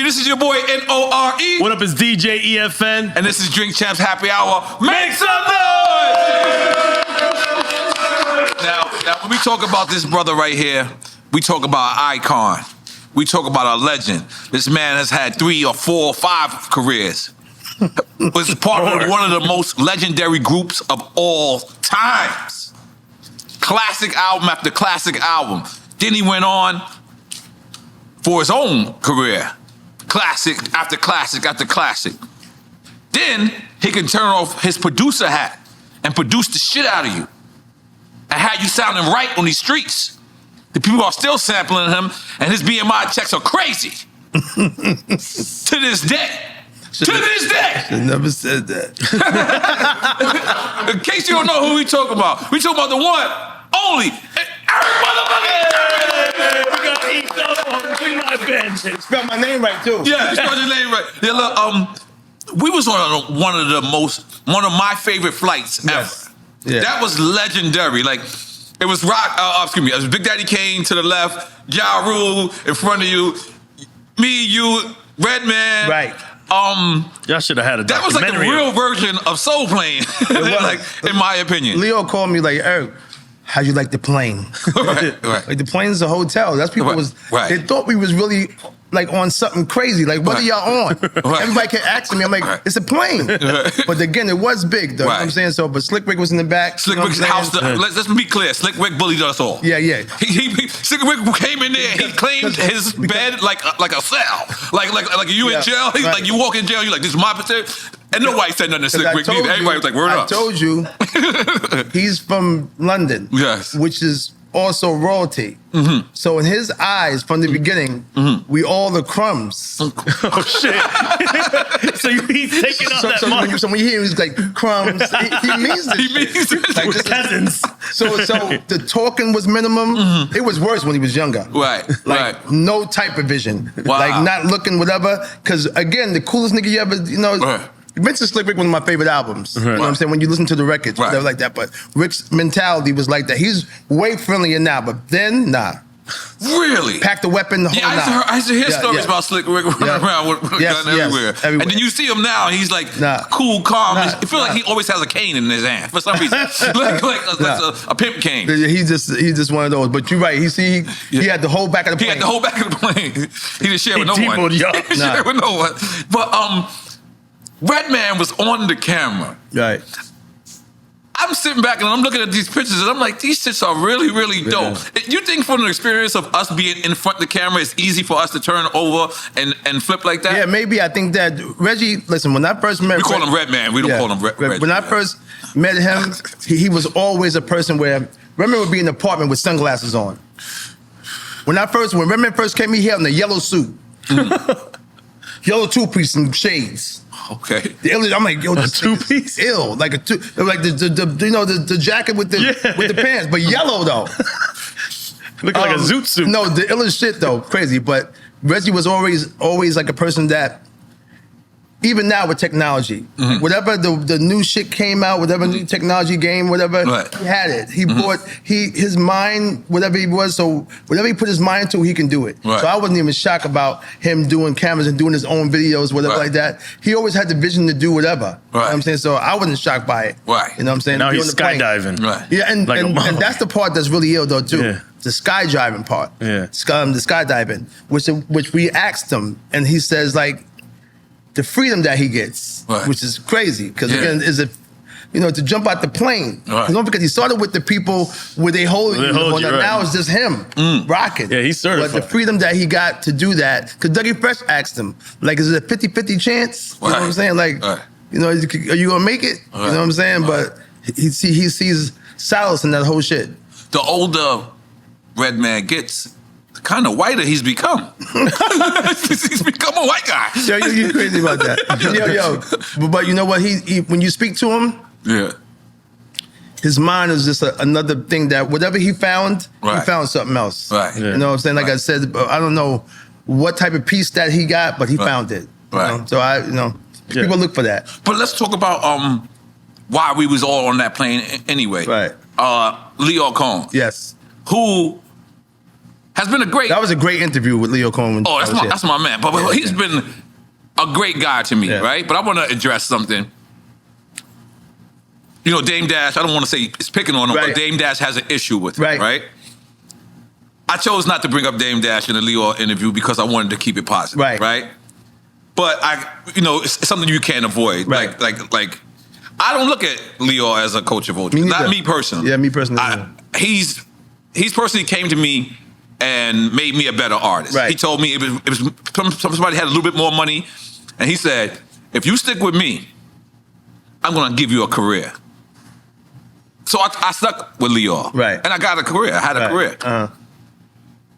This is your boy N.O.R.E. What up, it's DJ EFN. And this is Drink Champs Happy Hour. Make some noise! Now, when we talk about this brother right here, we talk about an icon. We talk about a legend. This man has had 3 or 4 or 5 careers. Was part of one of the most legendary groups of all times. Classic album after classic album. Then he went on for his own career. Classic after classic after classic. Then he can turn off his producer hat and produce the shit out of you. And have you sounding right on these streets. The people are still sampling him, and his BMI checks are crazy. To this day. To this day. I never said that. In case you don't know who we talking about, we talking about the one, only, Erick motherfucking. We got to eat my bench. Spell my name right too. Yeah, you spelled your name right. Yeah, look, we was on one of my favorite flights ever. Yeah. That was legendary. Like, it was it was Big Daddy Kane to the left, Ja Rule in front of you, me, you, Redman. Right. Y'all should have had a That was like the real version of Soul Plane, like, in my opinion. Lyor called me like, Eric, how'd you like the plane? Right. Like the plane's a hotel. That's people they thought we was really like on something crazy. Like, what are y'all on? Everybody kept asking me. I'm like, it's a plane. But again, it was big though. You know what I'm saying? So, but Slick Rick was in the back. Slick Rick's house. Let's be clear. Slick Rick bullied us all. Yeah. Slick Rick came in there. He claimed his bed like a cell. Like you in jail. He's like, you walk in jail. You like, this is my position. And nobody said nothing to Slick Rick. Everybody was like, word up. I told you, he's from London. Yes. Which is also royalty. Mm-hmm. So in his eyes, from the beginning, we all the crumbs. Oh shit! So he's taking on that money. So when you hear he's like crumbs, he means it. He means it. Like, we're cousins. So the talking was minimum. It was worse when he was younger. Right. No type of vision. Wow. Like not looking whatever. Because again, the coolest nigga you ever Vincent Slick Rick, one of my favorite albums. You know what I'm saying? When you listen to the records, whatever like that. But Rick's mentality was like that. He's way friendlier now, but then, nah. Really? Pack the weapon, the whole I used to hear stories about Slick Rick running around with a gun everywhere. And then you see him now, he's like cool, calm. I feel like he always has a cane in his hand for some reason. like a pimp cane. He's just one of those. But you're right. He had the whole back of the plane. He had the whole back of the plane. He didn't share with no one. He didn't share with no one. But Redman was on the camera. Right. I'm sitting back and I'm looking at these pictures and I'm like, these shits are really, really dope. You think from the experience of us being in front of the camera, it's easy for us to turn over and flip like that? Yeah, maybe. I think that Reggie, listen, when I first met we call him Redman. We don't call him Redman. When I first met him, he was always a person where Redman would be in the apartment with sunglasses on. When Redman first came, he had on a yellow suit. Yellow two-piece and shades. Okay. I'm like, yo, this two-piece? Ill. Like the jacket with the pants, but yellow though. Looking like a zoot suit. No, the illest shit though, crazy. But Reggie was always like a person that, even now with technology, whatever the new shit came out, whatever new technology game, whatever, he had it. He brought his mind, whatever he was, so whatever he put his mind to, he can do it. So I wasn't even shocked about him doing cameras and doing his own videos, whatever like that. He always had the vision to do whatever. You know what I'm saying? So I wasn't shocked by it. You know what I'm saying? Now he's skydiving. Yeah, and that's the part that's really ill though too. Yeah. The skydiving part. Yeah. The skydiving, which we asked him, and he says like, the freedom that he gets, which is crazy, because again, to jump out the plane. Don't forget, he started with the people where they hold you. Now it's just him rocking. Yeah, he's certified. But the freedom that he got to do that, because Dougie Fresh asked him, like, is it a 50-50 chance? You know what I'm saying? Like, are you gonna make it? You know what I'm saying? But he sees solace in that whole shit. The older Redman gets, kind of whiter he's become. He's become a white guy. Yo, you crazy about that. But you know what? He when you speak to him, his mind is just another thing that whatever he found, he found something else. You know what I'm saying? Like I said, I don't know what type of peace that he got, but he found it. You know? So people look for that. But let's talk about why we was all on that plane anyway. Lyor Cohen. Yes. Who has been a great. That was a great interview with Lyor Cohen. Oh, that's my man. But he's been a great guy to me, right? But I want to address something. You know, Dame Dash, I don't want to say it's picking on him, but Dame Dash has an issue with him, right? I chose not to bring up Dame Dash in the Lyor interview because I wanted to keep it positive, right? But it's something you can't avoid. Like I don't look at Lyor as a culture vulture. Not me personally. Yeah, me personally. He's personally came to me and made me a better artist. He told me it was somebody had a little bit more money, and he said, if you stick with me, I'm gonna give you a career. So I stuck with Lyor. And I got a career. I had a career.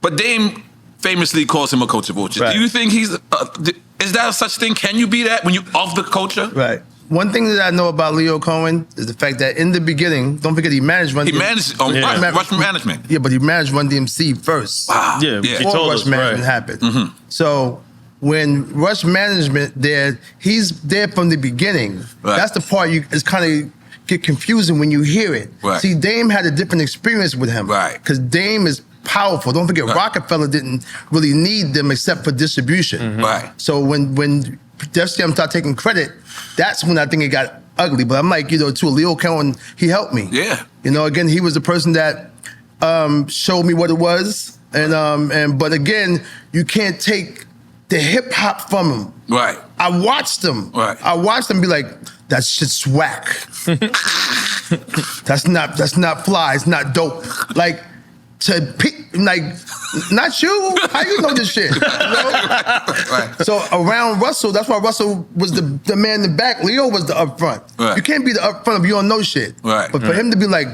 But Dame famously calls him a culture vulture. Do you think he's, is that such thing? Can you be that when you of the culture? One thing that I know about Lyor Cohen is the fact that in the beginning, don't forget he managed Run DMC. He managed Rush Management. Yeah, but he managed Run DMC first. Wow. Before Rush Management happened. So when Rush Management he's there from the beginning. That's the part it's kind of get confusing when you hear it. See, Dame had a different experience with him. Because Dame is powerful. Don't forget, Rockefeller didn't really need them except for distribution. So when Def Jam started taking credit, that's when I think it got ugly. But I'm like, to Lyor Cohen, he helped me. Again, he was the person that showed me what it was. But again, you can't take the hip hop from him. I watched him. I watched him be like, that shit's whack. that's not fly. It's not dope. Not you. How you know this shit? So around Russell, that's why Russell was the man in the back. Lyor was the upfront. You can't be the upfront if you don't know shit. But for him to be like,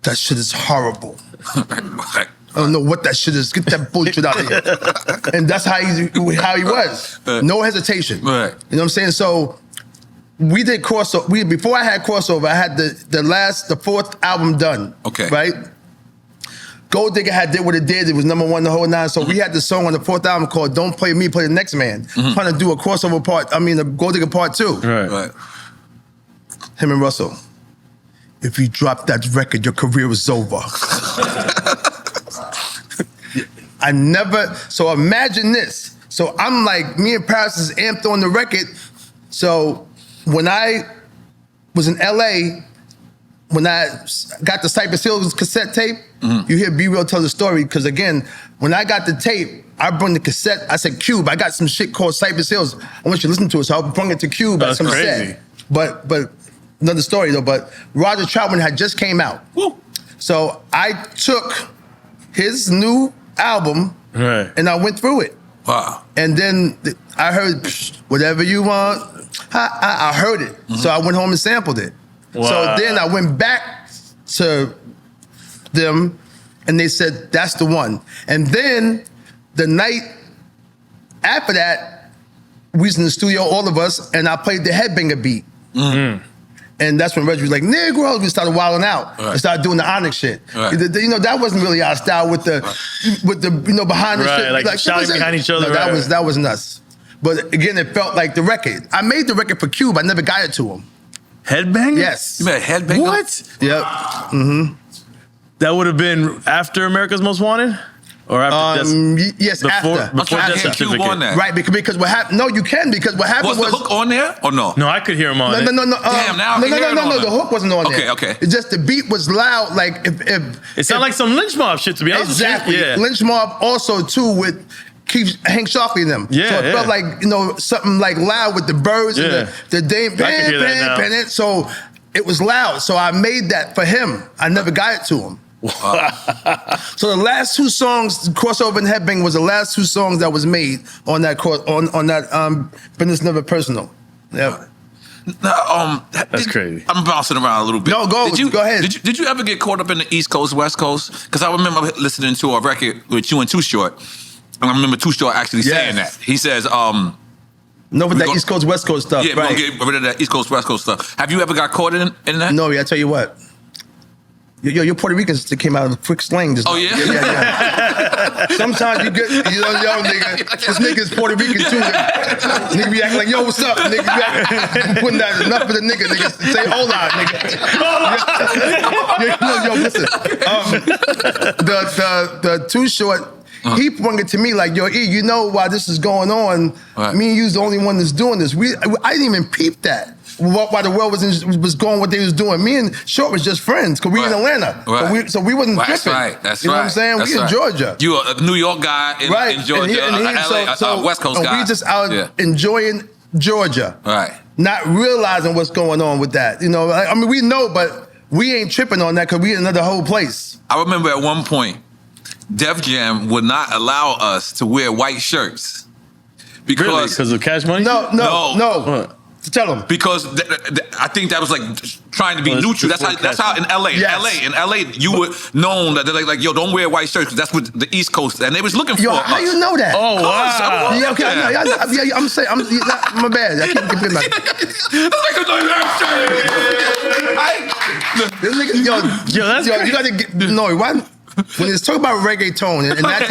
that shit is horrible. I don't know what that shit is. Get that bullshit out of here. And that's how he was. No hesitation. You know what I'm saying? So we did crossover. Before I had crossover, I had the fourth album done. Right? Gold Digger did what it did. It was #1 the whole nine. So we had the song on the fourth album called "Don't Play Me, Play the Next Man." Trying to do a crossover part. The Gold Digger part 2. Him and Russell. If you drop that record, your career is over. So imagine this. So I'm like, me and Paris is amped on the record. So when I was in LA, when I got the Cypress Hill cassette tape, you hear B Real tell the story, because again, when I got the tape, I brought the cassette, I said, Cube, I got some shit called Cypress Hills. I want you to listen to it. So I brought it to Cube at some set. But another story though, but Roger Troutman had just came out. So I took his new album and I went through it. And then I heard whatever you want. I heard it. So I went home and sampled it. So then I went back to them and they said, that's the one. And then the night after that, we was in the studio, all of us, and I played the Headbanger beat. And that's when Reggie was like, Negroes, we started wilding out. And started doing the Onyx shit. That wasn't really our style with the behind the shit. Like shouting behind each other. No, that was nuts. But again, it felt like the record. I made the record for Cube. I never got it to him. Headbanger? Yes. You made a Headbanger? What? Yep. That would have been after America's Most Wanted? Or after yes, after. Before Death Certificate. On that. Right, because what happened, no, you can, because what happened was... the hook on there or no? No, I could hear him on it. No. Damn, now No, the hook wasn't on there. Okay. It's just the beat was loud, like if... It sounded like some Lynch Mob shit, to be honest. Exactly. Lynch Mob also, too, with Hank Sharpie and them. So it felt like, something like loud with the birds and the Dame, pan. So it was loud. So I made that for him. I never got it to him. So the last two songs, Crossover and Headbang, was the last two songs that was made on that Business Never Personal. Yeah. That's crazy. I'm bouncing around a little bit. No, go ahead. Did you ever get caught up in the East Coast, West Coast? Because I remember listening to a record with you and Too Short, and I remember Too Short actually saying that. He says, no, with that East Coast, West Coast stuff. Yeah, we're gonna get rid of that East Coast, West Coast stuff. Have you ever got caught in that? No, I tell you what. Yo, your Puerto Ricans that came out of a quick slang just Oh, now. yeah? Yeah. Sometimes you get, yo, nigga, this nigga's Puerto Rican too. Nigga be acting like, yo, what's up, nigga? You putting that enough for the nigga. Say hola, nigga. Yo, listen. The Too Short, he brought it to me like, yo, E, you know why this is going on? Right. Me and you's the only one that's doing this. I didn't even peep that. Why the world was going what they was doing. Me and Short was just friends because we in Atlanta. Right. So we wasn't That's tripping. right. That's you know right. what I'm saying? That's we in right. Georgia. You a New York guy in Georgia, LA, West Coast guy. We just out enjoying Georgia. Right. Not realizing what's going on with that. You know, I mean, we know, but we ain't tripping on that because we in another whole place. I remember at one point, Def Jam would not allow us to wear white shirts. Really? Because of Cash Money? No. What? Tell them. Because I think that was like trying to be neutral. That's how in LA. Yes. In LA, you were known that they're like, yo, don't wear white shirts because that's what the East Coast, and they was looking for Yo, us. how you know that? Oh, wow. Yeah, okay, I know. I'm saying, my bad. I keep getting like, this nigga, yo, that's you gotta get, no, why? When it's talking about reggaeton and that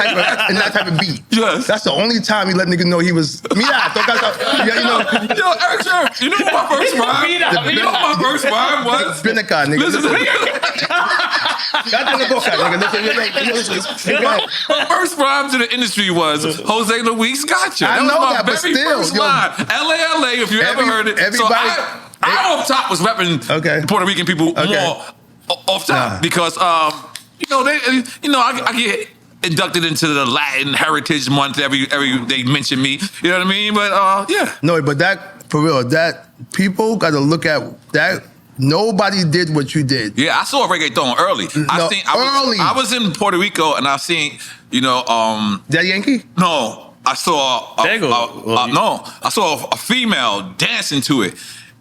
type of beat, Yes. that's the only time he let niggas know he was. Yo, Erick Sermon, you know what my first rhyme? You know what my first rhyme was? Benica, nigga. Listen. My first rhyme to the industry was Jose Luis Gotcha. I That know was my that, but very still, first yo, line. LA, if you ever heard it. So I off top was repping Puerto Rican people more off top because I get inducted into the Latin Heritage Month every they mention me. You know what I mean? But No, but that for real, that people got to look at that. Nobody did what you did. Yeah, I saw reggaeton early. I was in Puerto Rico and I seen, that Yankee? No, I saw I saw a female dancing to it,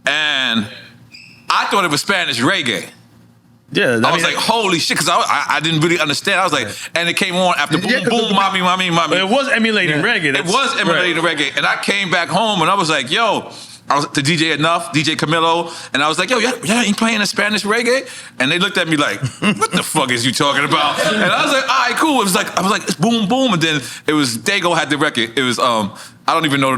and I thought it was Spanish reggae. Yeah, I was like, holy shit, because I didn't really understand. I was like, and it came on after boom, boom, mommy. But it was emulating reggae. It was emulating reggae. And I came back home and I was like, yo, I was to DJ Enough, DJ Camilo, and I was like, yo, y'all ain't playing a Spanish reggae? And they looked at me like, what the fuck is you talking about? And I was like, all right, cool. I was like, it's boom, boom. And then it was, Dago had the record. It was, I don't even know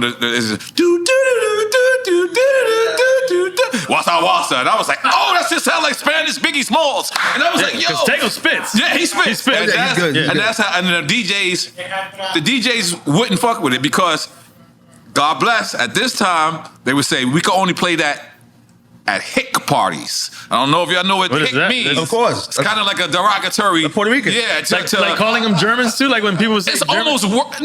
Wassa Wassa. And I was like, oh, that's just sound like Spanish Biggie Smalls. And I was like, yo. Because Dago spits. Yeah, he spits. And that's how, and the DJs wouldn't fuck with it because, God bless, at this time, they would say, we could only play that at hick parties. I don't know if y'all know what hick means. Of course. It's kind of like a derogatory. Puerto Rican. Yeah. Like calling them Germans too? Like when people say It's almost worse.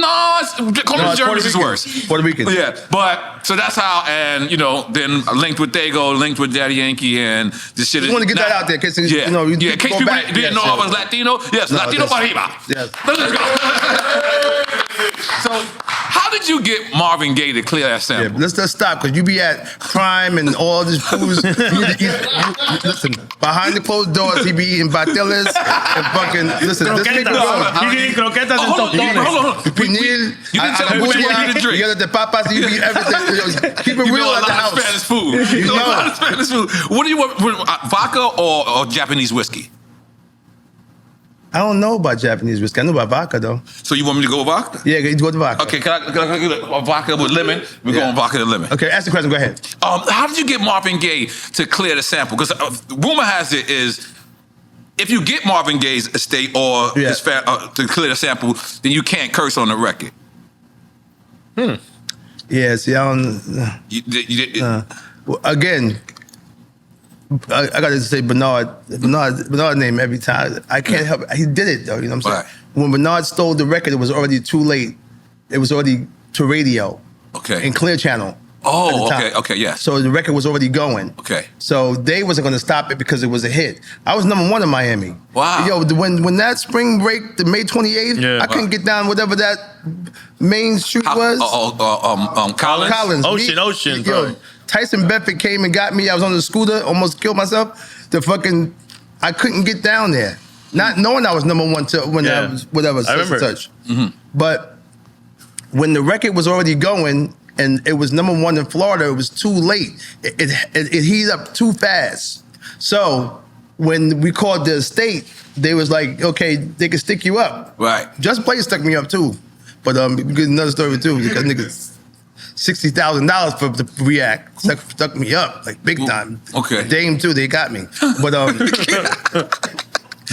Calling them Germans is worse. Puerto Rican. Yeah, but, so that's how, and, then linked with Dago, linked with Daddy Yankee, and this shit is. You want to get that out there, because, in case people didn't know I was Latino. Yes, Latino Bariba. Yes. Let's go. So, how did you get Marvin Gaye to clear that sample? Yeah, let's just stop, because you be at Prime and all these foods. Listen, behind the closed doors, he be eating bateles and fucking, listen, this nigga croquetas and tostones. Hold on. You didn't tell me what you wanted to drink. You got the papas, you be everything. Keep it real at the house. Spanish food. You know a lot of Spanish food. What do you want, vodka or Japanese whiskey? I don't know about Japanese whiskey. I know about vodka, though. So you want me to go with vodka? Yeah, go with vodka. Okay, can I get a vodka with lemon? We're going vodka and lemon. Okay, ask the question. Go ahead. How did you get Marvin Gaye to clear the sample? Because rumor has it is, if you get Marvin Gaye's estate or his to clear the sample, then you can't curse on the record. Yeah, see, I don't... again... I gotta say Bernard name every time. I can't help it. He did it though, you know what I'm saying? Right. When Bernard stole the record, it was already too late. It was already to radio. Okay. In Clear Channel. Oh, okay, yes. So the record was already going. Okay. So they wasn't gonna stop it because it was a hit. I was number 1 in Miami. Wow. Yo, when that spring break, the May 28th, I couldn't get down whatever that main street was. Collins? Collins. Ocean, yo, Tyson Bedford came and got me. I was on the scooter, almost killed myself. I couldn't get down there. Not knowing I was number 1 till when I was whatever, such and such. Mm-hmm. But when the record was already going and it was number 1 in Florida, it was too late. It heated up too fast. So when we called the estate, they was like, okay, they can stick you up. Right. Just Blaze stuck me up too. But because another story too, because niggas $60,000 for the React stuck me up like big time. Okay. Dame too, they got me. But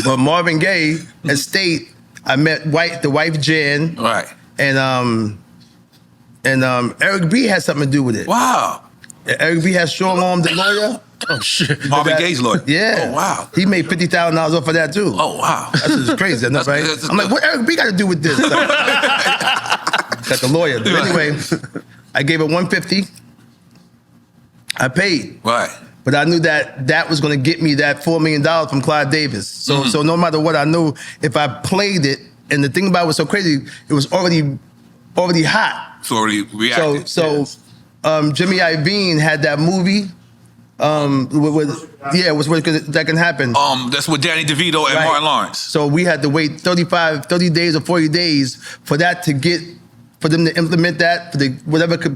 but Marvin Gaye estate, I met the wife Jan. Right. And Erick B had something to do with it. Wow. Erick B had strong arm the lawyer. Oh shit. Marvin Gaye's lawyer. Yeah. Oh wow. He made $50,000 off of that too. Oh wow. That's just crazy, enough, right? I'm like, what Erick B got to do with this? Like, got the lawyer. But anyway, I gave her $150. I paid. Right. But I knew that was going to get me that $4 million from Clive Davis. So so no matter what, I knew if I played it, and the thing about it was so crazy, it was already hot. It's already reacted. So Jimmy Iovine had that movie. What's that can happen. That's with Danny DeVito and Martin Lawrence. So we had to wait 30 days or 40 days for that to get, for them to implement that,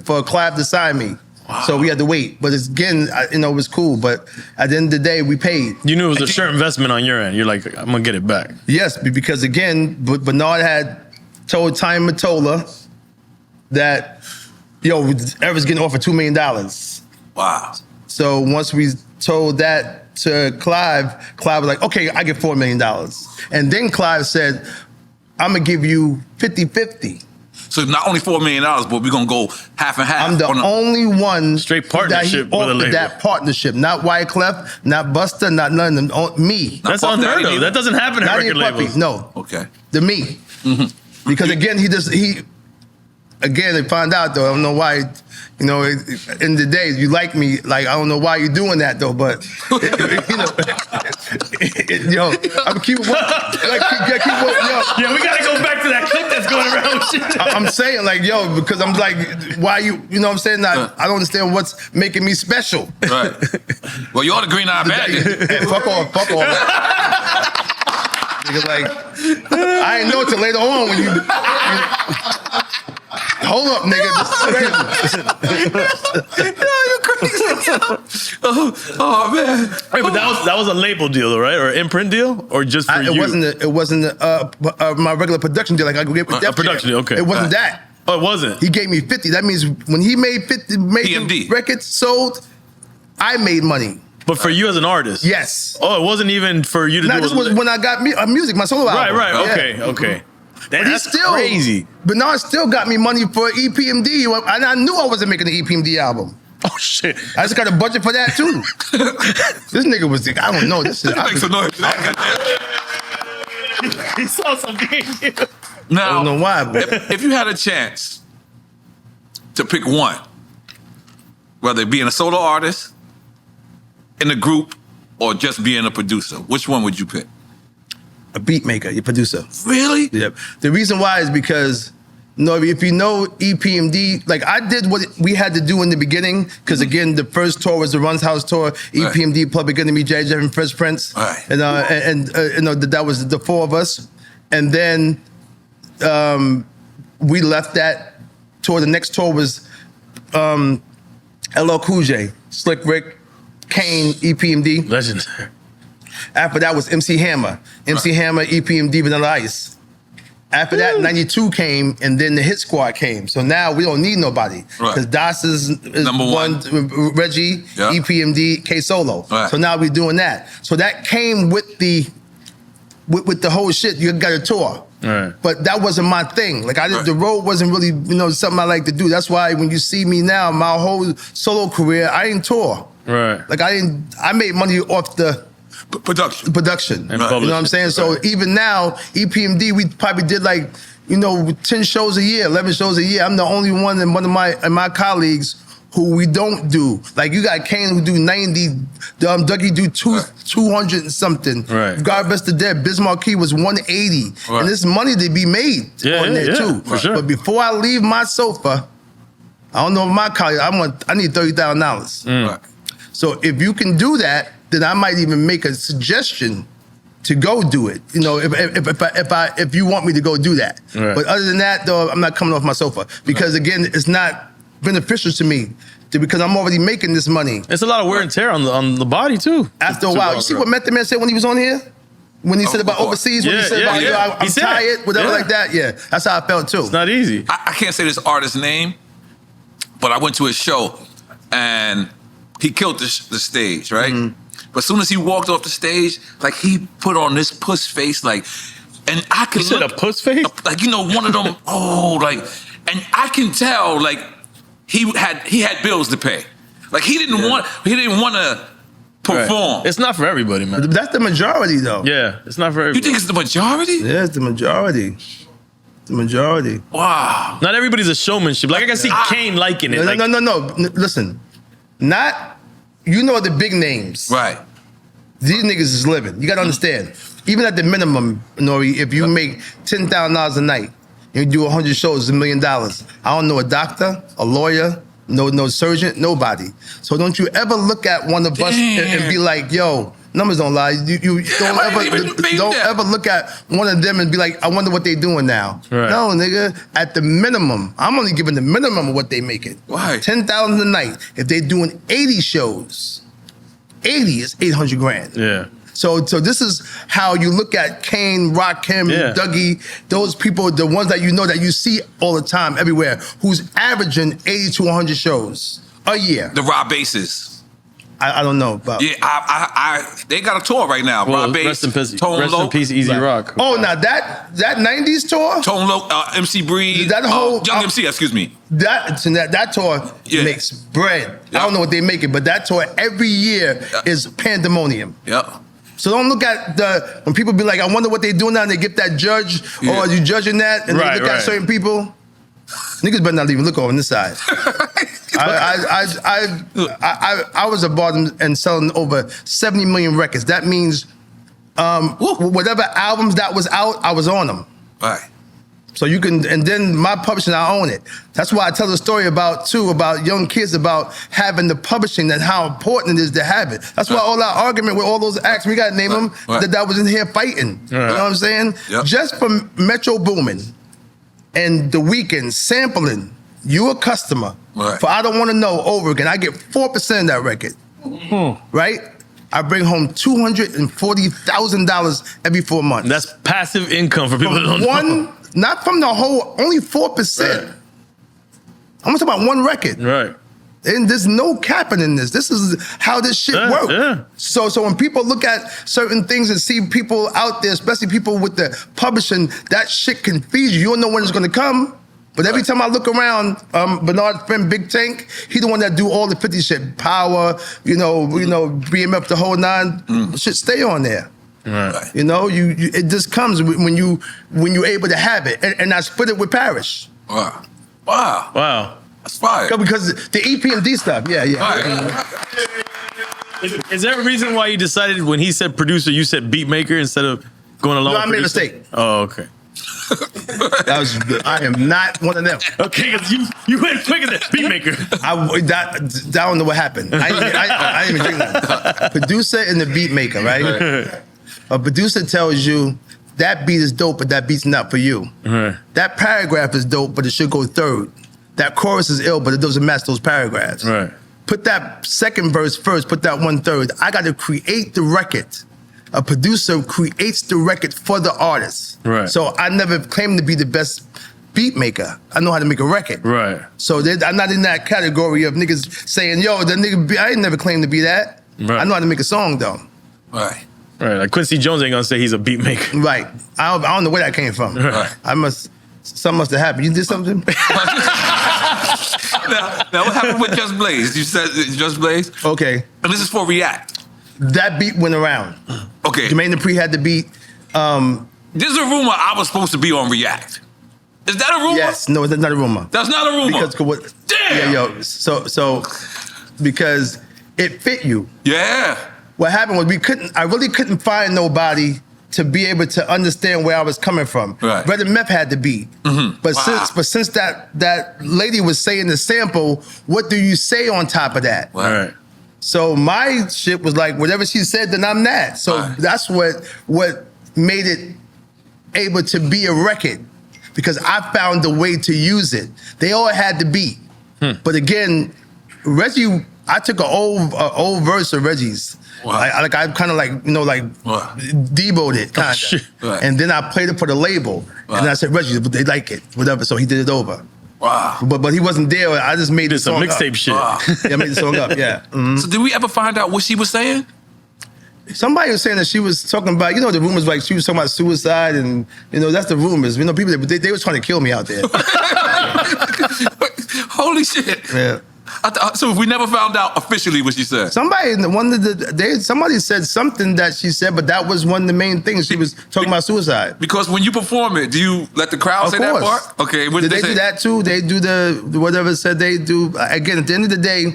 for Clive to sign me. Wow. So we had to wait. But it's, again, it was cool. But at the end of the day, we paid. You knew it was a sure investment on your end. You're like, I'm going to get it back. Yes, because again, Bernard had told Time Mottola that, Eric's getting offered $2 million. Wow. So once we told that to Clive was like, okay, I get $4 million. And then Clive said, I'm going to give you 50-50. So not only $4 million, but we're going to go half and half. I'm the only one straight partnership that with a label. That partnership, not Wyclef, not Busta, not none of them, me. That's unheard of. That doesn't happen at record labels. No. Okay. The me. Mm-hmm. Because again, they found out though, I don't know why, in the day, you like me, like, I don't know why you're doing that though, but, I'm keeping Yeah, we gotta go back to that clip that's going around. I'm saying like, because I'm like, why you know what I'm saying? I don't understand what's making me special. Right. Well, you're the Green Eye Bandit. Hey, fuck all that. Because like, I didn't know it till later on when you hold up, nigga. You're crazy. Oh man. Wait, but that was a label deal, though, right? Or an imprint deal, or just for you? It wasn't my regular production deal. Like I get with a production deal. Okay. It wasn't that. Oh, it wasn't. He gave me 50. That means when he made 50, EPMD records sold, I made money. But for you as an artist? Yes. Oh, it wasn't even for you to do. This was when I got music, my solo album. Right. Yeah. Okay. But that's crazy. Bernard still got me money for EPMD, and I knew I wasn't making an EPMD album. Oh shit! I just got a budget for that too. This nigga was like, I don't know. This is. Makes a noise. He saw something. Now, I don't know why, but if you had a chance to pick one, whether it being a solo artist, in a group, or just being a producer, which one would you pick? A beat maker, your producer. Really? Yep. The reason why is because, if you know EPMD, like I did what we had to do in the beginning, because again, the first tour was the Run's House tour, EPMD, Public Enemy, Jay Jeff, and Fresh Prince. Right. And that was the four of us. And then we left that tour. The next tour was LL Cool J, Slick Rick, Kane, EPMD. Legendary. After that was MC Hammer. MC Hammer, EPMD, Vanilla Ice. After that, 92 came, and then the Hit Squad came. So now we don't need nobody. Because Das is number one. Reggie, EPMD, K-Solo. Right. So now we're doing that. So that came with the whole shit. You got a tour. Right. But that wasn't my thing. Like the road wasn't really, something I like to do. That's why when you see me now, my whole solo career, I didn't tour. Right. Like I made money off the production. And you know what I'm saying? So even now, EPMD, we probably did 10 shows a year, 11 shows a year. I'm the only one in my colleagues who we don't do. Like you got Kane who do 90, Dougie do 200 and something. Right. God rest the dead, Bismarck Key was 180. Right. And there's money to be made on there too. For sure. But before I leave my sofa, I don't know if my colleague, I need $30,000. Right. So if you can do that, then I might even make a suggestion to go do it. If you want me to go do that. Right. But other than that, though, I'm not coming off my sofa because again, it's not beneficial to me because I'm already making this money. It's a lot of wear and tear on the body too. After a while, you see what Method Man said when he was on here? When he said about overseas, when he said about, I'm tired, whatever like that. Yeah, that's how I felt too. It's not easy. I can't say this artist's name, but I went to his show and he killed the stage, right? But as soon as he walked off the stage, like he put on this puss face, like, and I could look, a puss face? Like, you know, one of them, and I can tell, like, he had bills to pay. Like he didn't want to perform. Right. It's not for everybody, man. That's the majority, though. Yeah, it's not for everybody. You think it's the majority? Yeah, it's the majority. The majority. Wow. Not everybody's a showmanship. Like I can see Kane liking it. No. Listen, you know the big names. Right. These niggas is living. You gotta understand. Even at the minimum, N.O.R.E, if you make $10,000 a night, you do 100 shows, $1 million. I don't know a doctor, a lawyer, no surgeon, nobody. So don't you ever look at one of us and be like, yo, numbers don't lie. You don't ever look at one of them and be like, I wonder what they doing now. Right. No, nigga, at the minimum, I'm only giving the minimum of what they making. Why? 10,000 a night. If they're doing 80 shows, 80 is 800 grand. Yeah. So this is how you look at Kane, Rakim, Dougie, those people, the ones that you know that you see all the time everywhere, who's averaging 80 to 100 shows a year. The raw bases. I don't know about. Yeah, they got a tour right now. Well, Raw Bass, rest in peace, Tone rest Loc. in peace, Easy Rock. Oh, now that 90s tour? Tone Loc, MC Breeze, That whole Young MC, excuse me. That tour makes bread. I don't know what they make it, but that tour every year is pandemonium. Yep. So don't look at when people be like, I wonder what they doing now, and they get that judge, or you judging that, and they look at certain people. Niggas better not even look over on this side. I was about and selling over 70 million records. That means whatever albums that was out, I was on them. Right. So you can, and then my publishing, I own it. That's why I tell the story about young kids, about having the publishing and how important it is to have it. That's why all our argument with all those acts, we got to name them, that was in here fighting. You know what I'm saying? Yep. Just from Metro Boomin and The Weeknd sampling, you a customer for I Don't Want to Know over again. I get 4% of that record, right? I bring home $240,000 every 4 months. That's passive income for people that don't know. Not from the whole, only 4%. I'm talking about one record. Right. And there's no capping in this. This is how this shit works. Yeah. So when people look at certain things and see people out there, especially people with the publishing, that shit can feed you. You don't know when it's gonna come. But every time I look around, Bernard's friend Big Tank, he the one that do all the 50 shit. Power, BMF, the whole nine. Shit stay on there. Right. You know, it just comes when you're able to have it. And I split it with Parrish. Wow. That's fire. Because the EPMD stuff, Is there a reason why you decided when he said producer, you said beat maker instead of going along with producer? I made a mistake. Oh, okay. I am not one of them. Okay, because you went quicker than beat maker. I don't know what happened. I didn't even think that. Producer and the beat maker, right? A producer tells you that beat is dope, but that beat's not for you. That paragraph is dope, but it should go third. That chorus is ill, but it doesn't match those paragraphs. Right. Put that second verse first, put that one third. I got to create the record. A producer creates the record for the artist. Right. So I never claimed to be the best beat maker. I know how to make a record. Right. So I'm not in that category of niggas saying, yo, the nigga, I ain't never claimed to be that. Right. I know how to make a song though. Right. Right. Like Quincy Jones ain't gonna say he's a beat maker. Right. I don't know where that came from. Right. Something must have happened. You did something? Now what happened with Just Blaze? You said Just Blaze? Okay. And this is for React. That beat went around. Okay. Jermaine Dupri had the beat. There's a rumor I was supposed to be on React. Is that a rumor? Yes. No, that's not a rumor. That's not a rumor. Because damn. Yeah, yo. So because it fit you. Yeah. What happened was I really couldn't find nobody to be able to understand where I was coming from. Right. Red and Meth had the beat. But since that lady was saying the sample, what do you say on top of that? Right. So my shit was like, whatever she said, then I'm that. So that's what made it able to be a record, because I found a way to use it. They all had the beat. But again, Reggie, I took an old verse of Reggie's. Wow. I kind of deboed it, kind of. Right. And then I played it for the label. Wow. And I said, Reggie, they like it, whatever. So he did it over. Wow. But he wasn't there. I just made the It's a song mixtape up. shit. Wow. Yeah, I made the song up, yeah. Mhm. So did we ever find out what she was saying? Somebody was saying that she was talking about, the rumors, like she was talking about suicide, and that's the rumors. People they was trying to kill me out there. Holy shit! Yeah. So we never found out officially what she said. Somebody said something that she said, but that was one of the main things. She was talking about suicide. Because when you perform it, do you let the crowd say that part? Okay. What did they do that too? They do the whatever said they do. Again, at the end of the day,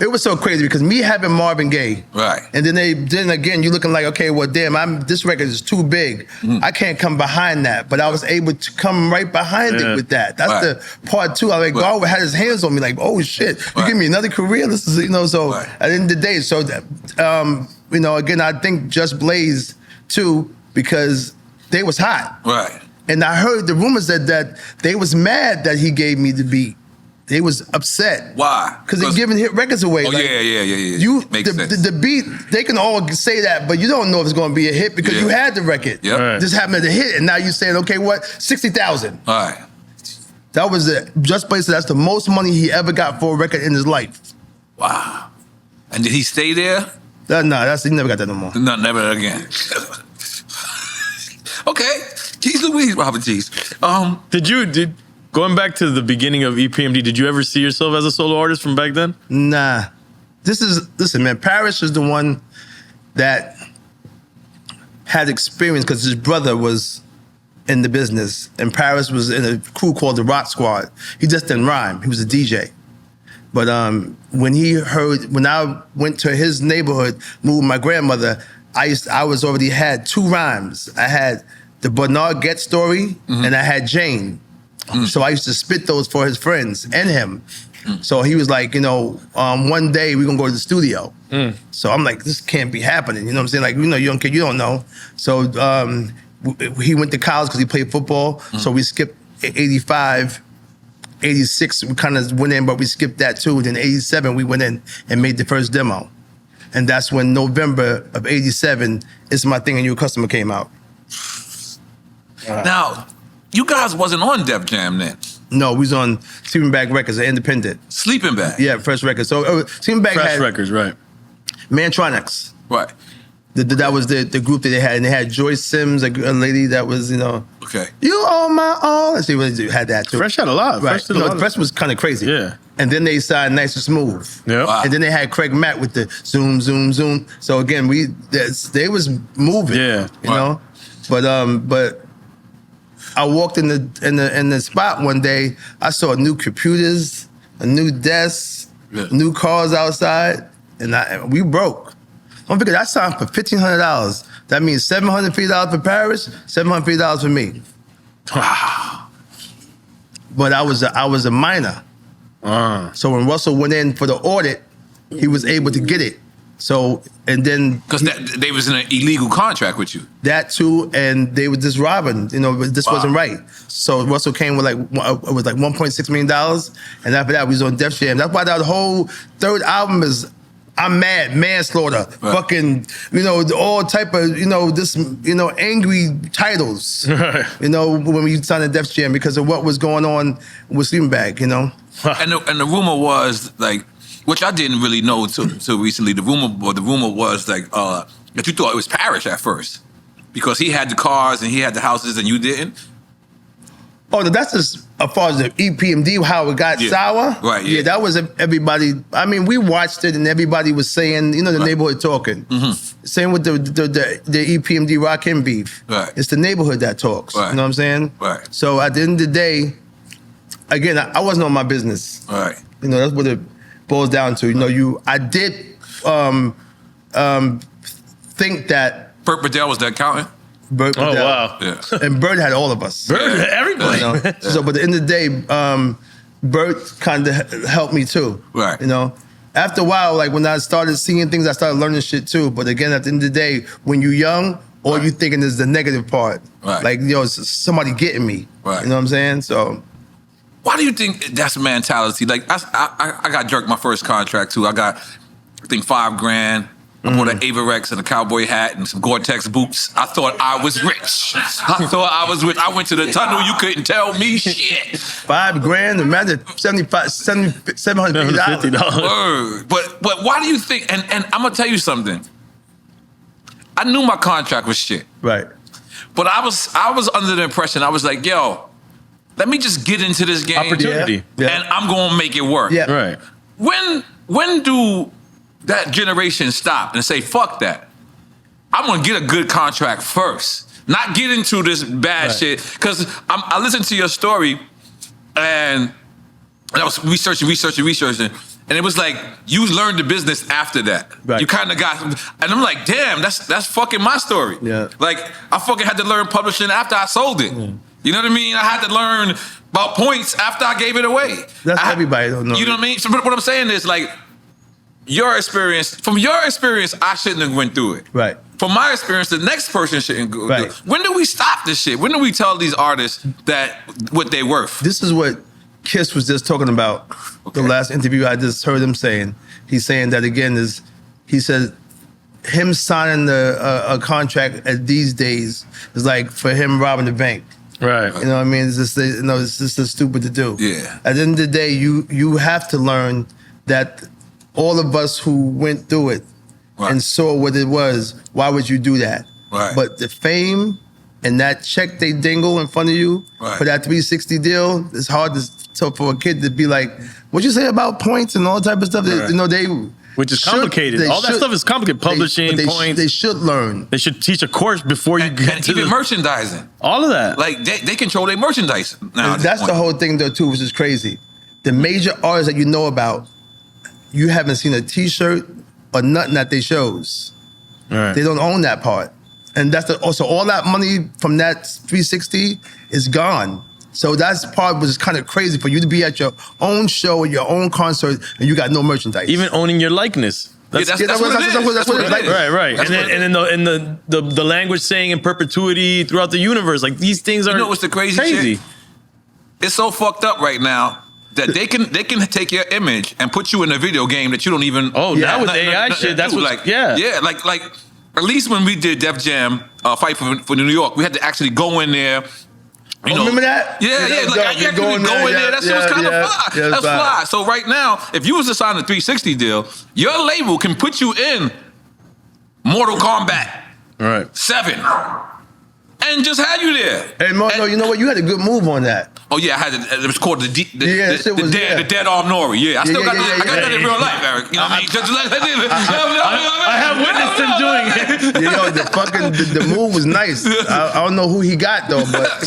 it was so crazy because me having Marvin Gaye, right? And then again, you looking like, okay, well, damn, this record is too big. I can't come behind that, but I was able to come right behind it with that. That's the part too. I like God had his hands on me, like, oh shit, you give me another career. This is So at the end of the day, again, I think Just Blaze too because they was hot, right? And I heard the rumors that they was mad that he gave me the beat. They was upset. Why? Because they're giving hit records away. Oh, like, yeah. Makes sense. The beat, they can all say that, but you don't know if it's going to be a hit because you had the record. Yep. Right. This happened to hit, and now you're saying, okay, what? 60,000. All right. That was it. Just Blaze said that's the most money he ever got for a record in his life. Wow. And did he stay there? He never got that no more. No, never again. Okay. Jeez Louise, Robert G's. Going back to the beginning of EPMD, did you ever see yourself as a solo artist from back then? Nah. Listen, man, Parrish is the one that had experience because his brother was in the business, and Parrish was in a crew called the Rock Squad. He just didn't rhyme. He was a DJ. But when I went to his neighborhood, moved with my grandmother, I already had 2 rhymes. I had the Bernard Get story, and I had Jane. So I used to spit those for his friends and him. So he was like, one day we're gonna go to the studio. So I'm like, this can't be happening. You know what I'm saying? Like, young kid, you don't know. So he went to college because he played football. So we skipped 85, 86, we kind of went in, but we skipped that too. Then 87, we went in and made the first demo. And that's when November of 87, It's My Thing and Your Customer came out. Now, you guys wasn't on Def Jam then? No, we was on Sleeping Bag Records, an independent. Sleeping Bag? Yeah, Fresh Records. So Sleeping Bag Fresh Records, right. Mantronics. Right. That was the group that they had. And they had Joyce Sims, a lady that was, Okay. You are my all. And she had that too. Fresh had a lot. Right. Fresh did a lot. Fresh was kind of crazy. Yeah. And then they signed Nice and Smooth. Yeah. Wow. And then they had Craig Mack with the zoom, zoom, zoom. So again, they was moving. Yeah. You know? But I walked in the spot one day. I saw new computers, a new desk, new cars outside, and we broke. I'm thinking I signed for $1,500. That means $750 for Paris, $750 for me. Wow. But I was a minor. So when Russell went in for the audit, he was able to get it. So, and then... Because they was in an illegal contract with you. That too, and they were just robbing. This wasn't right. So Russell came with $1.6 million, and after that we was on Def Jam. That's why that whole third album is I'm Mad, Manslaughter, fucking, all type of, angry titles. When we signed a Def Jam because of what was going on with Sleeping Bag, And the rumor was like, which I didn't really know till recently. The rumor was like that you thought it was Parrish at first because he had the cars and he had the houses and you didn't. Oh, no, that's just as far as the EPMD, how it got sour. Right. Yeah. That was everybody. I mean, we watched it and everybody was saying, the neighborhood talking. Same with the EPMD Rakim beef. Right. It's the neighborhood that talks. Right. You know what I'm saying? Right. So at the end of the day, again, I wasn't on my business. Right. That's what it boils down to. I did think that Burt Bedell was the accountant. Burt Bedell. Wow. Yeah. And Burt had all of us. Burt had everybody. So, but at the end of the day, Burt kind of helped me too. Right. After a while, like when I started seeing things, I started learning shit too. But again, at the end of the day, when you're young, all you thinking is the negative part. Right. Like, somebody getting me. Right. You know what I'm saying? So. Why do you think that's mentality? Like, I got jerked my first contract too. I got, I think, $5,000. I bought an Averex and a cowboy hat and some Gore-Tex boots. I thought I was rich. I went to the tunnel. You couldn't tell me shit. $5,000, imagine $750. Word. But why do you think? And I'm gonna tell you something. I knew my contract was shit. Right. But I was under the impression, I was like, yo, let me just get into this game. Opportunity. Yeah. And I'm gonna make it work. Yeah. Right. When do that generation stop and say, fuck that? I'm gonna get a good contract first. Not get into this bad shit. Because I listened to your story and I was researching. And it was like, you learned the business after that. Right. You kind of got, and I'm like, damn, that's fucking my story. Yeah. Like, I fucking had to learn publishing after I sold it. Yeah. You know what I mean? I had to learn about points after I gave it away. Everybody don't know. You know what I mean? So what I'm saying is, like, from your experience, I shouldn't have went through it. Right. From my experience, the next person shouldn't go through it. When do we stop this shit? When do we tell these artists that what they worth? This is what Kiss was just talking about. The last interview I just heard him saying. He's saying that again he said him signing a contract at these days is like for him robbing the bank. Right. You know what I mean? It's just stupid to do. Yeah. At the end of the day, you have to learn that all of us who went through it and saw what it was, why would you do that? Right. But the fame and that check they dingle in front of you for that 360 deal, it's hard for a kid to be like, what'd you say about points and all type of stuff? Right. You know, which is complicated. All that stuff is complicated. Publishing, points. They should learn. They should teach a course before you get to even merchandising. All of that. Like, they control their merchandise now. That's the whole thing, though, too, which is crazy. The major artists that you know about, you haven't seen a T-shirt or nothing at their shows. Right. They don't own that part. And that's also all that money from that 360 is gone. So that's part was kind of crazy for you to be at your own show or your own concert and you got no merchandise. Even owning your likeness. That's what it is. Right. And then the language saying in perpetuity throughout the universe. Like, these things are, you know what's the crazy shit? It's so fucked up right now that they can take your image and put you in a video game that you don't even. Oh, now with AI shit, that's what. Like, yeah, like at least when we did Def Jam Fight for New York, we had to actually go in there. You know, remember that? Yeah. Like, I actually go in there. That shit was kind of fly. Yeah, that's fly. So right now, if you was to sign a 360 deal, your label can put you in Mortal Kombat 7 and just have you there. Hey, Mo, no, you know what? You had a good move on that. Oh yeah, I had it. It was called the dead arm N.O.R.E. Yeah, I still got that in real life, Eric. You know what I mean? I have witnessed him doing it. You know, the move was nice. I don't know who he got though, but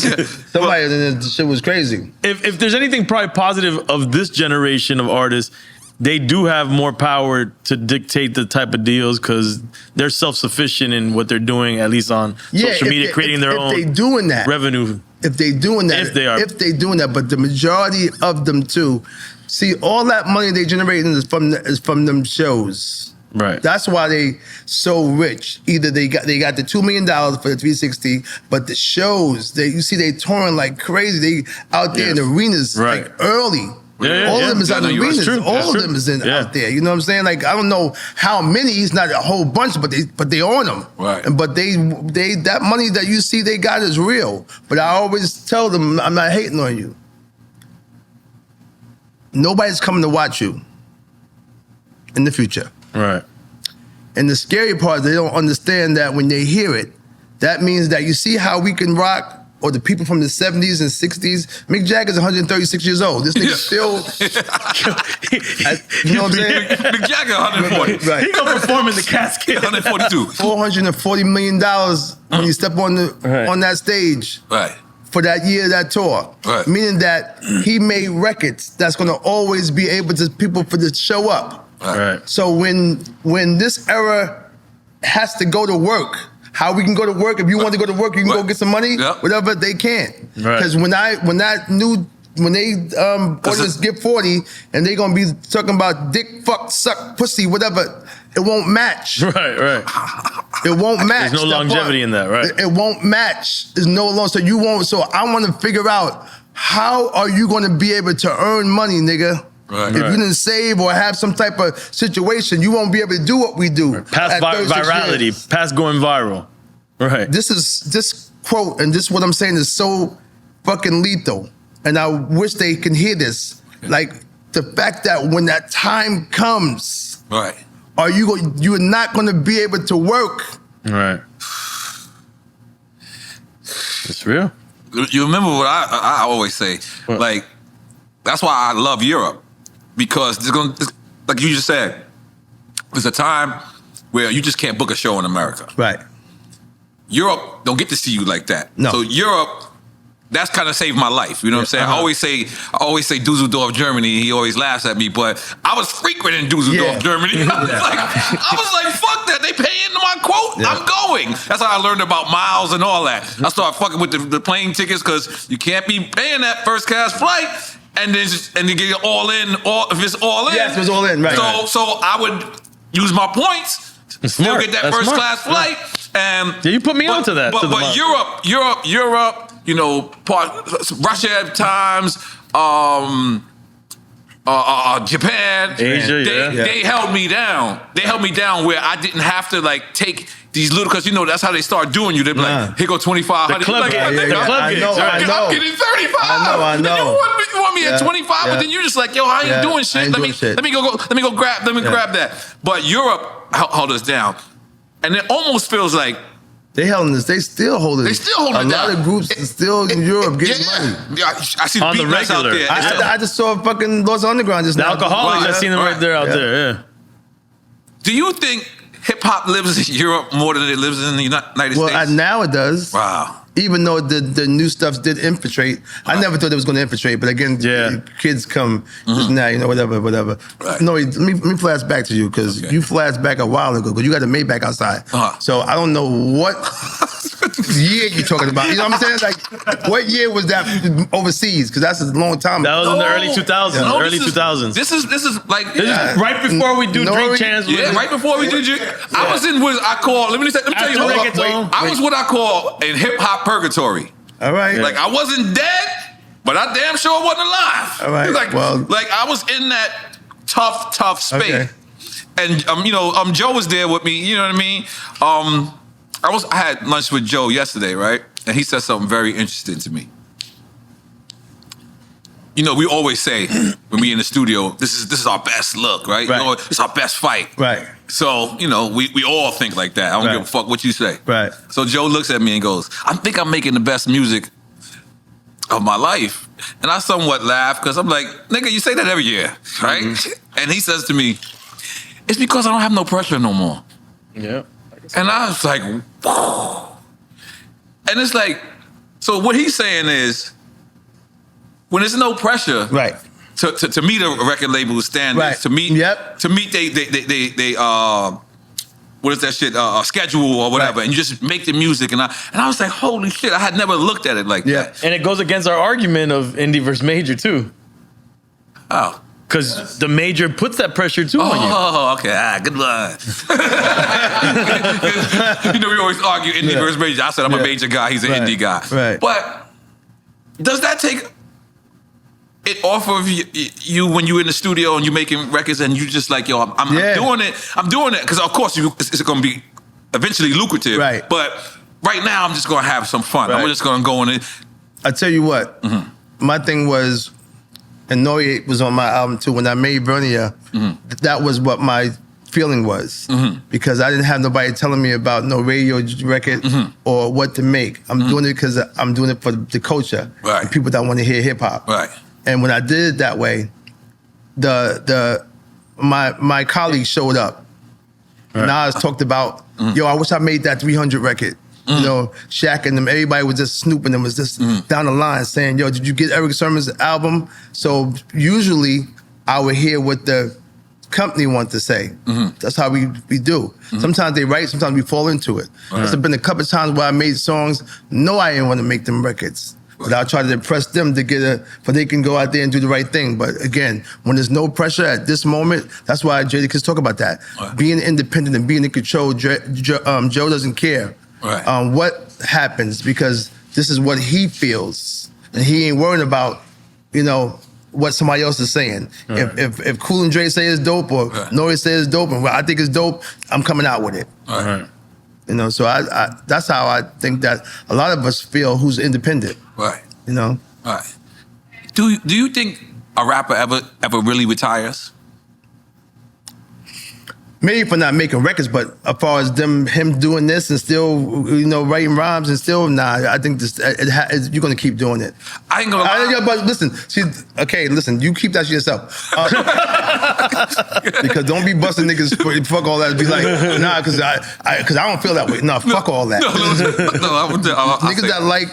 somebody, the shit was crazy. If there's anything probably positive of this generation of artists, they do have more power to dictate the type of deals because they're self-sufficient in what they're doing, at least on social media, creating their own revenue. If they doing that, if they doing that, but the majority of them too, see, all that money they generating is from them shows. Right. That's why they so rich. Either they got the $2 million for the 360, but the shows they touring like crazy. They out there in arenas like early. All of them is out in arenas. All of them is out there. You know what I'm saying? Like, I don't know how many. It's not a whole bunch, but they own them. Right. But they that money that you see they got is real. But I always tell them, I'm not hating on you. Nobody's coming to watch you in the future. Right. And the scary part is they don't understand that when they hear it, that means that you see how we can rock. Or the people from the 70s and 60s. Mick Jagger's 136 years old. This nigga still, you know what I'm saying? Mick Jagger 140. Right. He gonna perform in the casket. 142. $440 million when you step on that stage. Right. For that year, that tour. Right. Meaning that he made records that's gonna always be able to people for to show up. Right. So when this era has to go to work. How we can go to work? If you want to go to work, you can go get some money. Yep. Whatever, they can't. Right. Because when they orders get 40 and they gonna be talking about dick, fuck, suck, pussy, whatever, it won't match. Right. It won't match. There's no longevity in that, right? It won't match. There's no long. So you won't. So I want to figure out how are you going to be able to earn money, nigga? Right. If you didn't save or have some type of situation, you won't be able to do what we do. Past virality, past going viral. Right. This quote and this what I'm saying is so fucking lethal. And I wish they can hear this. Like the fact that when that time comes, right, you're not going to be able to work. Right. It's real. You remember what I always say? What? Like, that's why I love Europe. Because like you just said, there's a time where you just can't book a show in America. Right. Europe don't get to see you like that. No. So Europe, that's kind of saved my life. You know what I'm saying? I always say Dusseldorf, Germany. He always laughs at me, but I was frequenting Dusseldorf, Germany. I was like, fuck that. They paying my quote. I'm going. That's how I learned about miles and all that. I started fucking with the plane tickets because you can't be paying that first class flight and then you get it all in. If it's all in. Yes, it was all in. Right. So I would use my points. Still get that first class flight. And you put me onto that. But Europe, you know, Russia at times, Japan, Asia, they held me down. They held me down where I didn't have to like take these little, because you know that's how they start doing you. They be like, here go 25. The club gigs. I'm getting 35. I know. You want me at 25, but then you're just like, yo, I ain't doing shit. Let me grab that. But Europe held us down, and it almost feels like they held this. They still hold it. They still hold it down. A lot of groups still in Europe getting money. Yeah, I see the On the beatniks out regular. there. I just saw fucking Los Underground just The now. alcoholics, I seen them right there out there. Yeah. Do you think hip hop lives in Europe more than it lives in the United Well, States? now it does. Wow. Even though the new stuff did infiltrate, I never thought it was going to infiltrate. But again, kids come just now, you know, whatever. Right. No, let me flash back to you because you flashed back a while ago because you got a Maybach outside. So I don't know what year you're talking about. You know what I'm saying? Like, what year was that overseas? Because that's a long time ago. That was in the early 2000s. No, early 2000s. This is like This is right before we do drink chants. right before we do drink. I was in what I call. Let me tell you. I was what I call in hip hop purgatory. All right. Like I wasn't dead, but I damn sure wasn't alive. All right. Like I was in that tough space. Okay. And you know, Joe was there with me. You know what I mean? I had lunch with Joe yesterday, right? And he said something very interesting to me. You know, we always say when we in the studio, this is our best look, right? You know, it's our best fight. Right. So, you know, we all think like that. I don't give a fuck what you say. Right. So Joe looks at me and goes, I think I'm making the best music of my life. And I somewhat laugh because I'm like, nigga, you say that every year, right? Mm-hmm. And he says to me, it's because I don't have no pressure no more. Yeah. And I was like, whoa. And it's like, so what he's saying is, when there's no pressure, right, to meet a record label standards, right, to meet they what is that shit, schedule or whatever, and you just make the music, and I was like, holy shit, I had never looked at it like that. And it goes against our argument of indie versus major too. Oh. Because the major puts that pressure too on you. Oh, okay. Good line. You know, we always argue indie versus major. I said I'm a major guy, he's an indie guy. Right. But does that take it off of you when you're in the studio and you're making records and you just like, yo, I'm doing it. I'm doing it because of course it's going to be eventually lucrative. Right. But right now I'm just going to have some fun. Right. I'm just going to go in it. I tell you what, my thing was, and N.O.R.E. was on my album too. When I made Vernia, that was what my feeling was because I didn't have nobody telling me about no radio record or what to make. I'm doing it because I'm doing it for the culture, the people that want to hear hip hop. Right. And when I did it that way, my colleagues showed up. Nas talked about, yo, I wish I made that 300 record. You know, Shaq and them, everybody was just snooping and was just down the line saying, yo, did you get Erick Sermon's album? So usually I would hear what the company wants to say. That's how we do. Sometimes they write, sometimes we fall into it. There's been a couple of times where I made songs, no, I didn't want to make them records. But I'll try to impress them to get but they can go out there and do the right thing. But again, when there's no pressure at this moment, that's why Jadakiss talk about that. Being independent and being in control, Joe doesn't care what happens because this is what he feels. and he ain't worrying about, you know, what somebody else is saying. Right. If Cool and Dre say it's dope or N.O.R.E. say it's dope and what I think it's dope, I'm coming out with it. Right. You know, so I that's how I think that a lot of us feel who's independent. Right. You know? Right. Do you think a rapper ever really retires? Maybe for not making records, but as far as him doing this and still, you know, writing rhymes and still, I think this you're gonna keep doing it. I ain't gonna lie. But listen, listen, you keep that to yourself. Because don't be busting niggas for fuck all that. Be like, nah, because I don't feel that way. Nah, fuck all that. Niggas that like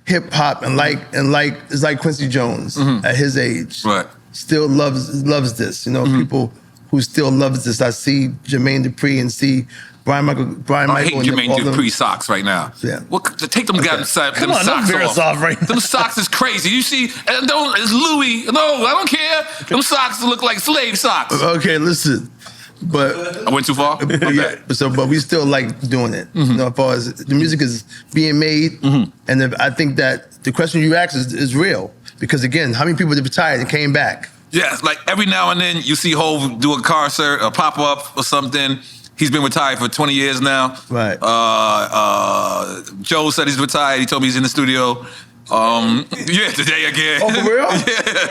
hip hop and like it's like Quincy Jones at his age, right? Still loves this. You know, people who still loves this. I see Jermaine Dupri and see Brian Michael. I hate Jermaine Dupri socks right now. Yeah. Well, take them goddamn Come on, socks off right now. Them socks is crazy. You see, it's Louis. No, I don't care. Them socks look like slave socks. Okay, listen. But I went too far? Yeah. But we still like doing it. You know, as far as the music is being made, and I think that the question you asked is real. Because again, how many people have retired and came back? Yes, like every now and then you see Hov do a concert, a pop-up or something. He's been retired for 20 years now. Right. Joe said he's retired. He told me he's in the studio. Yeah, today again. Oh, for real?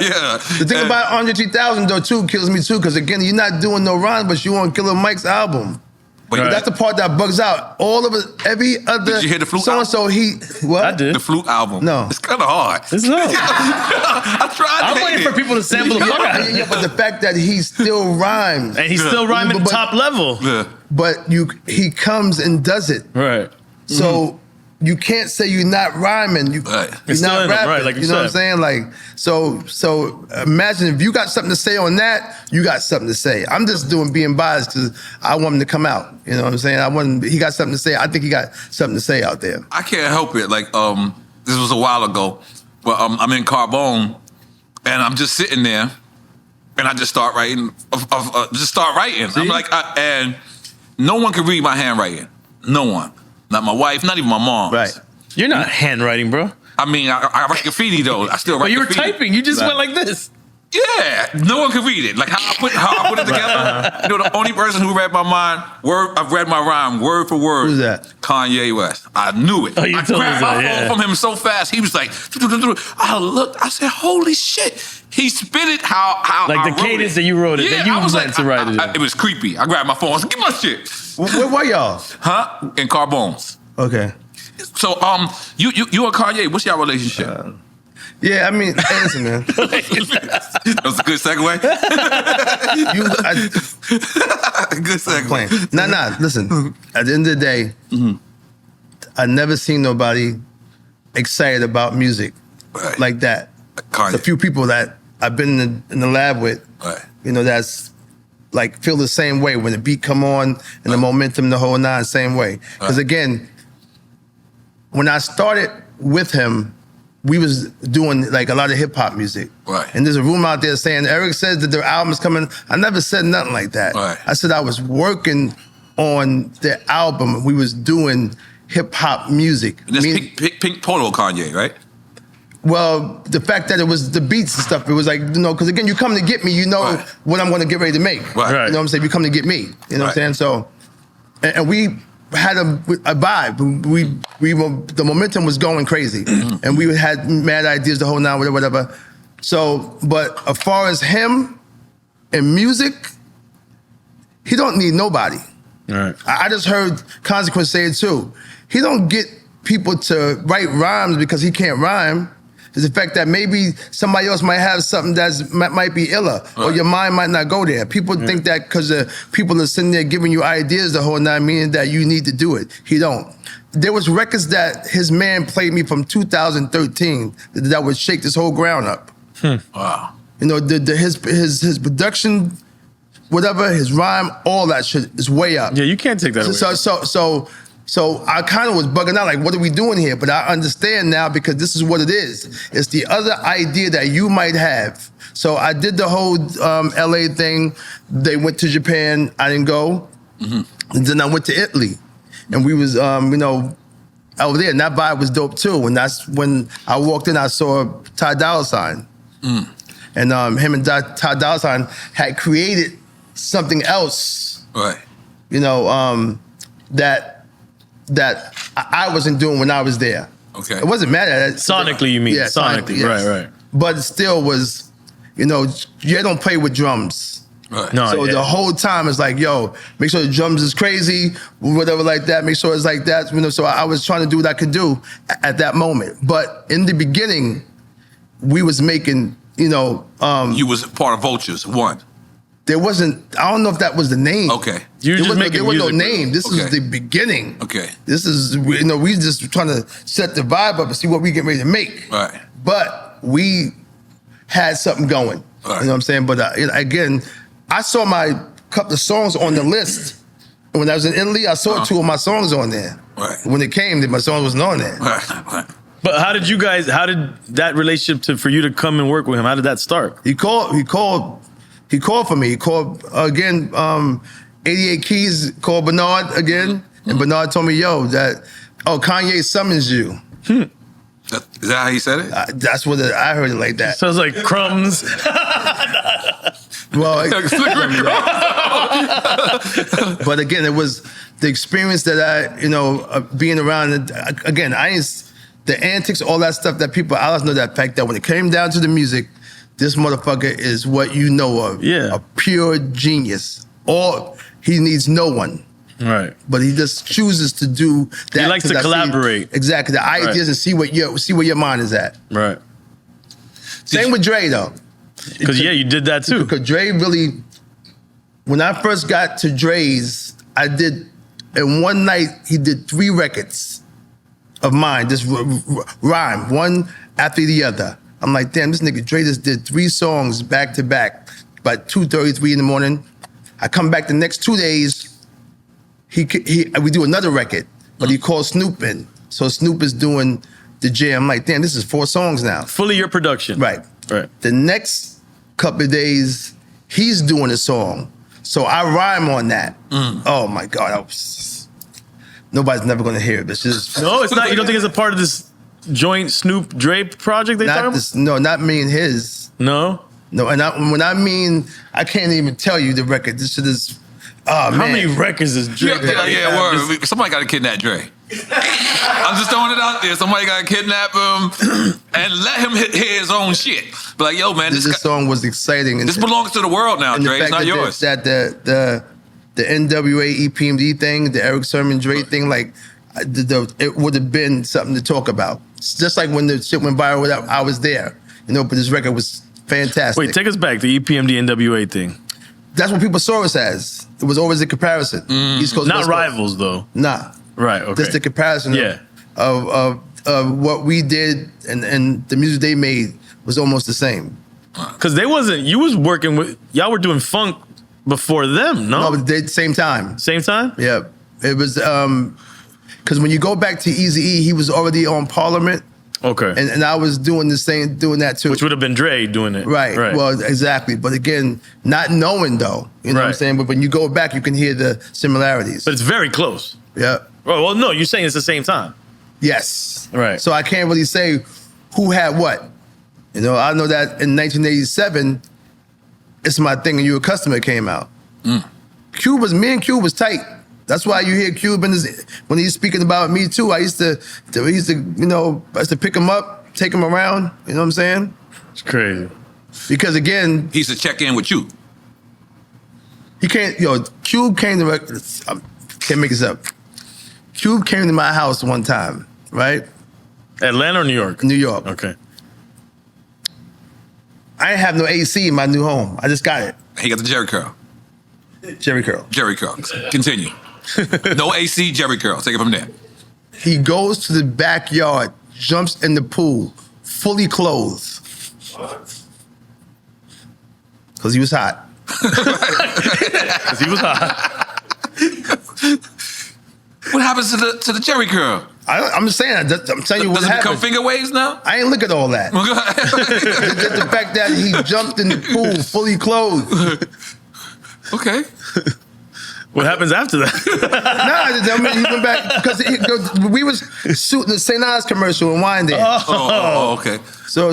yeah. The thing about Andre 3000 though too kills me too, because again, you're not doing no rhymes, but you on Killer Mike's album. But that's the part that bugs out. All of it, every other. Did you hear the flute so what? I did. The flute album. No. It's kind of hard. It's not. I tried. I'm waiting for people to sample the fuck out of it. Yeah, but the fact that he still rhymes. And he's still rhyming top level. Yeah. But he comes and does it. Right. So you can't say you're not rhyming. You're It's not still rapping. right, like you know what I'm said. saying? Like, so imagine if you got something to say on that, you got something to say. I'm just being biased because I want him to come out. You know what I'm saying? He got something to say. I think he got something to say out there. I can't help it. Like, this was a while ago, but I'm in Carbone, and I'm just sitting there, and I just start writing. I'm like, and no one can read my handwriting. No one. Not my wife, not even my mom. Right. You're not handwriting, bro. I mean, I write graffiti though. I still write But you were graffiti. typing. You just went like this. Yeah, no one can read it. Like how I put it together. You know, the only person who read my mind, I've read my rhyme word for word. Who's that? Kanye West. I knew it. Oh, you I told grabbed us my that, phone from him so fast. He was like, I looked. I said, holy shit. He spit it how Like I the wrote cadence it. that you wrote it, Yeah, that you I was went like, to write it. It was creepy. I grabbed my phone. I was like, give my shit. Where were y'all? Huh? In Carbones. Okay. So, you and Kanye, what's your relationship? Yeah, I mean, hey, listen, man. That was a good segue. Good segue. Playing. Nah. Listen. At the end of the day, I never seen nobody excited about music like that. Kanye. A few people that I've been in the lab with, you know, that's like feel the same way when the beat come on and the momentum, the whole nine, same way. Because again, when I started with him, we was doing like a lot of hip hop music. Right. And there's a rumor out there saying Erick says that their album's coming. I never said nothing like that. Right. I said I was working on the album. We was doing hip hop music. This pink polo Kanye, right? Well, the fact that it was the beats and stuff, it was like, you know, because again, you come to get me, you know what I'm going to get ready to make. Right. You know what I'm saying? You come to get me. You know what I'm saying? So, and we had a vibe. We were, the momentum was going crazy. And we had mad ideas, the whole nine, whatever. So, but as far as him and music, he don't need nobody. Right. I just heard Consequence say it too. He don't get people to write rhymes because he can't rhyme. It's the fact that maybe somebody else might have something that might be iller, or your mind might not go there. People think that because people are sitting there giving you ideas the whole nine, meaning that you need to do it. He don't. There was records that his man played me from 2013 that would shake this whole ground up. Wow. You know, his production, whatever, his rhyme, all that shit is way up. Yeah, you can't take that away. So I kind of was bugging out, like, what are we doing here? But I understand now because this is what it is. It's the other idea that you might have. So I did the whole LA thing. They went to Japan. I didn't go. And then I went to Italy. And we was, you know, over there, and that vibe was dope too. And that's when I walked in, I saw Ty Dolla $ign. And him and Ty Dolla $ign had created something else, right? You know, that I wasn't doing when I was there. Okay. It wasn't mad at it. Sonically, you mean? Yeah, sonically, yes. right. But it still was, you know, you don't play with drums. Right. No, So the whole time it's like, yo, make sure the drums is crazy, whatever like that. Make sure it's like that. You know, so I was trying to do what I could do at that moment. But in the beginning, we was making, you know, you was part of Vultures, one. There wasn't. I don't know if that was the name. Okay. You just making there was no music. name. This Okay. is the beginning. Okay. This is, you know, we just trying to set the vibe up and see what we get ready to make. Right. But we had something going. Right. You know what I'm saying? But again, I saw my couple of songs on the list. And when I was in Italy, I saw 2 of my songs on there. Right. When it came, my songs wasn't on there. Right. But how did that relationship for you to come and work with him, how did that start? He called for me. He called again, 88 Keys called Bernard again. And Bernard told me, yo, Kanye summons you. Is that how he said it? That's what I heard it like that. Sounds like crumbs. Well, but again, it was the experience that I, you know, being around. And again, the antics, all that stuff that people, I always know that fact that when it came down to the music, this motherfucker is what you know of. Yeah. A pure genius. Or he needs no one. Right. But he just chooses to do that. He likes to collaborate. Exactly. The ideas and see where your mind is at. Right. Same with Dre though. Because you did that too. Because Dre really, when I first got to Dre's, in one night, he did 3 records of mine, just rhyme, one after the other. I'm like, damn, this nigga Dre just did 3 songs back to back by 2:33 in the morning. I come back the next 2 days, we do another record, but he called Snoop in. So Snoop is doing the jam. I'm like, damn, this is 4 songs now. Fully your production. Right. The next couple of days, he's doing a song. So I rhyme on that. Oh my God. Nobody's never gonna hear it. It's just No, it's not. You don't think it's a part of this joint Snoop Dre project they talking about? No, not me and his. No? No, and when I mean, I can't even tell you the record. This shit is, oh man. How many records is Dre? Word. Somebody got to kidnap Dre. I'm just throwing it out there. Somebody got to kidnap him and let him hear his own shit. But like, yo, man, This song was exciting. This belongs to the world now, Dre. It's not yours. That the N.W.A. EPMD thing, the Erick Sermon Dre thing, like, it would have been something to talk about. It's just like when the shit went viral, I was there, you know. But this record was fantastic. Wait, take us back, the EPMD N.W.A. thing. That's what people saw us as. It was always a comparison. East Coast, Not West rivals, Coast. though. Nah. Right, okay. Just the comparison of what we did and the music they made was almost the same. Because you was working with, y'all were doing funk before them, no? No, but they same time. Same time? Yeah. It was, because when you go back to Eazy-E, he was already on Parliament. Okay. And I was doing that too. Which would have been Dre doing it. Right. Well, exactly. But again, not knowing though, you know what I'm saying? But when you go back, you can hear the similarities. But it's very close. Yeah. Oh, well, no, you're saying it's the same time. Yes. Right. So I can't really say who had what. You know, I know that in 1987, It's My Thing and You a Customer came out. Me and Cube was tight. That's why you hear Cube when he's speaking about me too. I used to pick him up, take him around. You know what I'm saying? It's crazy. Because again, he used to check in with you. Cube came to, can't make this up. Cube came to my house one time, right? Atlanta or New York? New York. Okay. I didn't have no AC in my new home. I just got it. He got the Jerry curl. Jerry curl. Jerry curl. Continue. No AC, Jerry curl. Take it from there. He goes to the backyard, jumps in the pool, fully clothed. Because he was hot. Because he was hot. What happens to the Jerry curl? I'm just saying. I'm telling you what Does it become happens. finger waves now? I ain't look at all that. Just the fact that he jumped in the pool fully clothed. Okay. What happens after that? I mean, he went back because we was shooting the St. Ives commercial in Wyandotte. Okay. So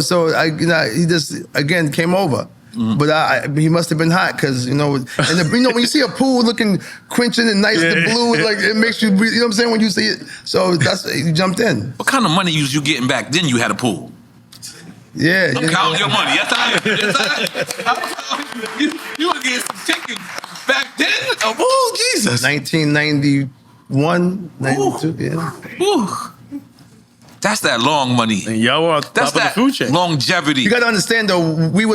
he just again came over. But he must have been hot because, and when you see a pool looking quenching and nice and blue, like it makes you breathe, you know what I'm saying, when you see it. So you jumped in. What kind of money you getting back then you had a pool? Yeah. I'm counting your money. Yes, I am. You were getting some chicken back then? Oh, Jesus. 1991, 92, yeah. Woo. That's that long money. And y'all were on top of the food chain. Longevity. You got to understand though, we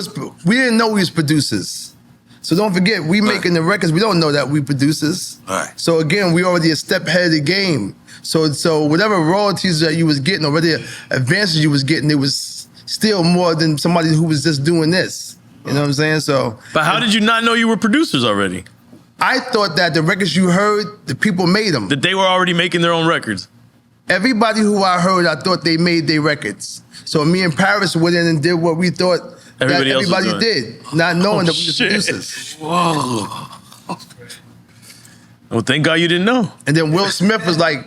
didn't know we was producers. So don't forget, we making the records. We don't know that we producers. Right. So again, we already a step ahead of the game. So whatever royalties that you was getting or whatever advances you was getting, it was still more than somebody who was just doing this. You know what I'm saying? So. But how did you not know you were producers already? I thought that the records you heard, the people made them. That they were already making their own records. Everybody who I heard, I thought they made their records. So me and Paris went in and did what we thought everybody did, not knowing that we were producers. Whoa. Well, thank God you didn't know. And then Will Smith was like,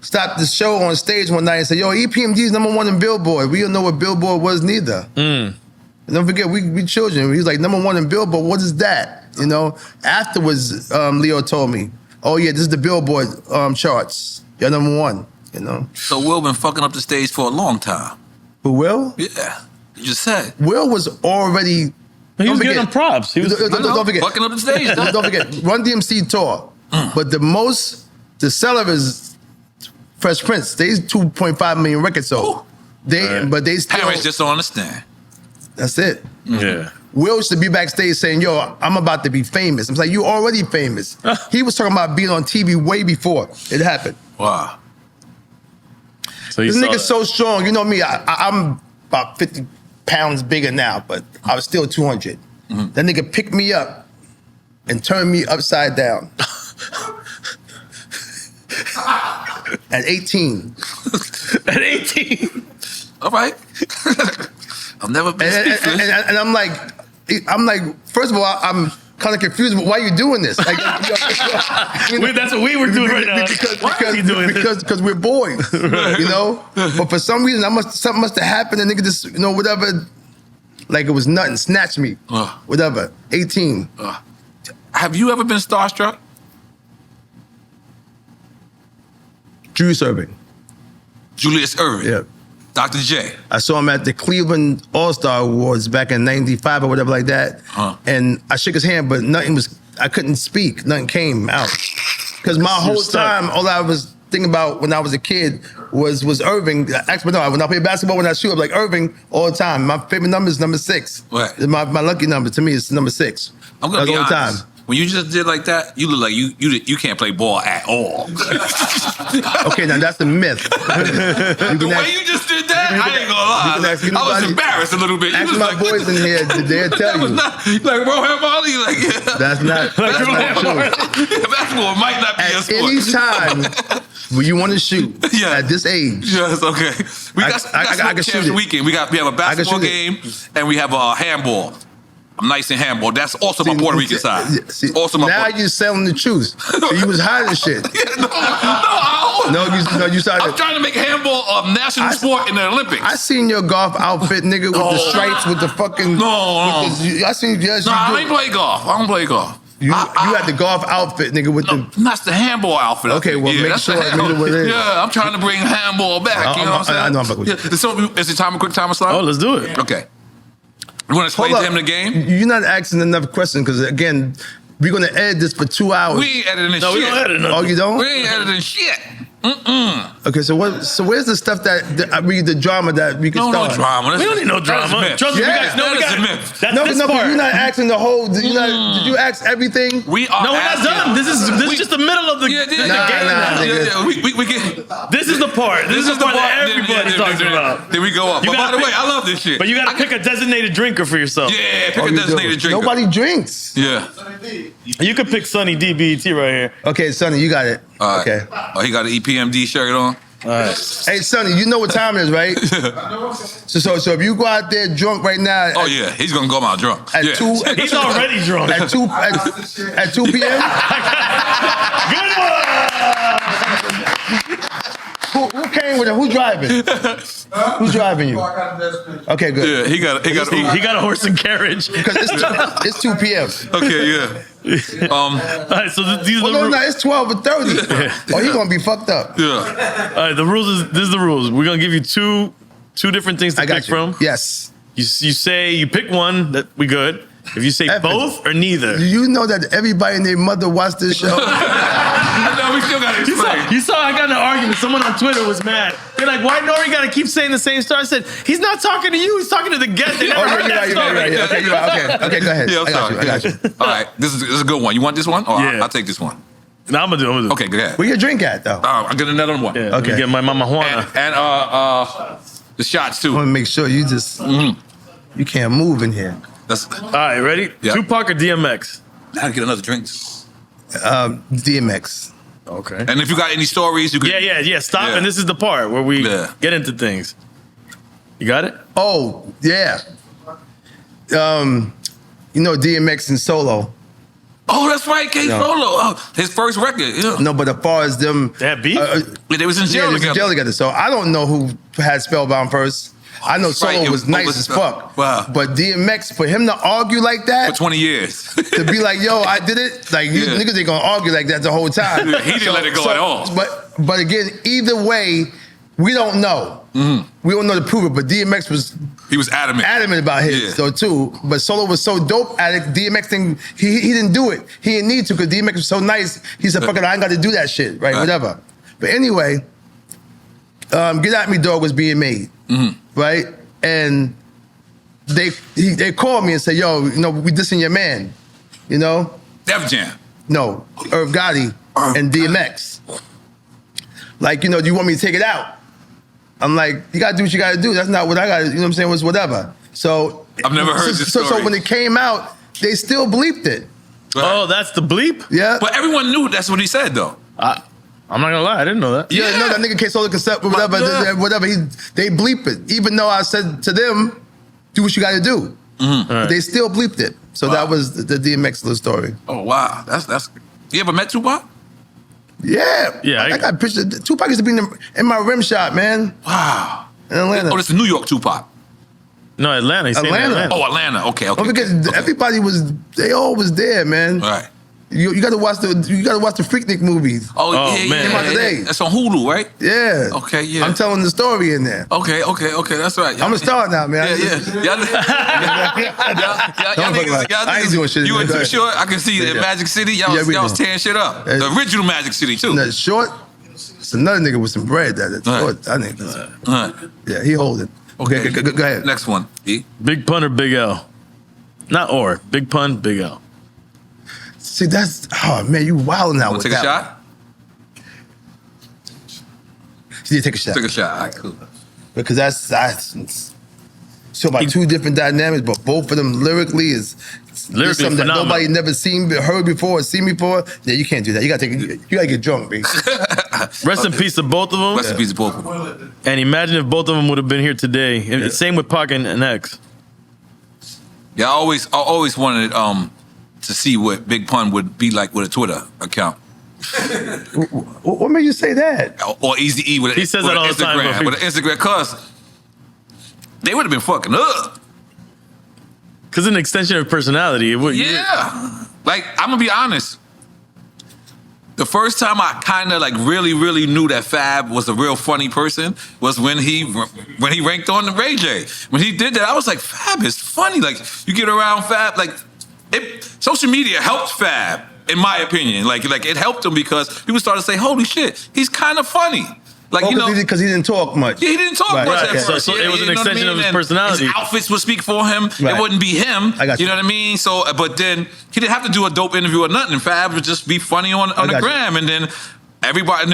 stopped the show on stage one night and said, yo, EPMD is #1 in Billboard. We don't know what Billboard was neither. And don't forget, we children. He was like, #1 in Billboard, what is that? Afterwards, Leo told me, oh yeah, this is the Billboard charts. You're #1. So Will been fucking up the stage for a long time. Who, Will? Yeah, you just said. Will was already. He was getting them props. He was don't forget. Fucking up the stage. Don't forget. Run DMC tour, but the seller is Fresh Prince. They 2.5 million records sold. But they still. Parents just don't understand. That's it. Yeah. Will used to be backstage saying, yo, I'm about to be famous. I'm like, you already famous. He was talking about being on TV way before it happened. Wow. So This nigga's so strong. You know me, I'm about 50 pounds bigger now, but I was still 200. That nigga picked me up and turned me upside down. At 18. At 18. All right. I've never been speechless. And I'm like, first of all, I'm kind of confused. Why are you doing this? Like, that's what we were doing right now. Because we're boys, But for some reason, something must have happened. And nigga just, whatever, like it was nothing. Snatched me, whatever. 18. Have you ever been starstruck? Julius Erving. Julius Erving. Yeah. Dr. J. I saw him at the Cleveland All-Star Awards back in '95 or whatever like that. And I shook his hand, but I couldn't speak. Nothing came out. Because my whole time, all I was thinking about when I was a kid was Irving. Actually, no, when I play basketball, when I shoot, I'm like Irving all the time. My favorite number is number 6. Right. My lucky number to me is number 6. I'm going to be all the honest. time. When you just did like that, you look like you can't play ball at all. Okay, now that's the myth. The way you just did that, I ain't gonna lie. I was embarrassed a little bit. Ask my boys in here, they'll tell you. Like Rohan Marley, like yeah. That's not true. Basketball might not be a sport. At any time when you want to shoot at this age. Yes, okay. We got I can shoot it. weekend. We have a basketball game and we have a handball. I'm nice in handball. That's also my Puerto Rican side. Now you're selling the truth. So you was hiding shit. No, you started. I'm trying to make handball a national sport in the Olympics. I seen your golf outfit, nigga, with the stripes, with the fucking. No. I seen. Yes, I ain't play golf. I don't play golf. You had the golf outfit, nigga, with the. That's the handball outfit. Okay, well, make sure I know what it is. Yeah, I'm trying to bring handball back. You know what I'm saying? I know I'm back with you. So, is it time a quick timer slide? Oh, let's do it. Okay. You want to explain to him the game? You're not asking enough questions because, again, we're going to edit this for 2 hours. We ain't editing shit. We don't edit nothing. Oh, you don't? We ain't editing shit. Okay, so where's the stuff the drama that we can start? No drama. We don't need no drama. Trust me, That's a myth. That's No, this but part. you're not asking the whole. Did you ask everything? We are. No, we're not done. This is just the middle of the game. We get. This is the part. This is the part that everybody's talking about. Then we go up. But by the way, I love this shit. But you got to pick a designated drinker for yourself. Yeah, pick a designated drinker. Nobody drinks. Yeah. You could pick Sunny D BET right here. Okay, Sonny, you got it. All right. Okay. Oh, he got an EPMD shirt on. All right. Hey, Sonny, you know what time it is, right? So if you go out there drunk right now. Oh yeah, he's gonna go out drunk. At yeah. 2. He's already drunk. At 2 p.m. Good one. Who came with it? Who's driving? Who's driving you? Okay, good. Yeah, he got a horse and carriage. Because it's 2 p.m. Okay, yeah. All right, so these are the rules. No, it's 12 or 30. Oh, he gonna be fucked up. Yeah. All right, the rules is this is the rules. We're gonna give you two different things to pick from. Yes. You say you pick one that we good. If you say both or neither. Do you know that everybody and their mother watched this show? No, we still gotta explain. You saw I got in an argument. Someone on Twitter was mad. They're like, why N.O.R.E. gotta keep saying the same story? I said, he's not talking to you, he's talking to the guest. They never heard that story. Right. Okay, you're right. Okay, go ahead. Yeah, I'm sorry. I got you. All right, this is a good one. You want this one? Or Yeah. I'll take this one. No, I'm gonna do it. Okay, go ahead. Where your drink at, though? I get another one. Yeah, okay. Get my mama Juana. And the shots too. I want to make sure you just you can't move in here. That's all right. Ready? Yeah. Tupac or DMX? I gotta get another drink. DMX. Okay. And if you got any stories, you could. Yeah. Stop. And this is the part where we get into things. You got it? Oh yeah. You know DMX and Solo. Oh, that's right, K No. Solo. Oh, his first record. Yeah. No, but as far as them, they had beef. They was in jail they was in together. jail together. So I don't know who had Spellbound first. I know Solo Right, was nice as fuck. Wow. But DMX, for him to argue like that, For 20 years. to be like, yo, I did it. Like you Yeah. niggas ain't gonna argue like that the whole time. Yeah, he didn't let it go at all. But again, either way, we don't know. We don't know to prove it. But DMX was He was adamant. about his Yeah. so too. But Solo was so dope at it. DMX thing, he didn't do it. He didn't need to because DMX was so nice. He said, "Fuck it, I ain't got to do that shit." Right? Whatever. But anyway, Get At Me Dog was being made, right? And they called me and said, "Yo, you know, we dissing your man," you know. Def Jam. No, Irv Gotti and DMX. Like, you know, do you want me to take it out? I'm like, you gotta do what you gotta do. That's not what I gotta, you know what I'm saying? It was whatever. So I've never heard this So story. when it came out, they still bleeped it. Oh, that's the bleep? Yeah. But everyone knew that's what he said, though. I'm not gonna lie, I didn't know that. Yeah, no, that nigga K Solo concept or whatever, they bleep it. Even though I said to them, do what you gotta do. Right. They still bleeped it. So that was the DMX little story. Oh, wow. That's. You ever met Tupac? Yeah. I got pictures. Tupac used to be in my rim shop, man. Wow. In Atlanta. Oh, this is New York Tupac. No, Atlanta. He's saying Atlanta. Oh, Atlanta. Okay. Oh, because everybody they all was there, man. Right. You gotta watch the Freaknik movies. Oh, yeah, man. Came out today. That's on Hulu, right? Yeah. Okay, yeah. I'm telling the story in there. Okay, that's right. I'm a star now, man. Yeah. Y'all I ain't doing shit. You went to Short? I can see Yeah. in Magic City. Y'all was tearing shit up. The original Magic City, too. That Short, it's another nigga with some bread. That Short, that nigga. Yeah, he holding. Okay, go ahead. Next one. E? Big Pun or Big L? Not or. Big Pun, Big L. See, that's, oh man, you wilding out with Take a that. shot? Yeah, take a shot. Take a shot. All right, cool. Because that's so about two different dynamics, but both of them lyrically is something that nobody never heard before or seen before. Yeah, you can't do that. You gotta get drunk, B. Rest in peace to both of them. Rest in peace to both of them. And imagine if both of them would have been here today. Yeah. Same with Pac and X. Yeah, I always wanted to see what Big Pun would be like with a Twitter account. What made you say that? Or Easy E with He says that all the time, Instagram. With an Instagram, cause they would have been fucking up. Cause an extension of personality. It would. Yeah. Like, I'm gonna be honest. The first time I kind of like really knew that Fab was a real funny person was when he ranked on the Ray J. When he did that, I was like, Fab is funny. Like, you get around Fab, like, social media helped Fab, in my opinion. Like it helped him because people started to say, holy shit, he's kind of funny. Like, you know, because he didn't talk much. Yeah, he didn't talk much at first. So it was an extension of his personality. His outfits would speak for him. It wouldn't be him. I got you know what I mean? So, but then he didn't have to do a dope interview or nothing. Fab would just be funny on the gram, and then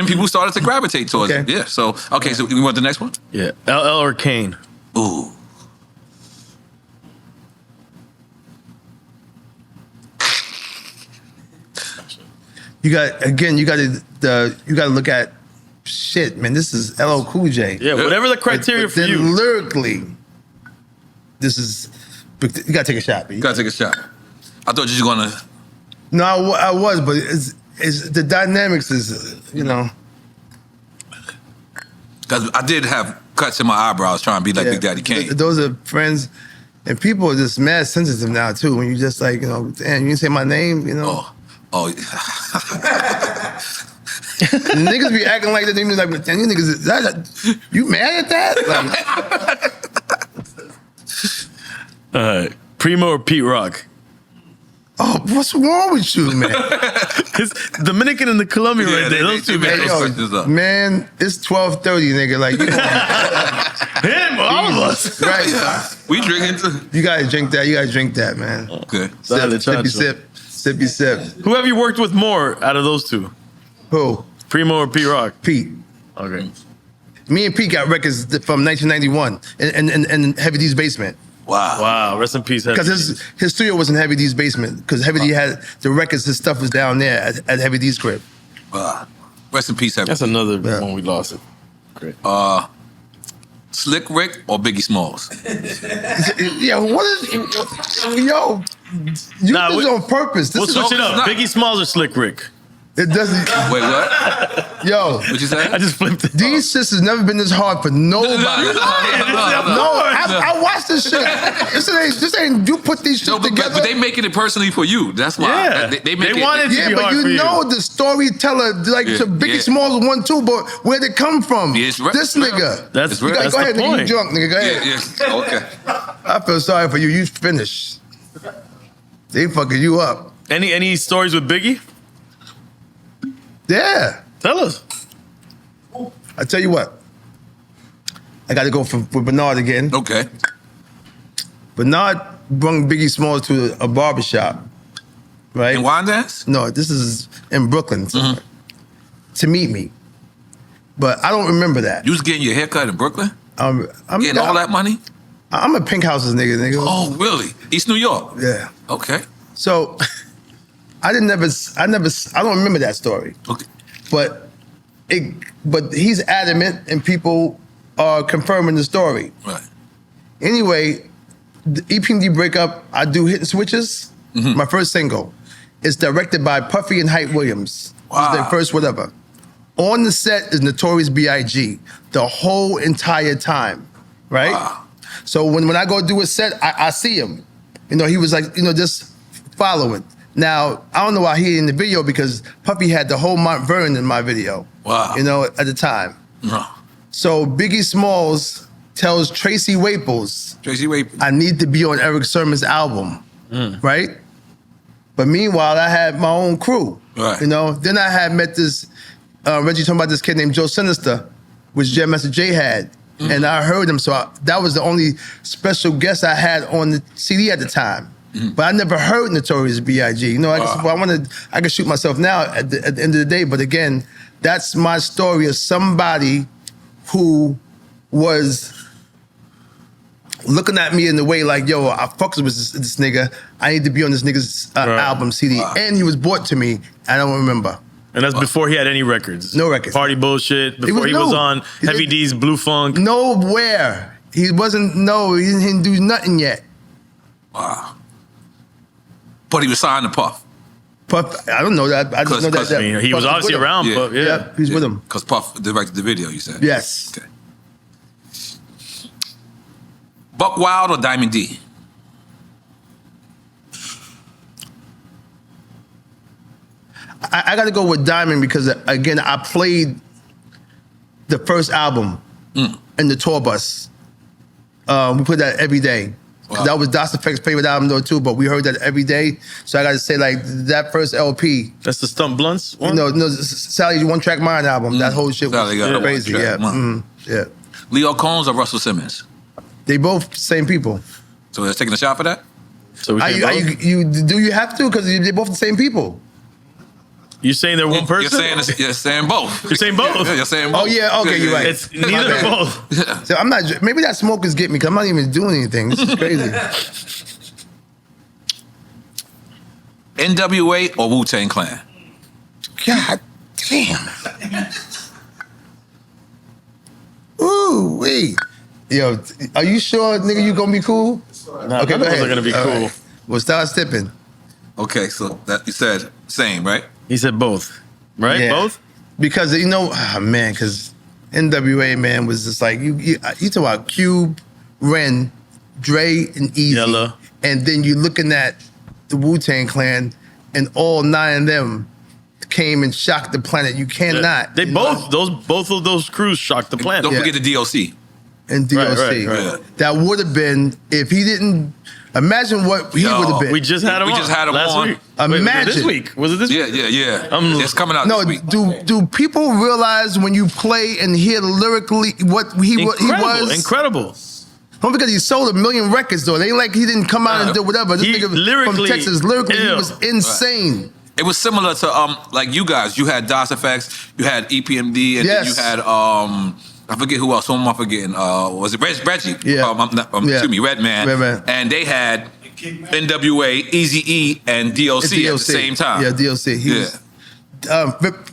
people started to gravitate towards him. Yeah. So, okay, so we want the next one? Yeah. LL or Kane? Ooh. You got to look at shit, man, this is LL Cool J. Yeah, whatever the criteria but for you. Lyrically, this is, you gotta take a shot, B. You gotta take a shot. I thought you were gonna. No, I was, but it's the dynamics is, you know. Because I did have cuts in my eyebrows trying to be like Big Daddy Kane. Those are friends, and people are just mad sensitive now too. When you just like, you know, damn, you didn't say my name, you know. Oh. Niggas be acting like that. They be like, damn, you niggas, you mad at that? Like, Primo or Pete Rock? Oh, what's wrong with you, man? It's Dominican and the Colombian right there. Those two Hey, man, it's 12:30, nigga. Like, you him, all of us. Right. We drinking too. You gotta drink that. You gotta drink that, man. Okay. Sippy sip. Who have you worked with more out of those two? Who? Primo or Pete Rock? Pete. Okay. Me and Pete got records from 1991 in Heavy D's basement. Wow. Rest in peace, Heavy D. Because his studio was in Heavy D's basement. Because Heavy D had the records, his stuff was down there at Heavy D's crib. Wow. Rest in peace, Heavy. That's another one we lost. Great. Slick Rick or Biggie Smalls? Yo, what is... Yo, you do this on purpose. We'll switch it up. Biggie Smalls or Slick Rick? It doesn't... Wait, what? Yo. What'd you say? I just flipped it. These sisters never been this hard for nobody. No, I watched this shit. This ain't you put these shit together. But they making it personally for you. That's why. Yeah. They make it. wanted to Yeah, be but hard you for know the storyteller, like so Biggie Smalls one too, but where'd it come from? Yeah, it's real. This nigga. That's Go that's ahead, the nigga. You point. drunk, nigga. Go ahead. Yeah. Okay. I feel sorry for you. You finished. They fucking you up. Any stories with Biggie? Yeah. Tell us. I tell you what. I got to go for Bernard again. Okay. Bernard brought Biggie Smalls to a barbershop, right? In Wyandanch? No, this is in Brooklyn to meet me. But I don't remember that. You was getting your haircut in Brooklyn? I'm Getting all that money? I'm a Pink Houses nigga. Oh, really? East New York? Yeah. Okay. So I don't remember that story. Okay. But he's adamant and people are confirming the story. Right. Anyway, the EPMD breakup, I do Hit and Switches, my first single. It's directed by Puffy and Hype Williams. Wow. It's their first whatever. On the set is Notorious B.I.G. the whole entire time, right? Wow. So when I go do a set, I see him. You know, he was like, you know, just following. Now, I don't know why he in the video because Puffy had the whole Mount Vernon in my video. Wow. You know, at the time. No. So Biggie Smalls tells Tracy Waples, I need to be on Erick Sermon's album, right? But meanwhile, I had my own crew, right. You know? Then I had met this, Reggie talking about this kid named Joe Sinister, which Jam Master Jay had. And I heard him, so that was the only special guest I had on the CD at the time. But I never heard Notorious B.I.G. You know, I could shoot myself now at the end of the day, but again, that's my story of somebody who was looking at me in the way like, yo, I fucks with this nigga. I need to be on this nigga's album CD. And he was bought to me. I don't remember. And that's before he had any records. No records. Party Bullshit. Before he was on Heavy D's Blue Funk. Nowhere. He didn't do nothing yet. Wow. But he was signed to Puff. Puff, I don't know that. I just know that. He was obviously around, yeah. but yeah. He's with him. Because Puff directed the video, you said? Yes. Okay. Buck Wild or Diamond D? I got to go with Diamond because, again, I played the first album in the tour bus. We played that every day. Wow. That was Das Effect's favorite album though too, but we heard that every day. So I got to say, like, that first LP. That's the Stump Blunts one? No, Sally's One Track Mind album. That whole shit was crazy. Yeah. Yeah. Lyor Cohen or Russell Simmons? They both same people. So they're taking a shot for that? So do you have to? Because they're both the same people. You're saying they're one person? You're saying both. You're saying both? Yeah, you're saying both. Oh, yeah, okay, you're right. It's neither or both. Yeah. So I'm not, maybe that smokers get me because I'm not even doing anything. This is crazy. N.W.A. or Wu-Tang Clan? God damn. Yo, are you sure, nigga, you gonna be cool? Nah, okay, none of us are gonna be cool. Right. Well, start stepping. Okay, so that you said same, right? He said both, right? Yeah. Both? Because, you know, man, because N.W.A, man, was just like, you talk about Cube, Ren, Dre, and Easy. Yella. And then you're looking at the Wu-Tang Clan, and all 9 of them came and shocked the planet. You cannot. They both of those crews shocked the planet. Don't forget the DOC. And DOC. Right. That would have been, if he didn't, imagine what he would have been. We just had him on last week. Imagine. This week. Was it this week? Yeah. It's coming out this week. Do people realize when you play and hear lyrically what he was? Incredible. Don't forget he sold 1 million records though. They ain't like he didn't come out and do whatever. This nigga lyrically, from Texas, lyrically, he was insane. Right. It was similar to like you guys. You had DOS Effects, you had EPMD, and then you had I forget who else. Who am I forgetting? Was it Reggie? Yeah. Excuse me, Redman. And they had N.W.A, Eazy-E, and DOC at the same time. Yeah, DOC. He was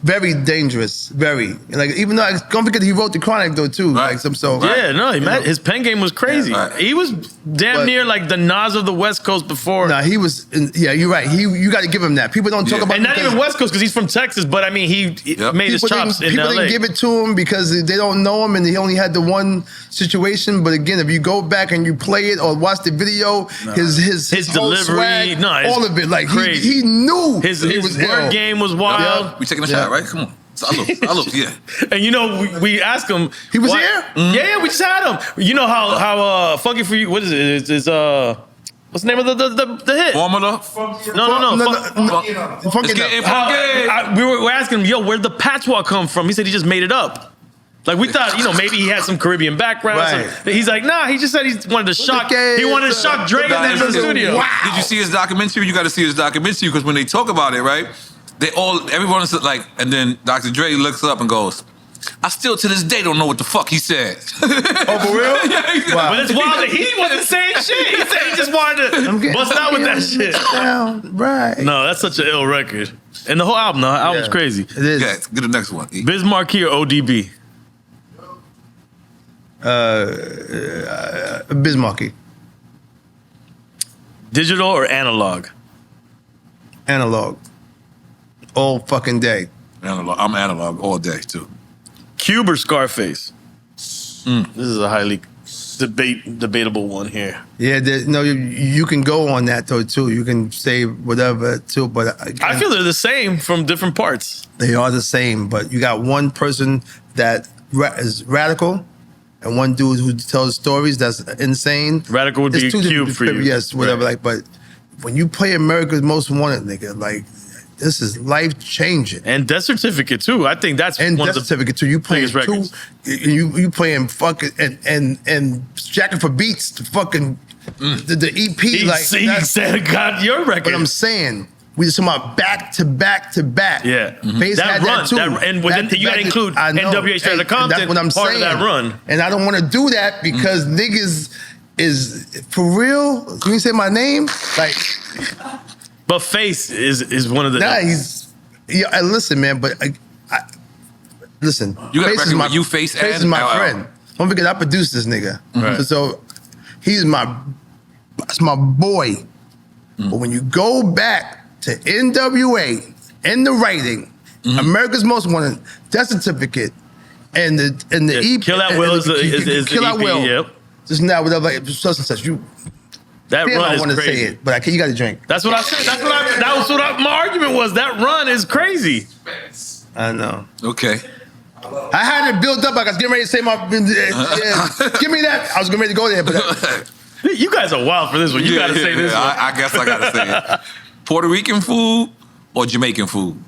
very dangerous. Very. Like, even though, don't forget he wrote the Chronic though too. Right. Like his pen game was crazy. Yeah, right. He was damn near like the Nas of the West Coast before. Nah, he was. You're right. You got to give him that. People don't talk about and not even West Coast because he's from Texas. But I mean, he made his chops in LA. People didn't give it to him because they don't know him and he only had the one situation. But again, if you go back and you play it or watch the video, his delivery, swag, all of it, like he knew his word game was wild. We taking a shot, right? Come on. Salute, yeah. And you know, we asked him. He was here? Mm-hmm. Yeah, we just had him. You know how Funky For You, what is it? It's what's the name of the hit? Formula? No. Funky. We were asking him, yo, where'd the patois come from? He said he just made it up. Like we thought, maybe he had some Caribbean background. Right. So he's like, nah, he just said he wanted to shock. He wanted to shock Drake in the studio. Wow. Did you see his documentary? You got to see his documentary because when they talk about it, right? Everyone's like, and then Dr. Dre looks up and goes, I still to this day don't know what the fuck he said. Oh, for real? Yeah. Wow. But it's wild that he wasn't saying shit. He said he just wanted to bust out with that shit. Right. No, that's such an ill record. And the whole album's crazy. It is. Yeah, get the next one. Biz Markie or ODB? Biz Markie. Digital or analog? Analog. All fucking day. Analog. I'm analog all day too. Cube or Scarface? This is a highly debatable one here. Yeah, you can go on that though too. You can say whatever too, but I feel they're the same from different parts. They are the same, but you got one person that is radical, and one dude who tells stories that's insane. Radical would be Cube for you. Yes, whatever. Right. Like, but when you play America's Most Wanted, nigga, like this is life changing. And Death Certificate too. I think that's and one Death of the Certificate too. You playing two, you playing fucking and Jacket for Beats, the fucking the EP. He said, "God, your record." But I'm saying. We just talking about back to back to back. Yeah, Bass that had run, that too. and you got to include N.W.A. Straight Outta Compton. That's what I'm part saying. Of that run. And I don't want to do that because niggas is for real. Can you say my name? Like, but Face is one of the. Nah, listen, man. But listen, you got Face is my Face is my friend. Don't forget, I produced this nigga. Right. So that's my boy. But when you go back to N.W.A. and the writing, America's Most Wanted, Death Certificate, and the EP. Kill At Will is Kill At Will. Yep. Just now, whatever, like, such and such. That run is I want to crazy. say it, but you got to drink. That's what I said. My argument was. That run is crazy. I know. Okay. I had it built up. I was getting ready to say my. Give me that. I was getting ready to go there, but. You guys are wild for this one. You got to say this one. I guess I got to say it. Puerto Rican food or Jamaican food?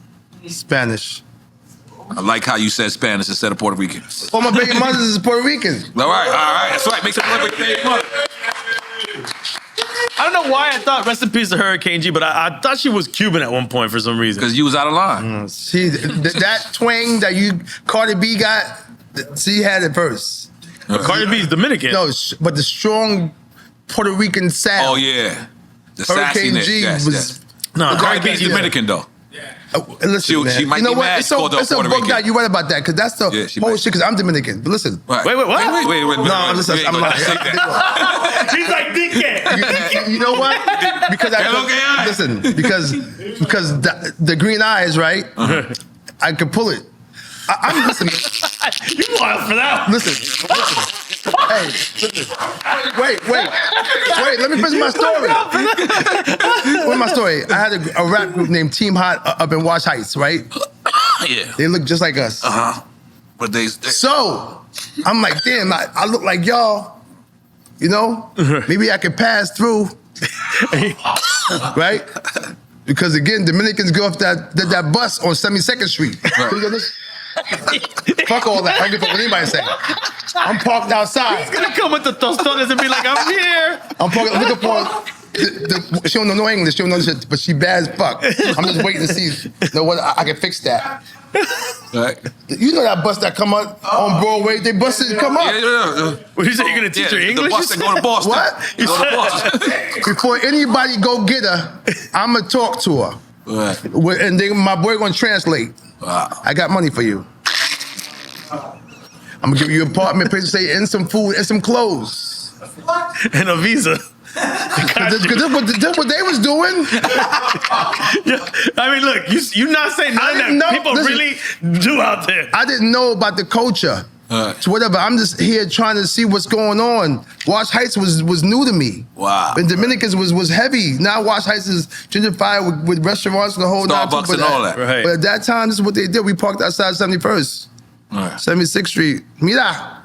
Spanish. I like how you said Spanish instead of Puerto Rican. Oh, my baby mother is Puerto Rican. All right. That's right. Make some noise for your baby mother. I don't know why I thought rest in peace to Hurricane G, but I thought she was Cuban at one point for some reason. Because you was out of line. See, that twang that Cardi B got, she had it first. Cardi B is Dominican. No, but the strong Puerto Rican sound. Oh, yeah. The Hurricane sassiness. G was... No, Cardi B is Dominican, though. Listen, man. She might you know be what? mad. It's a book that you're right about that because that's the whole shit. Because I'm Dominican. But listen, Right. Wait, what? Wait. no, listen, I'm lying. He's like, DK. You know what? Because listen, because the green eyes, right? I could pull it. I'm listening. You wild for that? Listen. Hey, listen. Wait. Let me finish my story. What's my story? I had a rap group named Team Hot up in Wash Heights, right? Yeah. They look just like us. But they So I'm like, damn, I look like y'all. You know, maybe I could pass through, right? Because again, Dominicans go off that bus on 72nd Street. Right. Fuck all that. I don't give a fuck what anybody say. I'm parked outside. He's gonna come with the tostones and be like, I'm here. I'm parked looking for. She don't know no English. She don't know shit, but she bad as fuck. I'm just waiting to see. You know what? I can fix that. Right. You know that bus that come up on Broadway? They buses come up. Yeah. What you say? You're gonna teach her English? The bus that go to Boston. What? You go to Boston. Before anybody go get her, I'ma talk to her. Right. And then my boy gonna translate. Wow. I got money for you. I'm gonna give you an apartment, place to stay, and some food, and some clothes. And a visa. Cause that's what they was doing. I mean, look, you're not saying none of that people really do out there. I didn't know about the culture. So whatever, I'm just here trying to see what's going on. Wash Heights was new to me. Wow. And Dominicans was heavy. Now Wash Heights is gentrified with restaurants and the whole Starbucks and all that. Right. But at that time, this is what they did. We parked outside 71st. Right. 76th Street. Mira.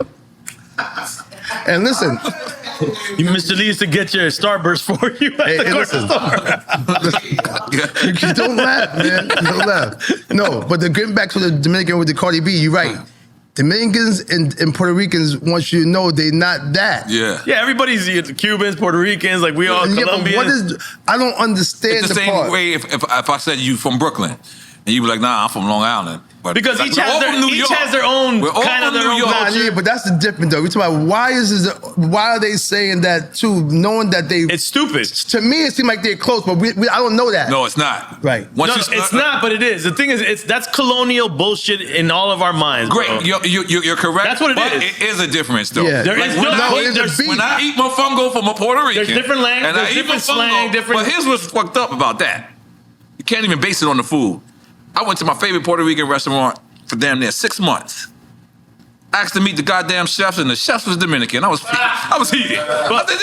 And listen. Mr. Lee used to get your Starburst for you at the corner store. You don't laugh, man. Don't laugh. No, but getting back to the Dominican with the Cardi B, you're right. Dominicans and Puerto Ricans want you to know they're not that. Yeah. Yeah, everybody's Cubans, Puerto Ricans, like we all Colombians. I don't understand It's the same part. way if I said you from Brooklyn, and you be like, nah, I'm from Long Island. But Because like, each has their own kind of their own Nah, yeah, but that's the difference though. We're talking about why are they saying that too, knowing that they... It's stupid. To me, it seems like they're close, but I don't know that. No, it's not. Right. It's not, but it is. The thing is, that's colonial bullshit in all of our minds. Great, bro. you're correct. That's what it but is. It is a difference though. Yeah. There is when I eat mofongo from a Puerto Rican, There's different language, and I there's eat different mofongo, slang, different- But here's what's fucked up about that. You can't even base it on the food. I went to my favorite Puerto Rican restaurant for damn near 6 months. Asked to meet the goddamn chefs, and the chef was Dominican. I was heated. I said,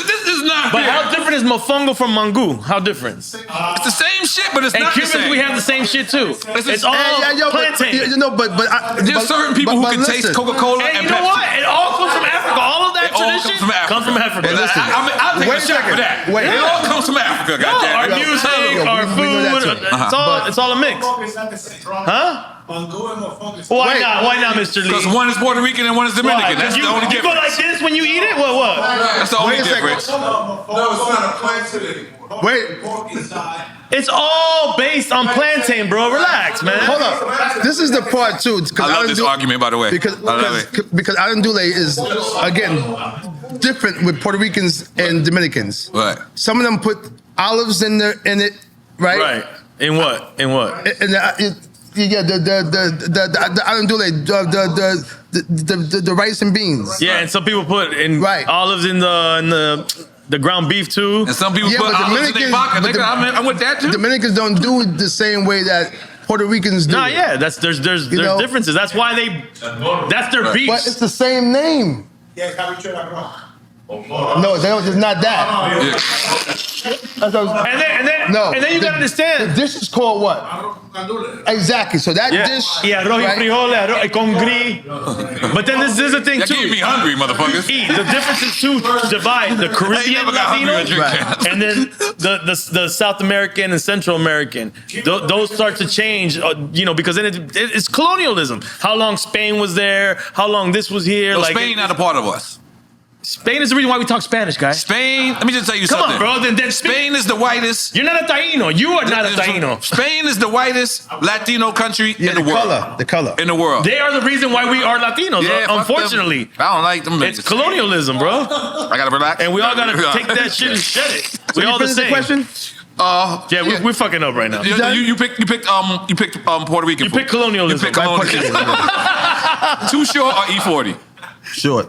this is not But fair. how different is mofongo from mango? How different? It's the same shit, but it's And not Cubans, the same. we have the same shit too. It's all plantain. There's certain people who can taste Coca-Cola And and you know Pepsi. what? It all comes from Africa. All of that It all tradition comes from Africa. comes from Africa. And listen, I'll take Wait a a shot for second. that. Wait. It all comes from Africa, No, our goddamn. music, our we know food, that too. it's all a mix. Huh? Why not, Mr. Lee? Because one is Puerto Rican and one is Dominican. Why? That's you, the only you difference. go like this when you eat it? What? That's the only Wait a second. difference. No, it's not a plantain anymore. Wait. Pork inside. It's all based on plantain, bro. Relax, man. Hold up. This is the part too. I love this argument, by the way. Because I love it. because Adondule is again different with Puerto Ricans and Dominicans. Right. Some of them put olives in it, right? Right. In what? And the Adondule, the rice and beans. Yeah, and some people put in olives in the ground beef too. And some people Yeah, put but olives in their vodka. but Nigga, I'm with that too. Dominicans don't do it the same way that Puerto Ricans do. Nah, it. yeah, there's differences. That's why that's their beef. But it's the same name. Yeah, habichuela roja. No, it's not that. And then you gotta understand. The dish is called what? Exactly. So that dish. Yeah, arroz y frijoles, arroz con gris. But then this is the thing That too. keep me hungry, motherfuckers. The difference is too divide the Caribbean never got hungry Latino with drink. and then the South American and Central American. Those start to change, because then it's colonialism. How long Spain was there? How long this was here? No, Spain not a part of us. Spain is the reason why we talk Spanish, guys. Spain, let me just tell you Come something. on, bro. Then Spain is the whitest. You're not a Taino. You are not a Taino. Spain is the whitest Latino country in the world. The color. In the world. They are the reason why we are Latinos. Yeah, fuck unfortunately, them. I don't like them. it's colonialism, bro. I gotta relax. And we all gotta take that shit and shed it. We all the finish same. question? Yeah, we're fucking up right now. You picked Puerto Rican. You picked colonialism. You picked colonialism. Too short or E40? Short.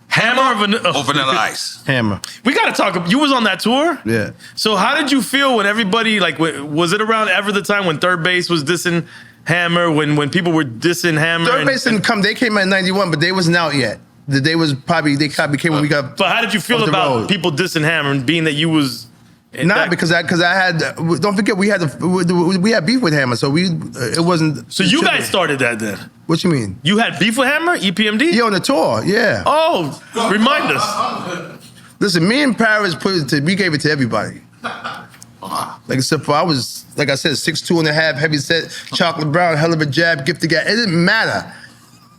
Hammer or Vanilla Ice? Hammer. We got to talk. You was on that tour? Yeah. So how did you feel when everybody, like, was it around ever the time when Third Base was dissing Hammer, when people were dissing Hammer? Third Base didn't come. They came out in 91, but they wasn't out yet. They probably came when we got. But how did you feel about people dissing Hammer and being that you was? Because I had. Don't forget we had beef with Hammer, so it wasn't. So you guys started that then? What you mean? You had beef with Hammer, EPMD? Yeah, on the tour. Yeah. Oh, remind us. Listen, me and Paris we gave it to everybody. Like except for I was, like I said, 6'2 and a half, heavy set, chocolate brown, hell of a jab, gifted guy. It didn't matter.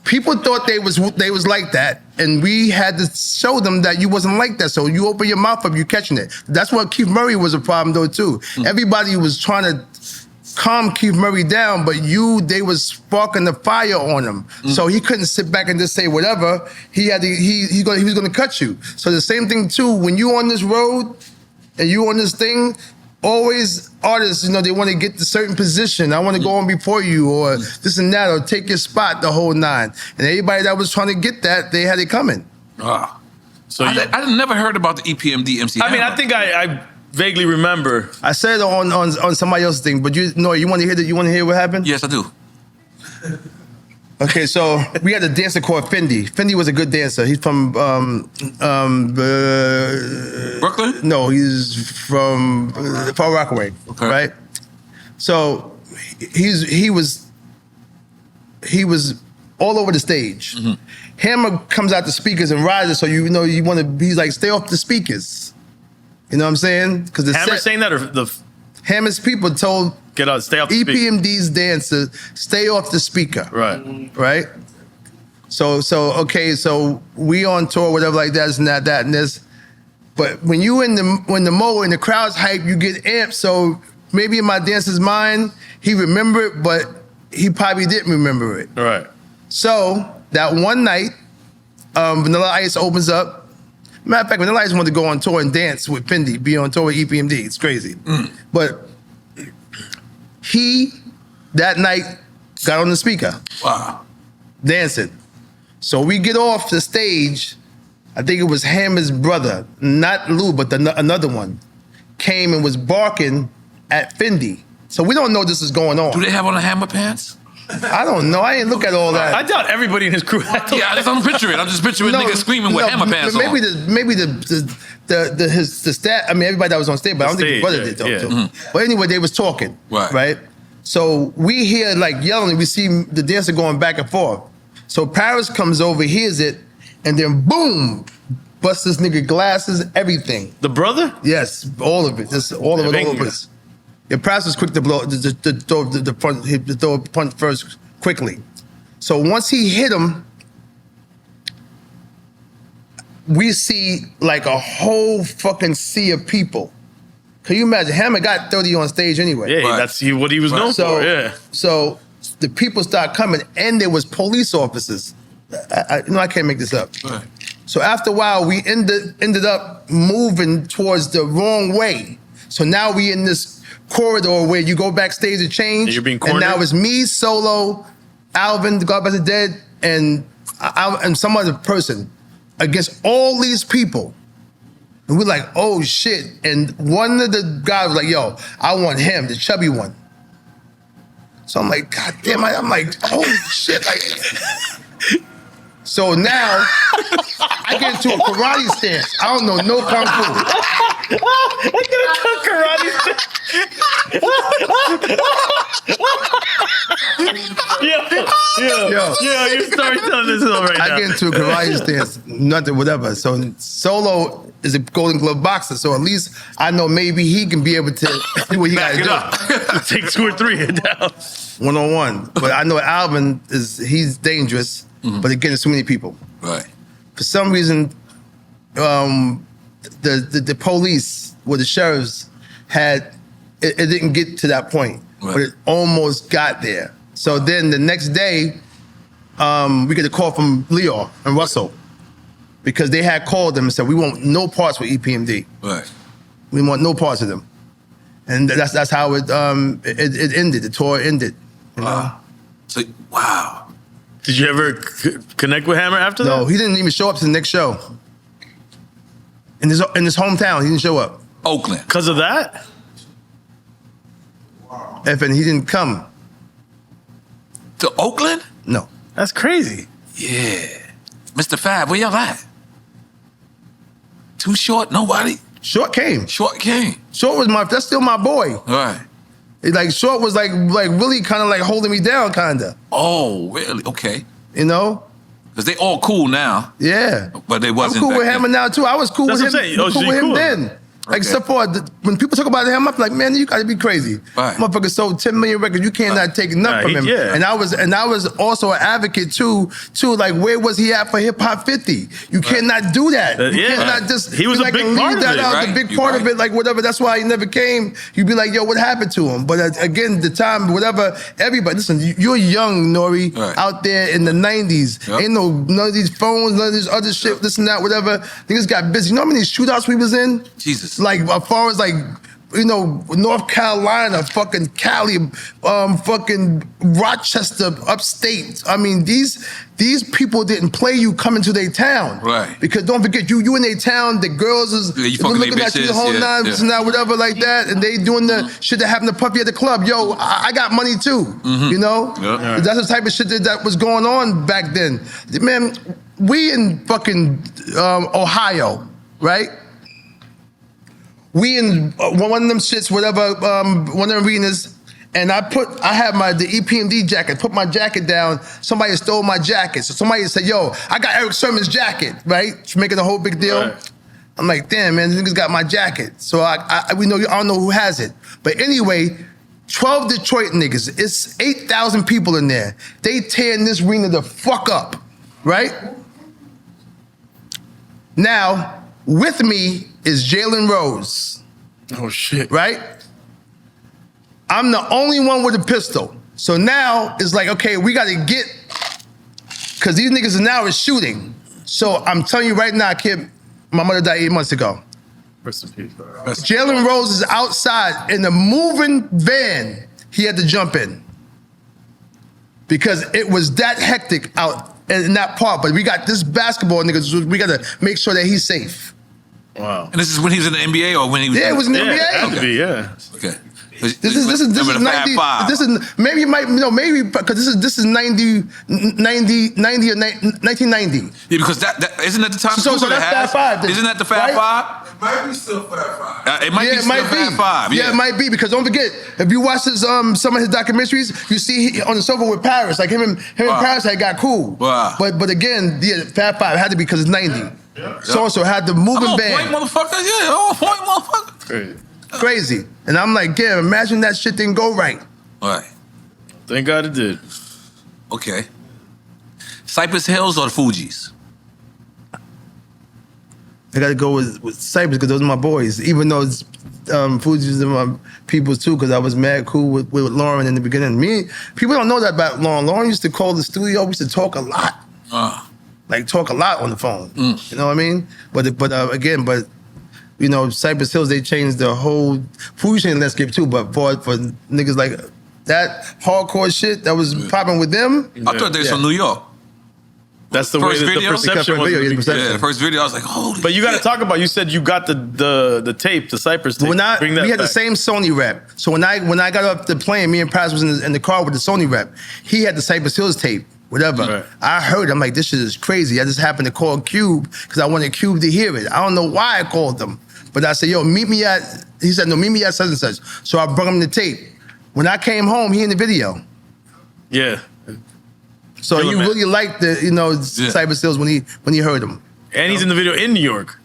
People thought they was like that, and we had to show them that you wasn't like that. So you open your mouth up, you catching it. That's why Keith Murray was a problem though too. Everybody was trying to calm Keith Murray down, but they was sparking the fire on him. So he couldn't sit back and just say whatever. He was gonna cut you. So the same thing too, when you on this road and you on this thing, always artists, they want to get to certain position. I want to go on before you, or this and that, or take your spot, the whole nine. And anybody that was trying to get that, they had it coming. So I never heard about the EPMD MC. I mean, I think I vaguely remember. I said it on somebody else's thing, but you want to hear that? You want to hear what happened? Yes, I do. Okay, so we had a dancer called Fendi. Fendi was a good dancer. He's from Brooklyn? No, he's from Far Rockaway. Okay. Right? So he was all over the stage. Hammer comes out the speakers and rises, so you want to be like, stay off the speakers. You know what I'm saying? Because Hammer saying that, or the Hammer's people told stay off the speaker. EPMD's dancers, stay off the speaker. Right? So we on tour, whatever like that, and that and this. But when you when the mo and the crowd's hype, you get amped. So maybe in my dancer's mind, he remembered it, but he probably didn't remember it. Right. So that one night, Vanilla Ice opens up. Matter of fact, Vanilla Ice wanted to go on tour and dance with Fendi, be on tour with EPMD. It's crazy. But he, that night, got on the speaker. Wow. Dancing. So we get off the stage, I think it was Hammer's brother, not Lou, but another one, came and was barking at Fendi. So we don't know this is going on. Do they have on the Hammer pants? I don't know. I didn't look at all that. I doubt everybody in his crew had I don't picture it. I'm just picturing niggas screaming with Hammer pants on. Maybe the staff. I mean, everybody that was on stage, but I don't think his brother did though. But anyway, they was talking, right? So we hear like yelling. We see the dancer going back and forth. So Paris comes over, hears it, and then boom, busts this nigga glasses, everything. The brother? Yes, all of it. Just all of it, all of it. Yeah, Paris was quick to blow the punch first quickly. So once he hit him, we see like a whole fucking sea of people. Can you imagine? Hammer got 30 on stage anyway. Yeah, that's what he was known for. Yeah. So the people start coming, and there was police officers. I can't make this up. Right. So after a while, we ended up moving towards the wrong way. So now we in this corridor where you go backstage to change. And you're being cornered? And now it's me, Solo, Alvin, God Bless the Dead, and some other person against all these people. And we're like, oh shit. And one of the guys was like, yo, I want him, the chubby one. So I'm like, God damn, I'm like, holy shit. Like, so now I get into a karate stance. I don't know no kung fu. I get into a karate stance. Yo, you start telling this right now. I get into a karate stance, nothing, whatever. So Solo is a Golden Glove boxer, so at least I know maybe he can be able to do what he got to do. Take 2 or 3 down. One-on-one. But I know Alvin he's dangerous, but again, too many people. Right. For some reason, the police or the sheriffs it didn't get to that point, but it almost got there. So then the next day, we get a call from Lyor and Russell because they had called them and said, we want no parts with EPMD. Right. We want no parts of them. And that's how it ended. The tour ended. You know? Wow. So, wow. Did you ever connect with Hammer after that? No, he didn't even show up to the next show. In his hometown, he didn't show up. Oakland. Because of that? And he didn't come. To Oakland? No. That's crazy. Yeah. Mr. Fab, where y'all at? Too Short? Nobody? Short came. Short came. Short was that's still my boy. All right. Like Short was like really kind of like holding me down, kind of. Oh, really? Okay. You know? Because they all cool now. Yeah. But they wasn't. I'm cool back with Hammer then. now too. I was cool That's with what him. I'm saying. Oh, Cool with him cool. then. Like, Okay. except for when people talk about him, I'm like, man, you gotta be crazy. Right. Motherfucker sold 10 million records. You cannot take nothing from him. Yeah. And I was also an advocate too. Like, where was he at for Hip Hop 50? You cannot do that. You Yeah. cannot just He was a like, big leave part of that it, out. right? The big You're part of right. it, like whatever. That's why he never came. You'd be like, yo, what happened to him? But again, the time, whatever. Everybody, listen, you're young, N.O.R.E, Right. out there in the 90s. Yep. Ain't none of these phones, none of this other shit, this and that, whatever. Niggas got busy. You know how many shootouts we was in? Jesus. Like, as far as like, you know, North Carolina, fucking Cali, fucking Rochester, upstate. I mean, these people didn't play you coming to their town. Right. Because don't forget, you in their town, the girls is Yeah, you fucking looking they at you the bitches, whole yeah, nine, yeah. this and that, whatever like that, and they doing the shit that happened to Puffy at the club. Yo, I got money too, you know? Yeah. That's the type of shit that was going on back then. Man, we in fucking Ohio, right? We in one of them shits, whatever, one of the arenas, and I had the EPMD jacket, put my jacket down, somebody stole my jacket. So somebody said, yo, I got Erick Sermon's jacket, right? Making a whole big deal. Right. I'm like, damn, man, this nigga's got my jacket. So I don't know who has it. But anyway, 12 Detroit niggas, it's 8,000 people in there. They tearing this arena the fuck up, right? Now, with me is Jalen Rose, Oh, shit. right? I'm the only one with a pistol. So now it's like, okay, we gotta get, because these niggas now is shooting. So I'm telling you right now, kid, my mother died 8 months ago. Rest in peace, bro. Jalen Rose is outside in a moving van. He had to jump in because it was that hectic out in that part. But we got this basketball nigga, so we got to make sure that he's safe. Wow. And this is when he was in the NBA or when he was. Yeah, it was in the Yeah, it NBA. had to be, yeah. Okay. This is Remember the Fab 90. Five. This is maybe you might maybe because this is 90 or 1990. Yeah, because that isn't that the time. So Google that's has? Fab 5 then, Isn't that the Fab right? Five? It might be still Fab Five. It might be still Fab Five. Yeah, it might be because don't forget if you watch his some of his documentaries, you see he on the sofa with Paris, like him and Paris had got cool. Wow. But again, yeah, Fab 5 had to be because it's 90. So had the moving I'm on band. point, motherfucker. Yeah, I'm on point, motherfucker. Crazy. Crazy. And I'm like, yeah, imagine that shit didn't go right. All right. Thank God it did. Okay. Cypress Hills or the Fugees? I got to go with Cypress because those are my boys. Even though it's, Fuji's are my peoples too, because I was mad cool with Lauren in the beginning. People don't know that about Lauren. Lauren used to call the studio. We used to talk a lot. Like talk a lot on the phone. You know what I mean? But you know, Cypress Hills, they changed the whole food chain landscape too. But for niggas like that hardcore shit that was popping with them. I thought they was from New York. That's the First way that video? the perception First was. video, yeah, the perception. Yeah, the first video, I was like, holy But you got to shit. talk about. You said you got the tape, the Cypress tape. We had Bring that the back. same Sony rep. So when I got up the plane, me and Paz was in the car with the Sony rep. He had the Cypress Hills tape, whatever. Right. I heard, I'm like, this shit is crazy. I just happened to call Cube because I wanted Cube to hear it. I don't know why I called them. But I said, yo, meet me at, he said, no, meet me at such and such. So I brought him the tape. When I came home, he in the video. Yeah. So Killer you man. really liked the, Cypress Hills when he heard him. And he's in the video in New York.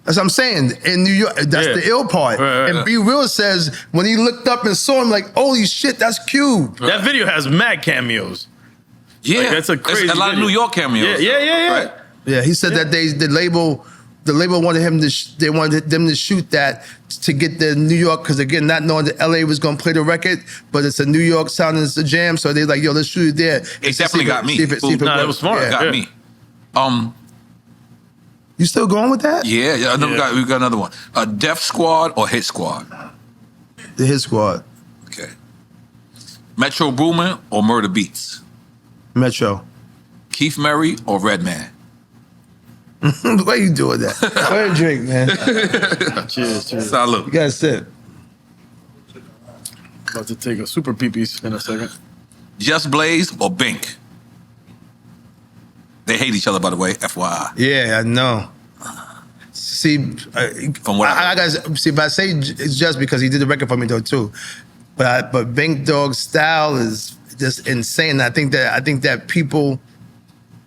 That's what I'm saying. In New York, that's Yeah. the ill part. Right. And B Real says when he looked up and saw him, like, holy shit, that's Cube. That video has mad cameos. Yeah, Like, that's a crazy a lot video. of New York cameos. Yeah. Right. Yeah, he said that the label wanted him to they wanted them to shoot that to get the New York, because again, not knowing that LA was gonna play the record, but it's a New York sound and it's a jam, so they like, yo, let's shoot it there. It definitely got me. Nah, that was smart. Got Yeah. me. You still going with that? Yeah, we got another one. Def Squad or Hit Squad? The Hit Squad. Okay. Metro Boomin or Murder Beats? Metro. Keith Murray or Redman? Why you doing that? Go ahead and drink, man. Cheers. Salute. You gotta sip. About to take a super peepees in a second. Just Blaze or Bink? They hate each other, by the way, FYI. Yeah, I know. See, From what I gotta see, but I say it's just because he did the record for me though too. But Bink Dog's style is just insane. I think that people,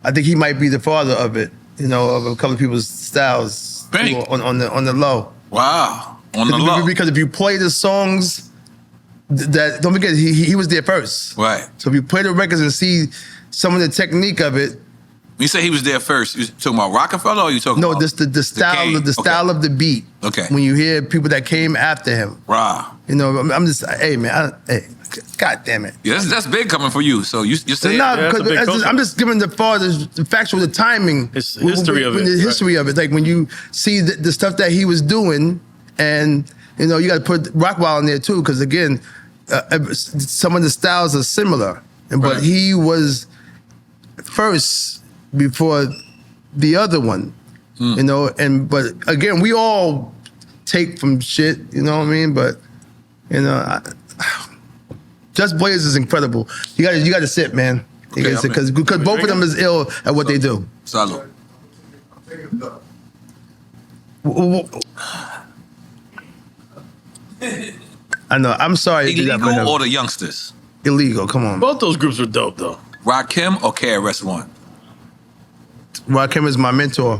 I think he might be the father of it. You know, of a couple of people's styles on the low. Wow, on the low. Because if you play the songs, that don't forget he was there first. Right. So if you play the records and see some of the technique of it. When you say he was there first, you talking about Rockefeller or you talking about the style style of the beat. Okay. When you hear people that came after him. Wow. You know, I'm just, hey man, God damn it. Yeah, that's big coming for you. So you say I'm just giving the factual, the timing. History of it. The history of it. Like when you see the stuff that he was doing, and you know, you got to put Rockwell in there too, because again, some of the styles are similar, but he was first before the other one, you know, but again, we all take from shit, you know what I mean? But, you know, Just Blaze is incredible. You got to sit, man. Because both of them is ill at what they do. Salud. I know. I'm sorry. Illegal or the youngsters? Illegal. Come on. Both those groups are dope, though. Rakim or KRS-One? Rakim is my mentor.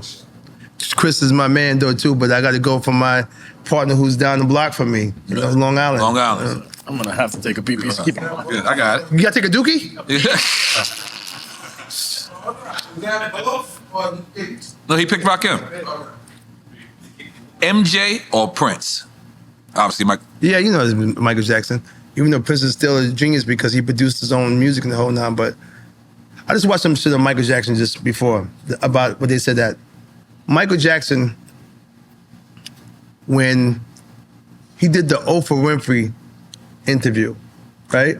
Chris is my man, though, too. But I got to go for my partner who's down the block from me. You know, Long Island. Long Island. I'm going to have to take a pee-pee. Yeah, I got it. You got to take a dookie? No, he picked Rakim. MJ or Prince? Obviously, Mike. Yeah, you know it's Michael Jackson. Even though Prince is still a genius because he produced his own music and the whole nine. But I just watched some shit on Michael Jackson just before about what they said that Michael Jackson, when he did the Oprah Winfrey interview, right?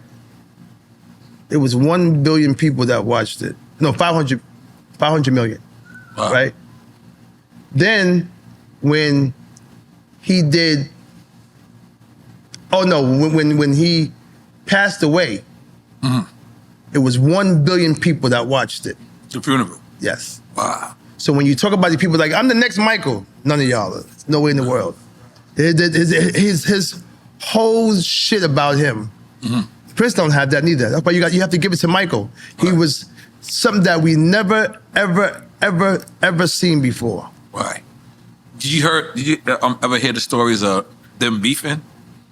It was 1 billion people that watched it. No, 500 million, wow. Right? Then when he did, when he passed away, it was 1 billion people that watched it. The funeral? Yes. Wow. So when you talk about the people like, I'm the next Michael, none of y'all, no way in the world. His whole shit about him, Prince don't have that neither. That's why you have to give it to Michael. He was something that we never, ever seen before. Right. Did you ever hear the stories of them beefing?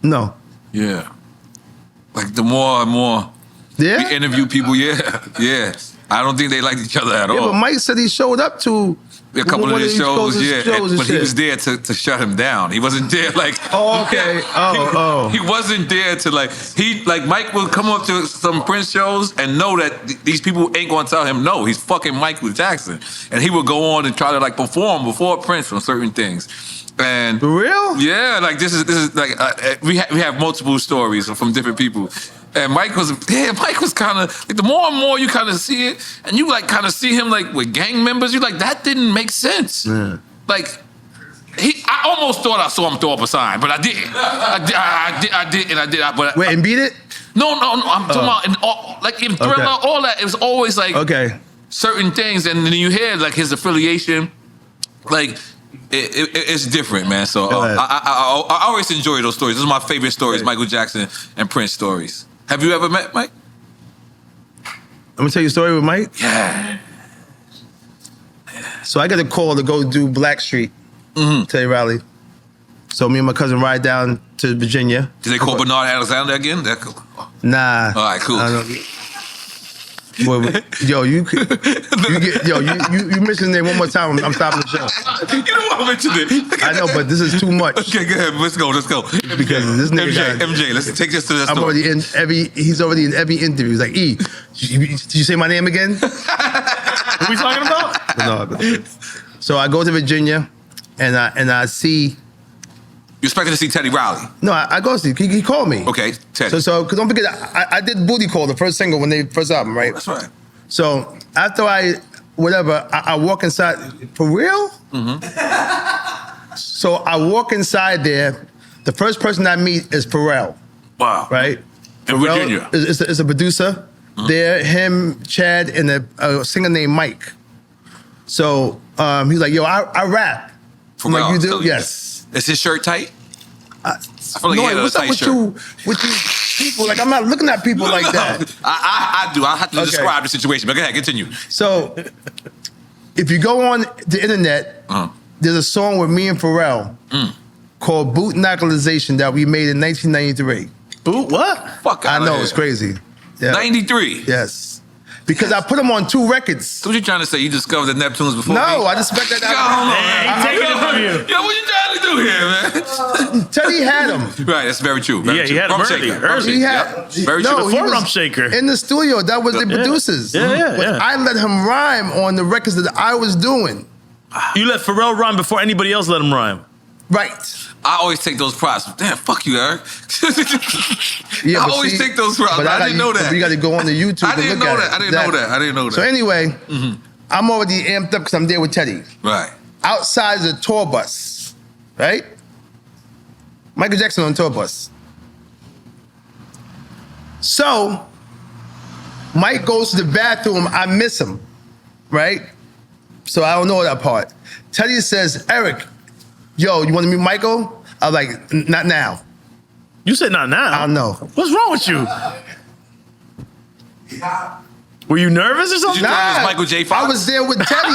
No. Yeah. Like the more and more we interview people, yeah. I don't think they liked each other at all. Yeah, but Mike said he showed up to a couple of his shows, but he was there to shut him down. He wasn't there like. Oh, okay. He wasn't there to like. Mike would come up to some Prince shows and know that these people ain't gonna tell him no. He's fucking Michael Jackson, and he would go on and try to like perform before Prince on certain things. And for real? Yeah, like this is like we have multiple stories from different people. And Mike was kind of like, the more and more you kind of see it, and you like kind of see him like with gang members. You like that didn't make sense. Yeah. Like I almost thought I saw him throw up a sign, but I didn't. I did. But wait, and beat it? No. I'm talking about in Thriller, all that. It was always like certain things, and then you hear like his affiliation, like. It's different, man. So I always enjoy those stories. Those are my favorite stories, Michael Jackson and Prince stories. Have you ever met Mike? I'm gonna tell you a story with Mike. Yeah. So I got a call to go do Blackstreet, Teddy Riley. So me and my cousin ride down to Virginia. Did they call Bernard Alexander again? That cool. Nah. All right, cool. You mention the name one more time. I'm stopping the show. You know what I mentioned it. I know, but this is too much. Okay, go ahead. Let's go. Because this nigga MJ, let's take this to the story. He's already in every interview. He's like, did you say my name again? What are we talking about? No. So I go to Virginia, and I see. You expected to see Teddy Riley? No, I go see. He called me. Okay, Teddy. So cause don't forget, I did Booty Call, the first single when they first album, right? That's right. So after I walk inside. For real? Mm-hmm. So I walk inside there. The first person I meet is Pharrell. Wow. Right? In Virginia. Is a producer. Mm-hmm. There, him, Chad, and a singer named Mike. So he's like, yo, I rap. I'm Pharrell, like, you do? tell you Yes. Is his shirt tight? I feel like No, he had a what's up tight with shirt. you people? Like, I'm not looking at people like that. I do. I have to Okay. describe the situation. But go ahead, continue. So if you go on the internet, there's a song with me and Pharrell called Boot Knuckleization that we made in 1993. Boot what? Fuck I outta know, here. it's crazy. Yeah. 93. Yes. Because I put them on 2 records. So what you trying to say? You discovered the Neptunes before No, me? I just expect that. Yo, hold on, Hey, man. he taking it from you. Yo, what you trying to do here, man? Teddy had them. Right, that's very true. Very Yeah, he true. had him Rum early, shaker. Rum early. shaker. He Yep. had Very no, true. he Before was Rum Shaker. in the studio. That was the producers. Yeah. But I let him rhyme on the records that I was doing. You let Pharrell rhyme before anybody else let him rhyme. Right. I always take those props. Damn, fuck you, Eric. Yeah, I but always see, take those props. but I didn't know that. You got to go on the YouTube. I didn't to look know at that. it. I didn't know that. I didn't know that. So anyway, I'm already amped up because I'm there with Teddy. Right. Outside is a tour bus, right? Michael Jackson on a tour bus. So Mike goes to the bathroom. I miss him, right? So I don't know that part. Teddy says, Eric, yo, you want to meet Michael? I was like, not now. You said not now. I don't know. What's wrong with you? Were you nervous or something? Did you thought it was Michael J. Fox? I was there with Teddy.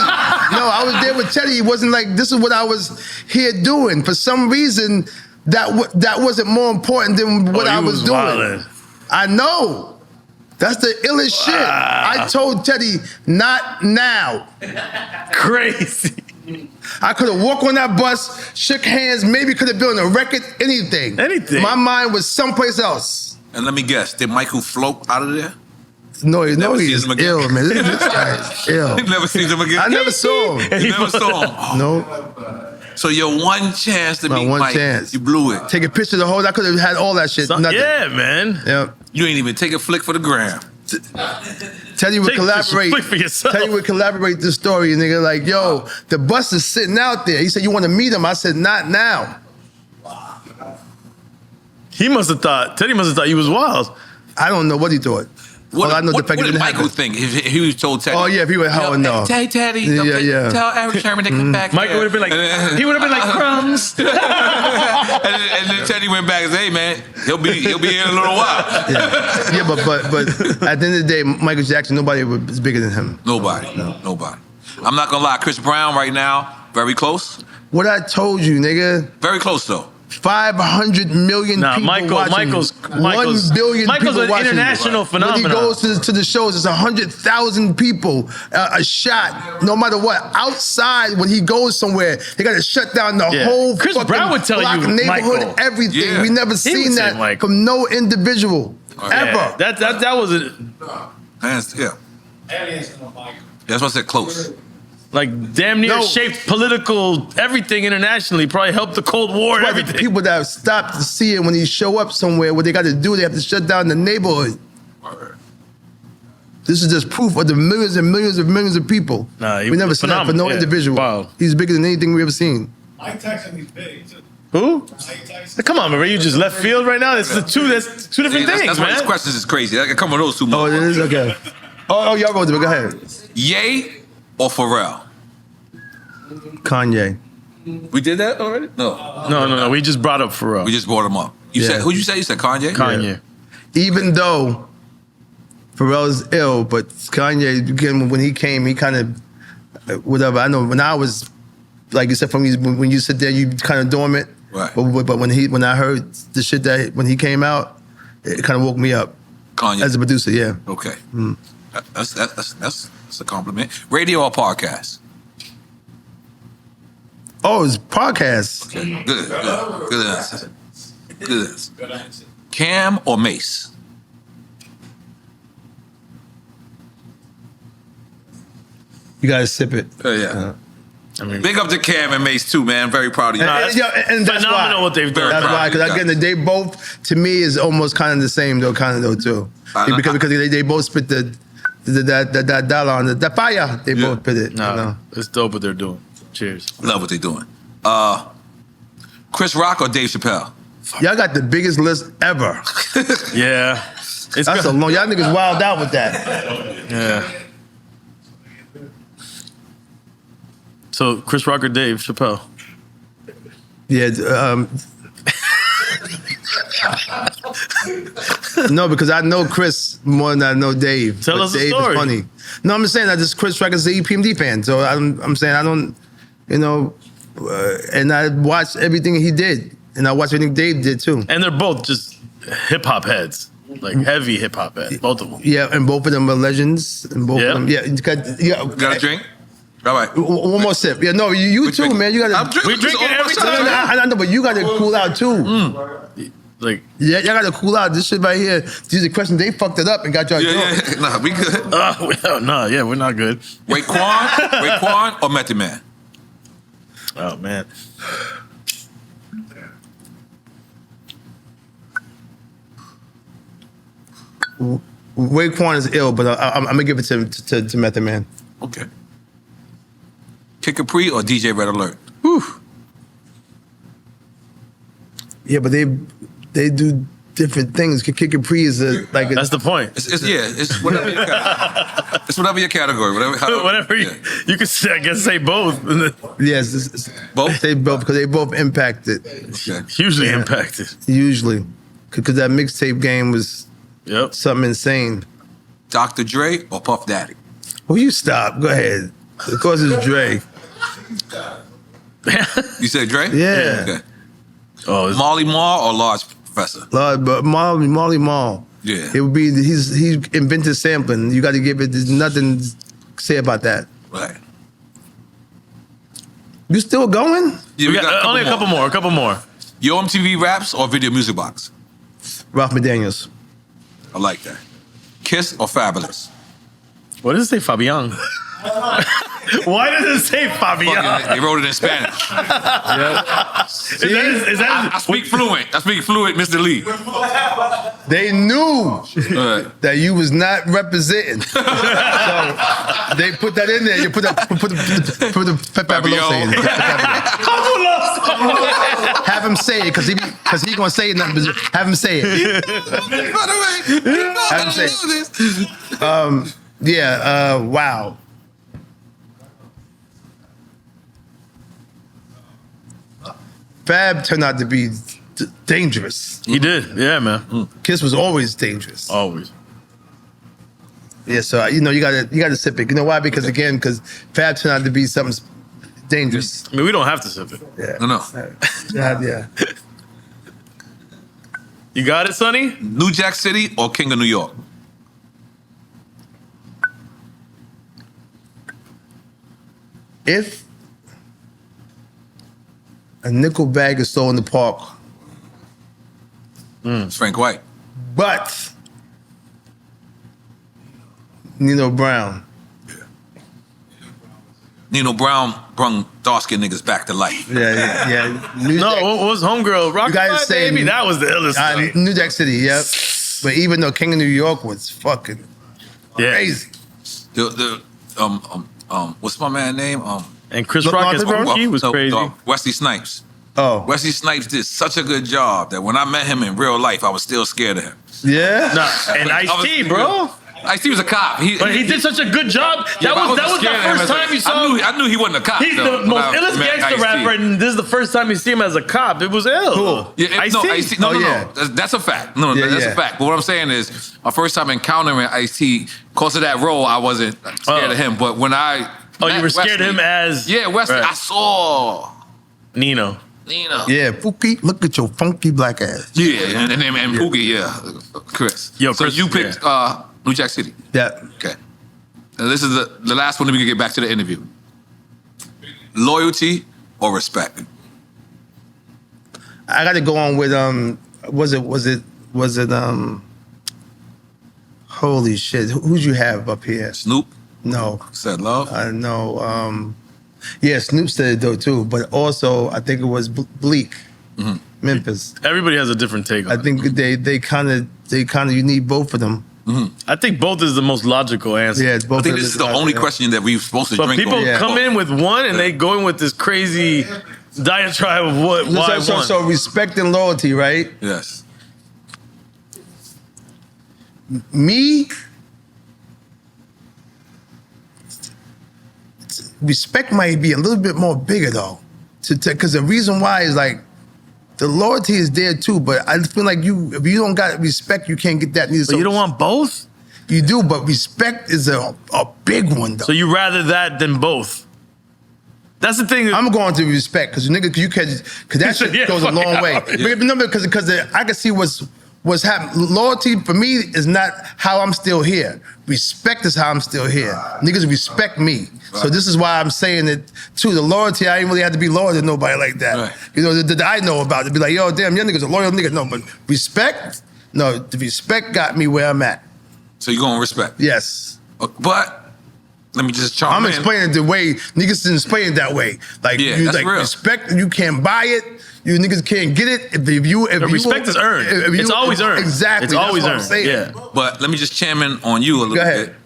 No, I was there with Teddy. It wasn't like, this is what I was here doing. For some reason, that wasn't more important than what I you was doing. wildin'. I know. That's the illest shit. I told Teddy, not now. Crazy. I could have walked on that bus, shook hands, maybe could have been on a record, anything. Anything. My mind was someplace else. And let me guess, did Michael float out of there? No, Never he seen is him again. ill, man. This guy is ill. You never seen him again? I never saw him. You never saw him? No. So your one chance to My meet one Mike, chance. you blew it. Take a picture of the whole, I could have had all that shit. Nothing. Yeah, man. Yeah. You ain't even take a flick for the gram. Teddy would Take this collaborate. quick for yourself. Teddy would collaborate the story, and nigga like, yo, the bus is sitting out there. He said, you want to meet him? I said, not now. He must have thought, Teddy must have thought you was wild. I don't know what he thought. What, All I know what, the fact what it did didn't Michael happen. think if he was told Teddy? Oh, yeah, if he would, hell no. Hey, Teddy. Yeah, okay, yeah. Tell Erick Sermon to come back Michael here. would have been like, he would have been like crumbs. and then Teddy went back and said, hey, man, he'll be here in a little while. Yeah, but at the end of the day, Michael Jackson, nobody was bigger than him. Nobody. I'm not going to lie. Chris Brown right now, very close. What I told you, nigga. Very close, though. 500 million people watching. Michael's 1 billion Michael's people an watching. international phenomenon. When he goes to the shows, it's 100,000 people a shot, no matter what. Outside, when he goes somewhere, they got to shut down the whole Chris fucking Brown would tell block, you, neighborhood, Michael. everything. Yeah. We never He would seen say that Michael. from no individual ever. Yeah, that was it. Yeah. Aliens in the Bible. That's why I said close. Like damn near No. shaped political everything internationally. Probably helped the Cold War and But the everything. people that have stopped to see it when he show up somewhere, what they got to do, they have to shut down the neighborhood. This is just proof of the millions and millions and millions of people. Nah, he we never was seen that for no phenomenal. Yeah. individual. Wow. He's bigger than anything we ever seen. Mike Tyson is big too. Who? Mike Tyson. Come on, man. You just left field right now. That's two different That's things, why these man. questions is crazy. I can come with those two Oh, more. it is? Okay. Oh, y'all wrote it. Go ahead. Ye or Pharrell? Kanye. We did that already? No. No. We just brought up Pharrell. We just brought him up. You Yeah. said, who'd you say? You said Kanye? Kanye. Even though Pharrell's ill, but Kanye, again, when he came, he kind of, whatever. I know when I was, like you said, when you sit there, you kind of dormant. Right. But when I heard the shit that when he came out, it kind of woke me up Kanye. as a producer. Yeah. Okay. That's a compliment. Radio or podcast? Oh, it's podcast. Okay. Good answer. Good answer. Good answer. Cam or Mace? You gotta sip it. Yeah. I mean, big up to Cam and Mace too, man. Very proud of you. And that's phenomenal why. what they've done. That's why, because again, they both to me is almost kind of the same though, too. Because they both spit that dollar on the fire. They both spit it. Nah, you know? it's dope what they're doing. Cheers. Love what they're doing. Chris Rock or Dave Chappelle? Y'all got the biggest list ever. Yeah. That's a long. Y'all niggas wild out with that. Yeah. So Chris Rock or Dave Chappelle? Yeah. No, because I know Chris more than I know Dave. Tell us the Dave story. is funny. No, I'm just saying that this Chris Rock is an EPMD fan, so I'm saying I don't, you know, and I watched everything he did, and I watched everything Dave did too. And they're both just hip hop heads, like heavy hip hop heads, both of them. Yeah, and both of them are legends, and both of them. Yeah, Got a drink? All right. One more sip. Yeah, no, you too, man. You gotta. We drinking every time. I know, but you gotta cool out too. Like, yeah, y'all gotta cool out. This shit right here. These are questions. They fucked it up and got y'all drunk. Nah, we good. No, we're not good. Raekwon or Method Man? Oh man. Raekwon is ill, but I'm gonna give it to Method Man. Okay. Kid Capri or DJ Red Alert? Whew. Yeah, but they do different things. Kid Capri is that's the point. It's whatever your category. It's whatever your category. Whatever you can say, I guess say both. Yes, it's both. They both because they both impacted. Okay. Hugely impacted. Usually, because that mixtape game was something insane. Dr. Dre or Puff Daddy? Well, you stop. Go ahead. Of course, it's Dre. You said Dre? Yeah. Okay. Marley Marl or Large Professor? But Marley Marl. Yeah. It would be he invented sampling. You got to give it. There's nothing to say about that. Right. You still going? Yeah, we got only a couple more. Yo MTV Raps or Video Music Box? Ralph McDaniels. I like that. Kiss or Fabulous? What does it say, Fabian? Why does it say Fabian? They wrote it in Spanish. Is that I speak fluent. Mr. Lee. They knew that you was not representing, so they put that in there. You put the Fabulous in. Have him say it because he gonna say it. Have him say it. Have him say it. Wow. Fab turned out to be dangerous. He did, yeah, man. Kiss was always dangerous. Always. Yeah, so you gotta sip it. You know why? Because Fab turned out to be something dangerous. I mean, we don't have to sip it. Yeah. No. Yeah. You got it, Sonny? New Jack City or King of New York? If a nickel bag is sold in the park, It's Frank White. but Nino Brown. Nino Brown brung dark-skinned niggas back to life. Yeah. What was Homegirl? Rock My Baby? That was the illest. New Jack City, yep. But even though King of New York was fucking crazy. What's my man's name? And Chris Rock as Punky was crazy. Wesley Snipes. Oh. Wesley Snipes did such a good job that when I met him in real life, I was still scared of him. Yeah? Nah, and Ice-T, bro. Ice-T was a cop. He did such a good job. Yeah, that was the first time you saw him. I knew he wasn't a cop. He's the most illest gangster rapper, and this is the first time you see him as a cop. It was ill. Cool. Yeah, Ice-T? No. That's a fact. No, that's a fact. But what I'm saying is, my first time encountering Ice-T, because of that role, I wasn't scared of him. But when I you were scared of him as Wesley. Right. I saw Nino. Yeah, Pookie, look at your funky black ass. Yeah, and Pookie, Chris. Yo, so Chris, you picked New Jack City. Yeah. Okay. And this is the last one that we can get back to the interview. Loyalty or respect? I got to go on with was it holy shit, who'd you have up here? Snoop? No. Said Love? No. Yeah, Snoop said it though too, but also I think it was Bleak, Memphis. Everybody has a different take on I think they kind of you need both of them. I think both is the most logical answer. Yeah, it's both. I think this is the only question that we're supposed to But drink people on. come in with one and they go in with this crazy diatribe of why one. So respect and loyalty, right? Yes. Me, respect might be a little bit more bigger though, because the reason why is like the loyalty is there too, but I feel like if you don't got respect, you can't get that neither. But you don't want both? You do, but respect is a big one though. So you rather that than both? That's the thing. I'm going to respect because that shit Yeah, goes a long way. yeah. Because I can see what's happening. Loyalty for me is not how I'm still here. Respect is how I'm still here. Niggas respect me. So this is why I'm saying it too. The loyalty, I ain't really have to be loyal to nobody like that. Right. You know, that I know about it. Be like, yo, damn, your niggas a loyal nigga. No, but respect, no, the respect got me where I'm at. So you're going to respect. Yes. But let me just chime I'm in. explaining it the way niggas didn't explain it that way. Like Yeah, you that's like real. respect, you can't buy it. You niggas can't get it. If respect is earned. It's always earned. Exactly. It's always That's what I'm earned. saying. Yeah. But let me just chime in on you a little Go ahead. bit.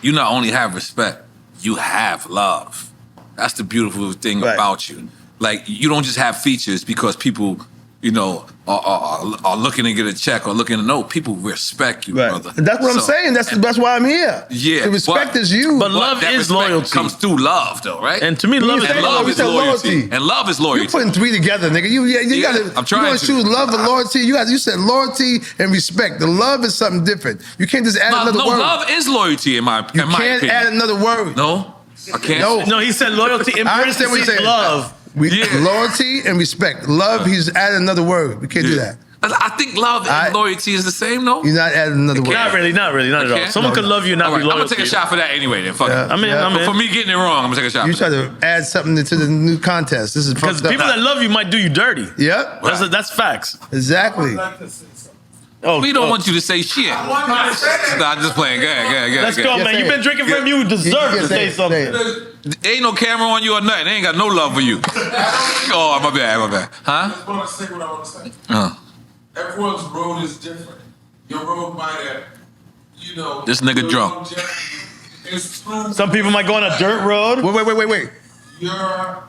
You not only have respect, you have love. That's the beautiful thing Right. about you. Like, you don't just have features because people, you know, are looking to get a check or looking to know. People respect you, Right. brother. And that's what I'm saying. That's why I'm here. Yeah, The respect but- is you. But love that is respect loyalty. comes through love, though, right? And to me, love is said and love. love You is said loyalty. loyalty. And love is loyalty. You're putting three together, nigga. You Yeah, gotta. I'm trying You're gonna to. choose love and loyalty. You said loyalty and respect. The love is something different. You can't just add another word. love is loyalty in my You in my can't opinion. add another word. No, I can't. No. No, he said loyalty in I understand what you're parentheses saying. love. Yeah. Loyalty and respect. Love, he's added another word. We can't do that. I think love and loyalty is the same, though. You're not adding another word. Not really, not at all. Okay. Someone could love you and not All right, be loyal. I'm gonna take a to you. shot for that anyway. Then fuck Yeah. it. I'm in. For me getting it wrong, I'm gonna take a shot. You for try that. to add something into the new contest. This is Because fucked up. people that love you might do you dirty. Yep. That's facts. Exactly. Oh, We don't want you to say shit. Nah, I'm just playing. Go ahead. Let's go, Yeah, man. say You've been it. drinking from you. Deserve Yeah, to say say it, something. say it. Ain't no camera on you or nothing. They ain't got no love for you. Oh, my bad. Huh? I just want to say what I want to say. Everyone's road is different. Your road might have, you know. This nigga your drunk. longevity is through Some people might go on a dirt road. Wait. your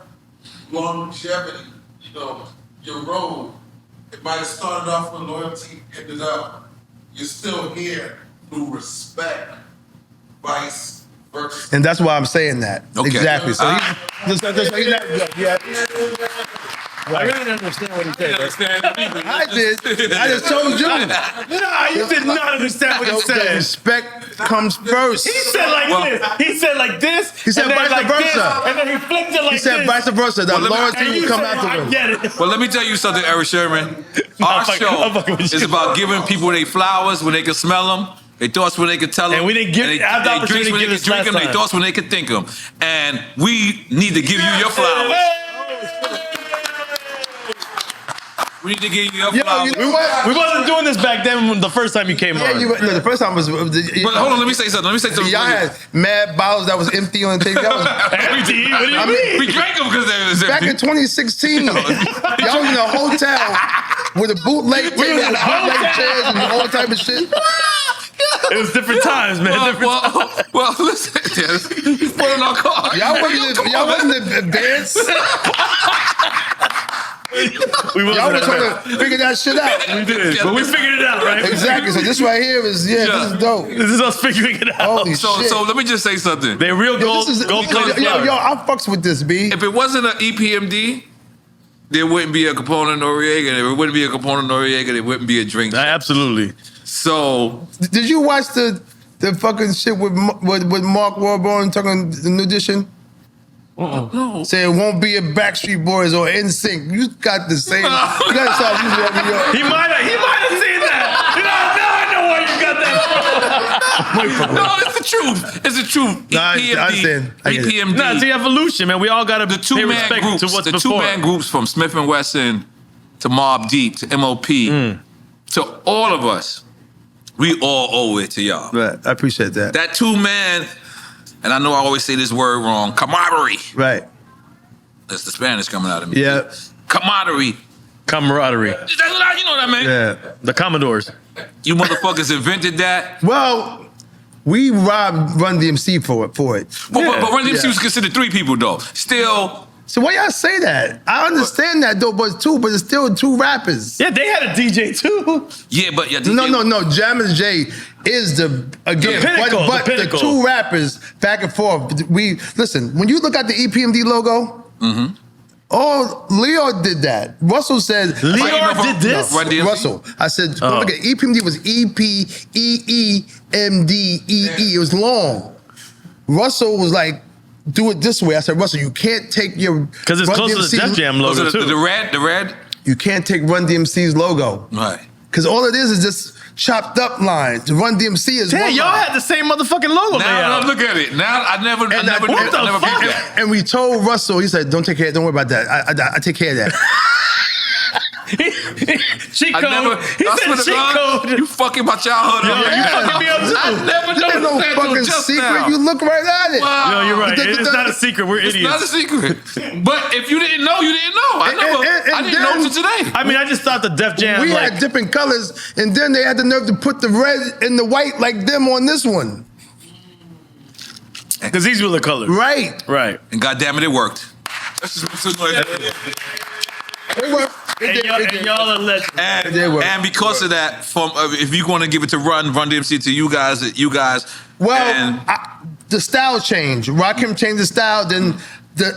longevity, you know, your road. It might have started off with loyalty, ended up, you're still here through respect, vice versa. And that's why I'm saying that. Okay. Exactly. So he's not, yeah. I really didn't understand what he said. I did. I just told you. No, you did not understand what he The said. respect comes first. He said like this. He said like this. He said and then vice like versa. This, and then he flipped it like He said this. vice versa. The Well, let me- loyalty And you will come said, I afterwards. get it. Well, let me tell you something, Erick Sermon. Our I'm fucking show with is you. about giving people their flowers when they can smell them, their thoughts when they can tell them, And we didn't give- have the they opportunity drinks to when they give can this drink them, last their time. thoughts when they can think them. And we need to give you your flowers. We need to give you your Yo, flowers. you know what? We wasn't doing this back then when the first time you came Yeah, on. no, the first time was. But hold on, let me say something. Y'all had mad bottles that was empty on the table. That was Empty? What do you I mean, We mean? drank them because they was back in empty. 2016. Y'all was in a hotel with a bootleg table, in a with bootleg chairs and all type of shit. It was different times, man. Different times. Well, listen, he's putting our cards. Y'all wasn't advanced. We Y'all wasn't were trying to figure that shit out. We did, but we figured it out, right? Exactly. So this right here is this is dope. This is us figuring it out. Holy shit. So let me just say something. They're real gold, This is, gold-plated yo, flowers. I fucks with this, B. If it wasn't an EPMD, there wouldn't be a component of Noriega. If it wouldn't be a component of Noriega, there wouldn't be a drink. Absolutely. So Did you watch the fucking shit with Mark Wahlberg talking the new edition? no. Saying it won't be a Backstreet Boys or NSYNC. You got the same. You got to start using it. He might have seen that. Now I know where you got that from. No, it's the truth. It's the truth. Nah, I understand. I get it. EPMD. Nah, it's the evolution, man. We all got to the pay two-man respect groups. to what's The before. two-man groups from Smith & Wesson to Mobb Deep to MOP to all of us. We all owe it to y'all. Right, I appreciate that. That two-man and I know I always say this word wrong, camaraderie. Right. That's the Spanish coming out of me. Yeah. Camaraderie. Camaraderie. That's what you know what I mean? Yeah. The Commodores. You motherfuckers invented that. Well, we robbed Run DMC for it. But Run DMC was considered 3 people though. Still. So why y'all say that? I understand that though, but it's still 2 rappers. Yeah, they had a DJ too. Yeah, but No. Jammin' J is the pinnacle, but the pinnacle. 2 rappers back and forth. Listen, when you look at the EPMD logo, Lyor did that. Russell said Lyor did this? No, Russell. I said, look at EPMD was EPEEMDEE. It was long. Russell was like, do it this way. I said, Russell, you can't take your because it's close to the Def Jam logo too. The red. You can't take Run DMC's logo, right? Because all it is just chopped up lines. The Run DMC is. Yeah, one y'all line. had the same motherfucking logo. Now look at it. Now I never did that. And we told Russell, he said, "Don't take care. Don't worry about that. I take care of that." Cheat code. He said cheat code. You fucking my childhood up. You fucking me up too. I never There's no fucking secret. Now. You look right at it. Wow. No, you're right. It's not a secret. We're idiots. It's not a secret. But if you didn't know, you didn't know. I didn't know until today. I mean, I just thought the Def Jam. We had different colors, and then they had the nerve to put the red and the white like them on this one. Because these were the colors. Right. And goddamn it worked. It worked. And y'all are legends. And because of that, if you want to give it to Run DMC to you guys. Well, the style changed. Rakim changed the style, then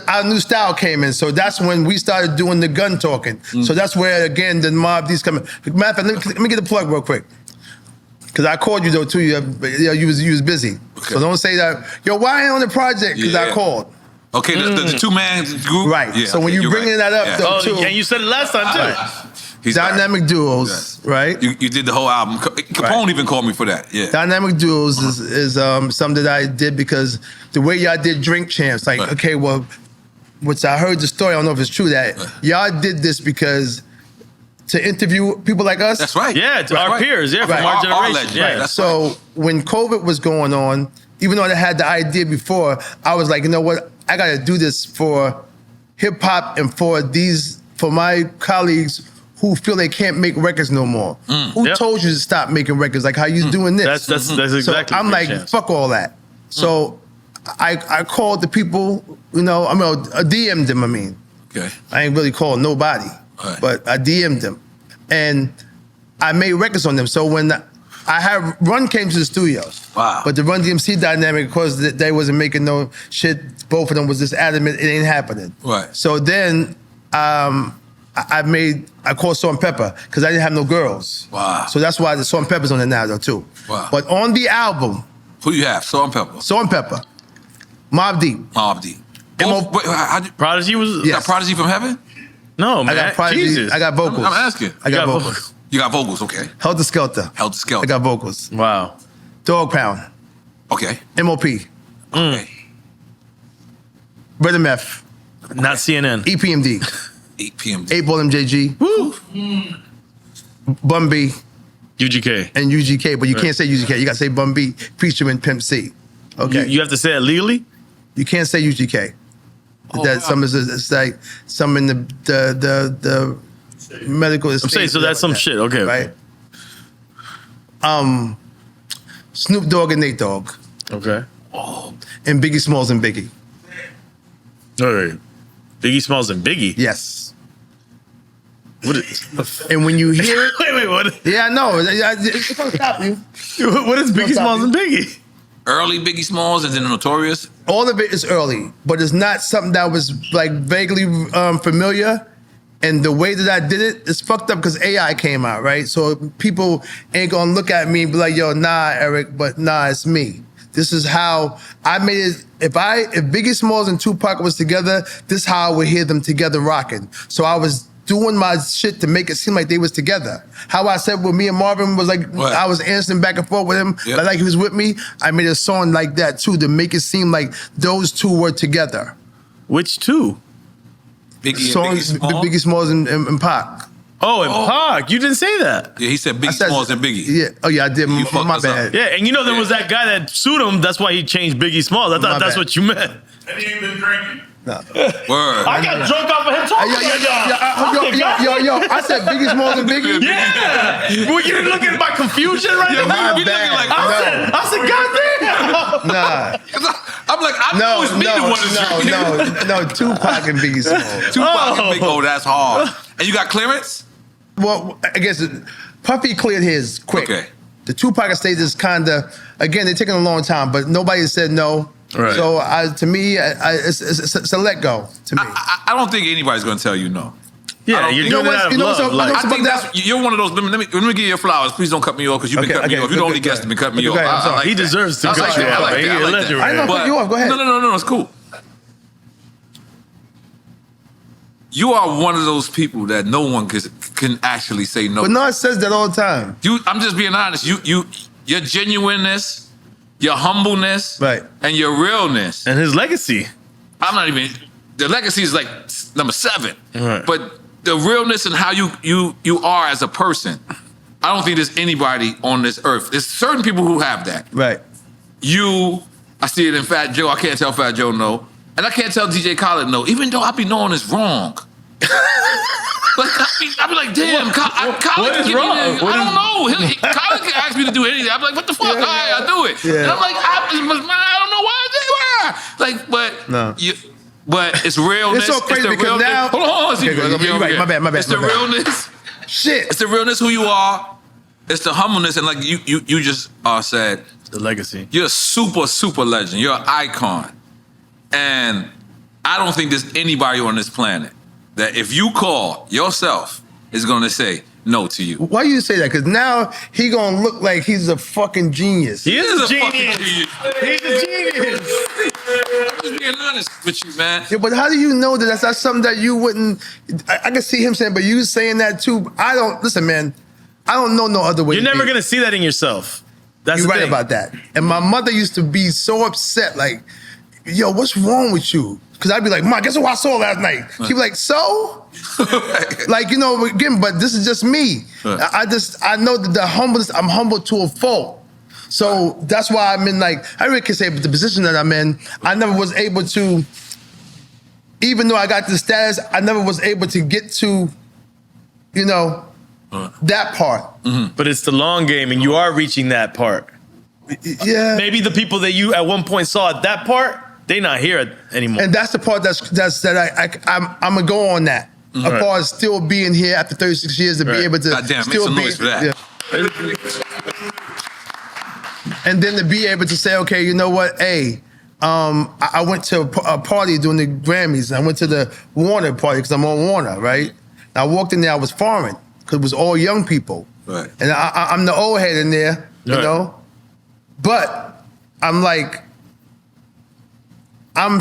our new style came in. So that's when we started doing the gun talking. So that's where, again, the Mob D's coming. Matter of fact, let me get a plug real quick. Because I called you, though, too. You was busy. Okay. So don't say that, yo, why ain't on the project? Because I called. Okay, the 2-man group? Right. Yeah, so when you bringing that up, though, too. And you said it last time, too. Dynamic Duos, right? You did the whole album. Capone even called me for that. Yeah. Dynamic Duos is something that I did because the way y'all did Drink Champs, like, okay, well, which I heard the story, I don't know if it's true, that y'all did this because to interview people like us? That's right. Yeah, to our peers, from our generation. Yeah. So when COVID was going on, even though I had the idea before, I was like, you know what? I got to do this for hip hop and for my colleagues who feel they can't make records no more. Who told you to stop making records? Like how you doing this? That's exactly. So I'm like, fuck all that. So I called the people, I DM'd them. Okay. I ain't really called nobody, but I DM'd them, and I made records on them. So when Run came to the studio. Wow. But the Run DMC dynamic, because they wasn't making no shit, both of them was just adamant it ain't happening. Right. So then I called Salt-N-Pepa because I didn't have no girls. Wow. So that's why the Salt-N-Pepa's on it now, though, too. Wow. But on the album, who you have? Salt-N-Pepa. Salt-N-Pepa, Mobb Deep. Prodigy was. Yes. Prodigy from Heaven? No, man. I got Prodigy. Jesus. I got vocals. I'm asking. I got vocals. You got vocals, okay. Helter Skelter. I got vocals. Wow. Dog Pound. Okay. MOP. Okay. Rhythm F. Not CNN. EPMD. EPMD. 8 Ball MJG. Woo. Bun B. UGK. And UGK, but you can't say UGK. You got to say Bun B featuring Pimp C. Okay. You have to say it legally? You can't say UGK. It's like some in the medical estate. I'm saying, so that's some shit. Okay. Right? Snoop Dogg and Nate Dogg. Okay. And Biggie Smalls and Biggie. All right. Biggie Smalls and Biggie? Yes. What is, and when you hear it... wait, what? Yeah, I know. It's going to stop you. What is Biggie Smalls and Biggie? Early Biggie Smalls and then Notorious? All of it is early, but it's not something that was like vaguely familiar. And the way that I did it is fucked up because AI came out, right? So people ain't gonna look at me and be like, yo, nah, Eric, but nah, it's me. This is how I made it. If Biggie Smalls and Tupac was together, this is how I would hear them together rocking. So I was doing my shit to make it seem like they was together. How I said with me and Marvin was like, what? I was answering back and forth with him, like he was with me. I made a song like that too to make it seem like those two were together. Which two? Biggie Biggie Smalls and Pac. Oh, and Pac, you didn't say that. Yeah, he said Biggie Smalls and Biggie. Yeah. Oh yeah, I did. You fucked My us up. bad. Yeah, and you know there was that guy that sued him. That's why he changed Biggie Smalls. I thought My that's bad. what you meant. And he ain't been drinking. No. Word. I got drunk off of him talking. Yo, I said Biggie Smalls and Biggie. Yeah. Well, you're looking at my confusion right now. My we bad. looking like, I said, goddamn. Nah. I'm like, I know it's me the one that's drinking. no. Tupac and Biggie Smalls. Tupac and Big O, that's hard. And you got clearance? Well, I guess Puffy cleared his quick. Okay. The Tupac estate is kind of, again, they're taking a long time, but nobody said no. Right. So to me, it's a let go. To me, I don't think anybody's going to tell you no. Yeah, you're doing it out of love. I think you're one of those. Let me give you your flowers. Please don't cut me off because you've been cutting me off. You're the only guest to be cutting me off. I'm sorry. He deserves to cut you I off. like that. I like that. I know, cut you off. Go ahead. No, it's cool. You are one of those people that no one can actually say no. But N.O.R.E says that all the time. I'm just being honest. Your genuineness, your humbleness, Right. and your realness. And his legacy. I'm not even. The legacy is like number 7. Right. But the realness and how you are as a person, I don't think there's anybody on this earth. There's certain people who have that. Right. I see it in Fat Joe. I can't tell Fat Joe no. And I can't tell DJ Khaled no, even though I be knowing it's wrong. Like, I be like, damn, Khaled. What is wrong? I don't know. Khaled can ask me to do anything. I'm like, what the fuck? All right, I'll do it. Yeah. And I'm like, I don't know why I did it. Like, but No. But it's realness. It's so crazy the because realness. now. Hold on. Okay, you're right. My bad. It's the realness. Shit. It's the realness who you are. It's the humbleness. And like you just said, The legacy. you're a super, super legend. You're an icon. And I don't think there's anybody on this planet that if you call yourself is going to say no to you. Why you say that? Because now he gonna look like he's a fucking genius. He is a fucking genius. He's a genius. I'm just being honest with you, man. Yeah, but how do you know that that's not something that you wouldn't? I can see him saying, but you saying that too. I don't listen, man. I don't know no other way. You're never going to see that in yourself. That's You're the right thing. about that. And my mother used to be so upset, like, yo, what's wrong with you? Because I'd be like, Ma, guess what I saw last night? She'd be like, so? Like, you know, again, but this is just me. I know that the humbleness, I'm humble to a fault. So that's why I'm in, like, I really can say the position that I'm in, I never was able to, even though I got the status, I never was able to get to, you know, that part. But it's the long game, and you are reaching that part. Yeah. Maybe the people that you at one point saw at that part, they not here anymore. And that's the part I'm gonna go on that. As far as still being here after 36 years to be able to God damn, make still some be, noise for that. and then to be able to say, okay, you know what? Hey, I went to a party during the Grammys. I went to the Warner party because I'm on Warner, right? And I walked in there, I was foreign because it was all young people, Right. and I'm the old head in there, you Right. know. But I'm like, I'm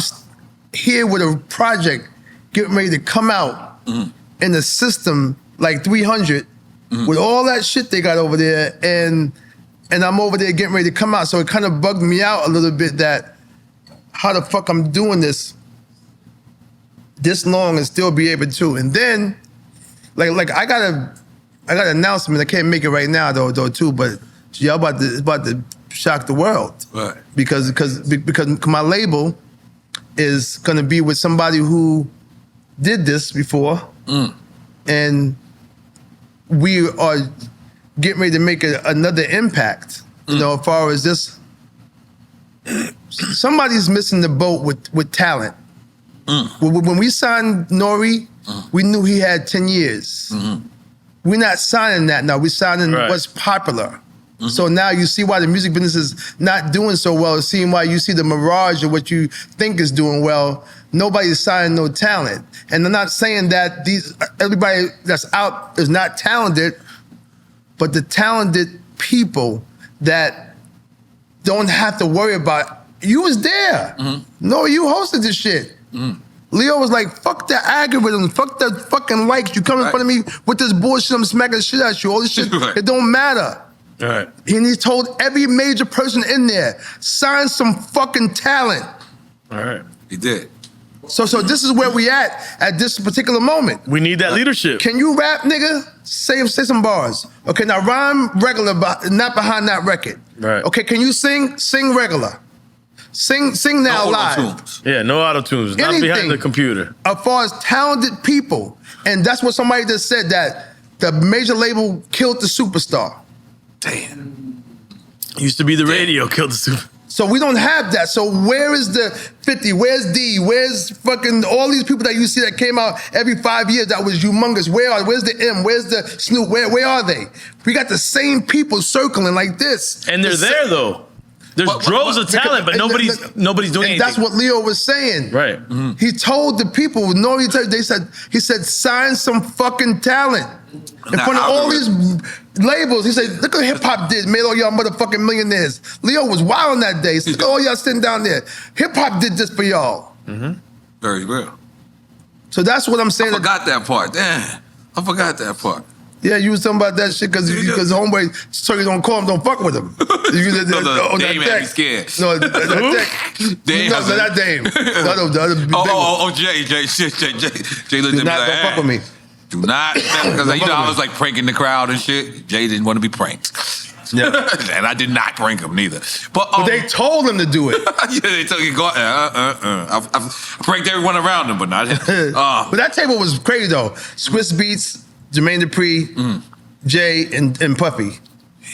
here with a project getting ready to come out in the system like 300 with all that shit they got over there, and I'm over there getting ready to come out. So it kind of bugged me out a little bit that how the fuck I'm doing this long and still be able to. And then like I got an announcement. I can't make it right now though too, but y'all it's about to shock the world. Right. Because my label is gonna be with somebody who did this before, and we are getting ready to make another impact. You know, as far as this, somebody's missing the boat with talent. When we signed N.O.R.E, we knew he had 10 years. We're not signing that now. We're signing what's popular. So now you see why the music business is not doing so well. Seeing why you see the mirage of what you think is doing well. Nobody's signing no talent. And I'm not saying that everybody that's out is not talented, but the talented people that don't have to worry about, you was there. No, you hosted this shit. Lyor was like, fuck the algorithm, fuck the fucking likes. You come in front of me with this bullshit, I'm smacking the shit at you. All this shit, it don't matter. All right. And he told every major person in there, sign some fucking talent. All right. He did. So this is where we at this particular moment. We need that leadership. Can you rap, nigga? Say some bars. Okay, now rhyme regular, but not behind that record. Right. Okay, can you sing? Sing regular. Sing now No live. auto-tunes. Yeah, no auto-tunes. Not Anything. behind the computer. As far as talented people, and that's what somebody just said, that the major label killed the superstar. Damn. Used to be the radio killed the super. So we don't have that. So where is the 50? Where's D? Where's fucking all these people that you see that came out every 5 years that was humongous? Where's the M? Where's the Snoop? Where are they? We got the same people circling like this. And they're there though. There's droves of talent, but nobody's doing anything. That's what Leo was saying. Right. He told the people, he said, sign some fucking talent. In front of all these labels, he said, look what hip hop did, made all y'all motherfucking millionaires. Leo was wild that day. He said, look at all y'all sitting down there. Hip hop did this for y'all. Very real. So that's what I'm saying. I forgot that part. Damn. I forgot that part. Yeah, you was talking about that shit because homeboy, so you don't call him, don't fuck with him. Dame had me scared. No, Dame. No, not Dame. The other big one. Jay looked at me Don't like, fuck with me. do not, because I was like pranking the crowd and shit. Jay didn't want to be pranked. Yeah. And I did not prank him neither. But they told him to do it. Yeah, they told you go. I've pranked everyone around him, but not him. But that table was crazy though. Swiss Beats, Jermaine Dupri, Jay, and Puffy.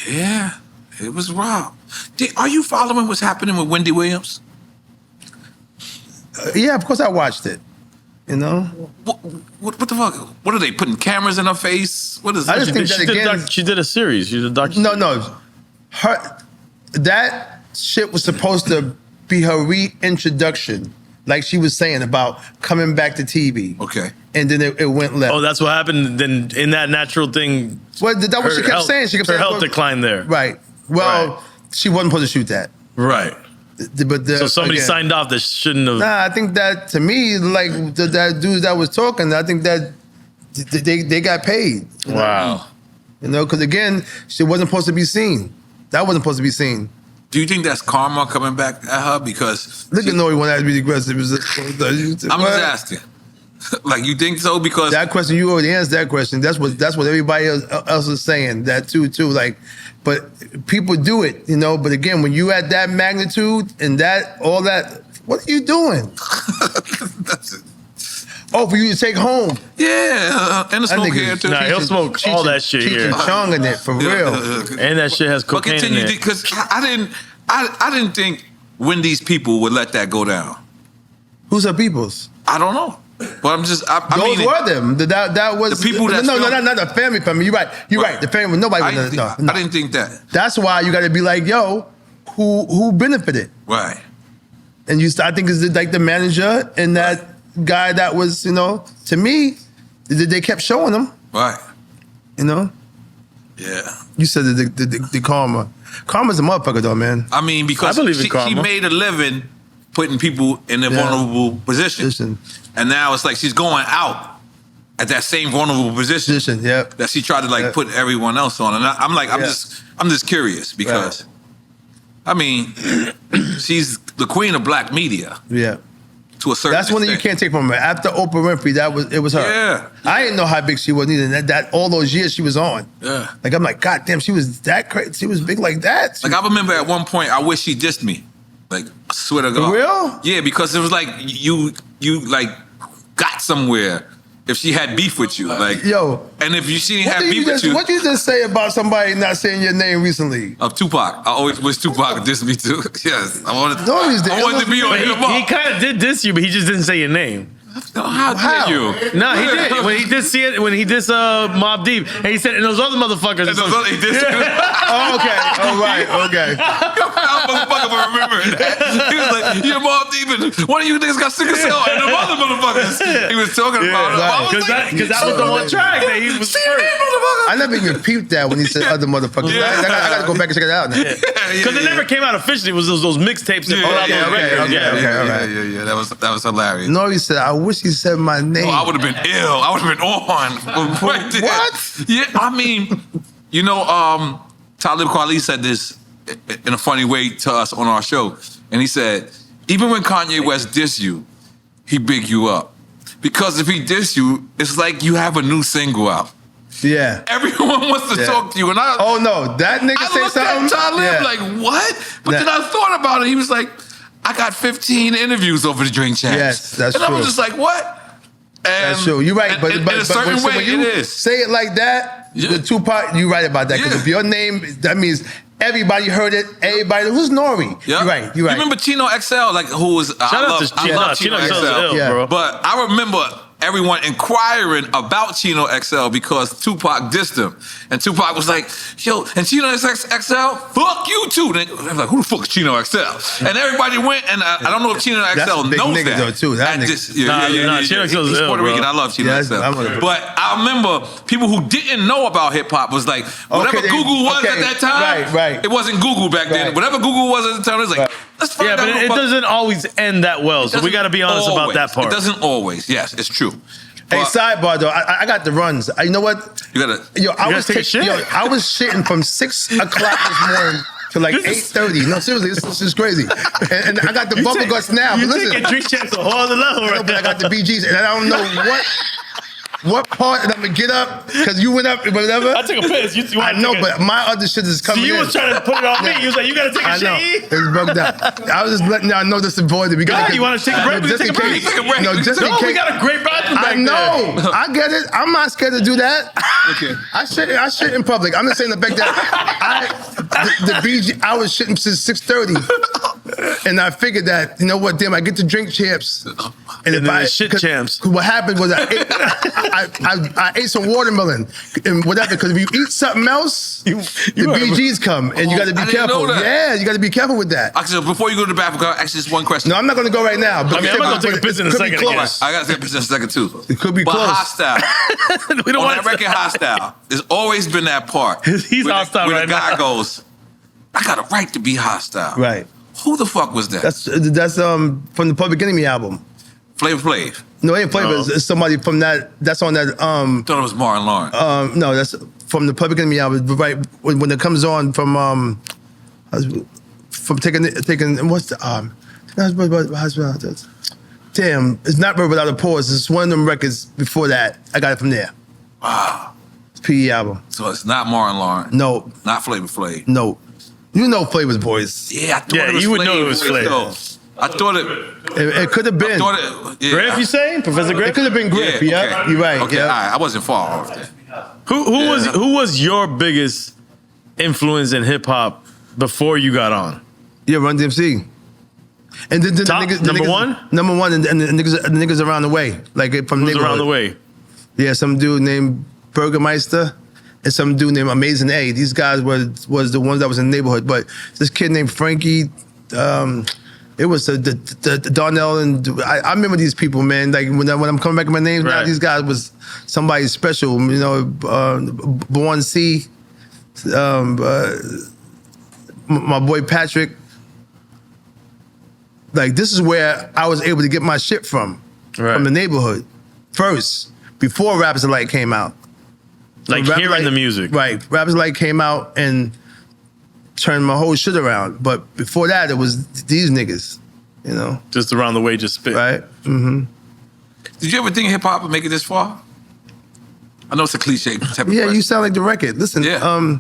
Yeah, it was raw. Are you following what's happening with Wendy Williams? Yeah, of course I watched it. You know? What the fuck? What are they putting cameras in her face? What is that? I just think that again. She did a series. She did a documentary. No. That shit was supposed to be her reintroduction, like she was saying about coming back to TV. Okay. And then it went left. Oh, that's what happened. Then in that natural thing. Well, that's what she kept saying. She kept saying her health declined there. Right. Well, she wasn't supposed to shoot that. Right. But So somebody again, signed off that shouldn't have. Nah, I think that to me, like that dude that was talking, I think that they got paid. Wow. You know, because again, she wasn't supposed to be seen. That wasn't supposed to be seen. Do you think that's karma coming back at her? Because Look at N.O.R.E. when that be aggressive. I'm just asking. Like, you think so? Because that question, you already answered that question. That's what everybody else is saying. That too. Like, but people do it, you know. But again, when you at that magnitude and all that, what are you doing? that's it. Oh, for you to take home. Yeah, and the smoke here too. Nah, he'll smoke all that shit here. Chong in it for real. And that shit has But cocaine in continue, it. because I didn't think Wendy's people would let that go down. Who's her peoples? I don't know. But I'm just, I Those mean, were them. That was the people that no, filmed- not the family. You're right. You're right. The family. Nobody. I No. didn't think that. That's why you got to be like, yo, who benefited? Right. And I think it's like the manager and that guy that was, you know, to me, they kept showing them. Right. You know. Yeah. You said the karma. Karma's a motherfucker though, man. I mean, because I believe in she karma. made a living putting people in a vulnerable position. And now it's like she's going out at that same vulnerable position Yep. that she tried to like put everyone else on. And I'm like, I'm just curious because, I mean, she's the queen of black media. Yeah. To a certain That's one that you extent. can't take from her. After Oprah Winfrey, it was her. Yeah. I didn't know how big she was either. That all those years she was on. Yeah. Like I'm like, God damn, she was that crazy. She was big like that. Like I remember at one point, I wish she dissed me. Like, I swear to God. For real? Yeah, because it was like you like got somewhere if she had beef with you. Like, yo. And if she didn't have beef with you. What you just say about somebody not saying your name recently? Of Tupac. I always wish Tupac dissed me too. Yes. I wanted to be on But him. he kind of did diss you, but he just didn't say your name. No, how dare you? No, he did. When he did see it, when he did Mobb Deep, and he said, and those other motherfuckers. And those other, he dissed you. Oh, okay. All right. Okay. I motherfucker remember that. He was like, you're Mobb Deep, and one of you niggas got sick as hell, and the other motherfuckers he was talking about. Because that was the one track that he was first. I never even peeped that when he said other motherfuckers. Yeah. I gotta go back and check it out now. Because it never came out officially. It was those mixtapes that put out those records. Okay. That was hilarious. No, he said, I wish he said my name. Oh, I would have been ill. I would have been on. Right there. What? Yeah, I mean, you know, Talib Kweli said this in a funny way to us on our show. And he said, even when Kanye West dissed you, he big you up. Because if he diss you, it's like you have a new single out. Yeah. Everyone wants to talk to you. And oh no, that nigga say looked something? at Talib like, what? But then I thought about it. He was like, I got 15 interviews over the drink champs. Yes, that's true. And I was just like, what? And that's true. You're right. But in a certain way, when you it is. say it like that, the Tupac, you're right about that. Because if your name, that means everybody heard it. Everybody, who's N.O.R.E? Yep. You're right. You remember Chino XL, like who was? I love Chino XL. Bro. But I remember everyone inquiring about Chino XL because Tupac dissed him. And Tupac was like, yo, and Chino XL, fuck you too. And I'm like, who the fuck is Chino XL? And everybody went, and I don't know if Chino XL knows that. Though, too. That Chino XL is He's Puerto Rican. I love Chino XL. But I remember people who didn't know about hip hop was like, whatever Google was at that time, it wasn't Google back then. Whatever Google was at the time, it was like, let's find out. But it doesn't always end that well. So we got to be honest about that part. It doesn't always. Yes, it's true. Hey, sidebar though, I got the runs. You know what? You gotta. Yo, I was shitting from 6 o'clock this morning to like 8:30. No, seriously, this is crazy. And I got the bubble guts now. You but listen, take a drink champ to a whole other level right but I got the BGs, and I don't know what part that I'm gonna get up because you went up and whatever. I took a piss. I know, but my other shit is coming. See, you was trying to put it on me. You was like, you gotta take a shit. I know. It's broke down. I was just letting y'all know this avoided. We gotta. You want to take a break? Just in case. No, we got a great bathroom back there. I know. I get it. I'm not scared to do that. Okay. I shit in public. I'm just saying the fact that the BG. I was shitting since 6:30, and I figured that, you know what? Damn, I get to drink champs, and if I shit champs. What happened was I ate some watermelon and whatever. Because if you eat something else, the BGs come, and you got to be careful. Yeah, you got to be careful with that. Actually, before you go to the bathroom, can I ask you just one question? No, I'm not going to go right now. But I'm going to take a piss in a second. I got to take a piss in a second too. It could be but close. Hostile. We don't want that record Hostile. There's always been that part. He's where hostile where right the guy now. goes, I got a right to be hostile. Right. Who the fuck was that? That's from the Public Enemy album. Flavor Flav. No, it ain't Flavor. It's somebody from that. That's on that. I thought it was Martin Lawrence. No, that's from the Public Enemy album. Right when it comes on from taking what's the damn, it's not Bird Without a Pause. It's one of them records before that. I got it from there. Wow. It's PE album. So it's not Martin Lawrence. No. Not Flavor Flav. No. You know Flavor's Boys. Yeah, I thought it was you would Flav. know it was Flavor. I thought it could have been. Griff, you saying? Professor Griff? It could have been Griff, Yeah, yeah. okay. You're right. Okay, yeah. all right. I wasn't far off there. Who was your biggest influence in hip hop before you got on? Yeah, Run DMC. And then Top, the niggas, number one? Number one, and the niggas around the way. Like from Who's around the way? Yeah, some dude named Burgermeister and some dude named Amazing A. These guys was the ones that was in the neighborhood. But this kid named Frankie, it was the Darnell, and I remember these people, man. Like when I'm coming back with my names now, these guys was somebody special. You know, Born C, my boy Patrick. Like this is where I was able to get my shit from the neighborhood first, before Rappers Alike came out. Like hearing the music. Right. Rappers Alike came out and turned my whole shit around. But before that, it was these niggas, you know. Just around the way, just spit. Right? Mm-hmm. Did you ever think hip hop would make it this far? I know it's a cliche type of question. You sound like the record. Listen, Yeah.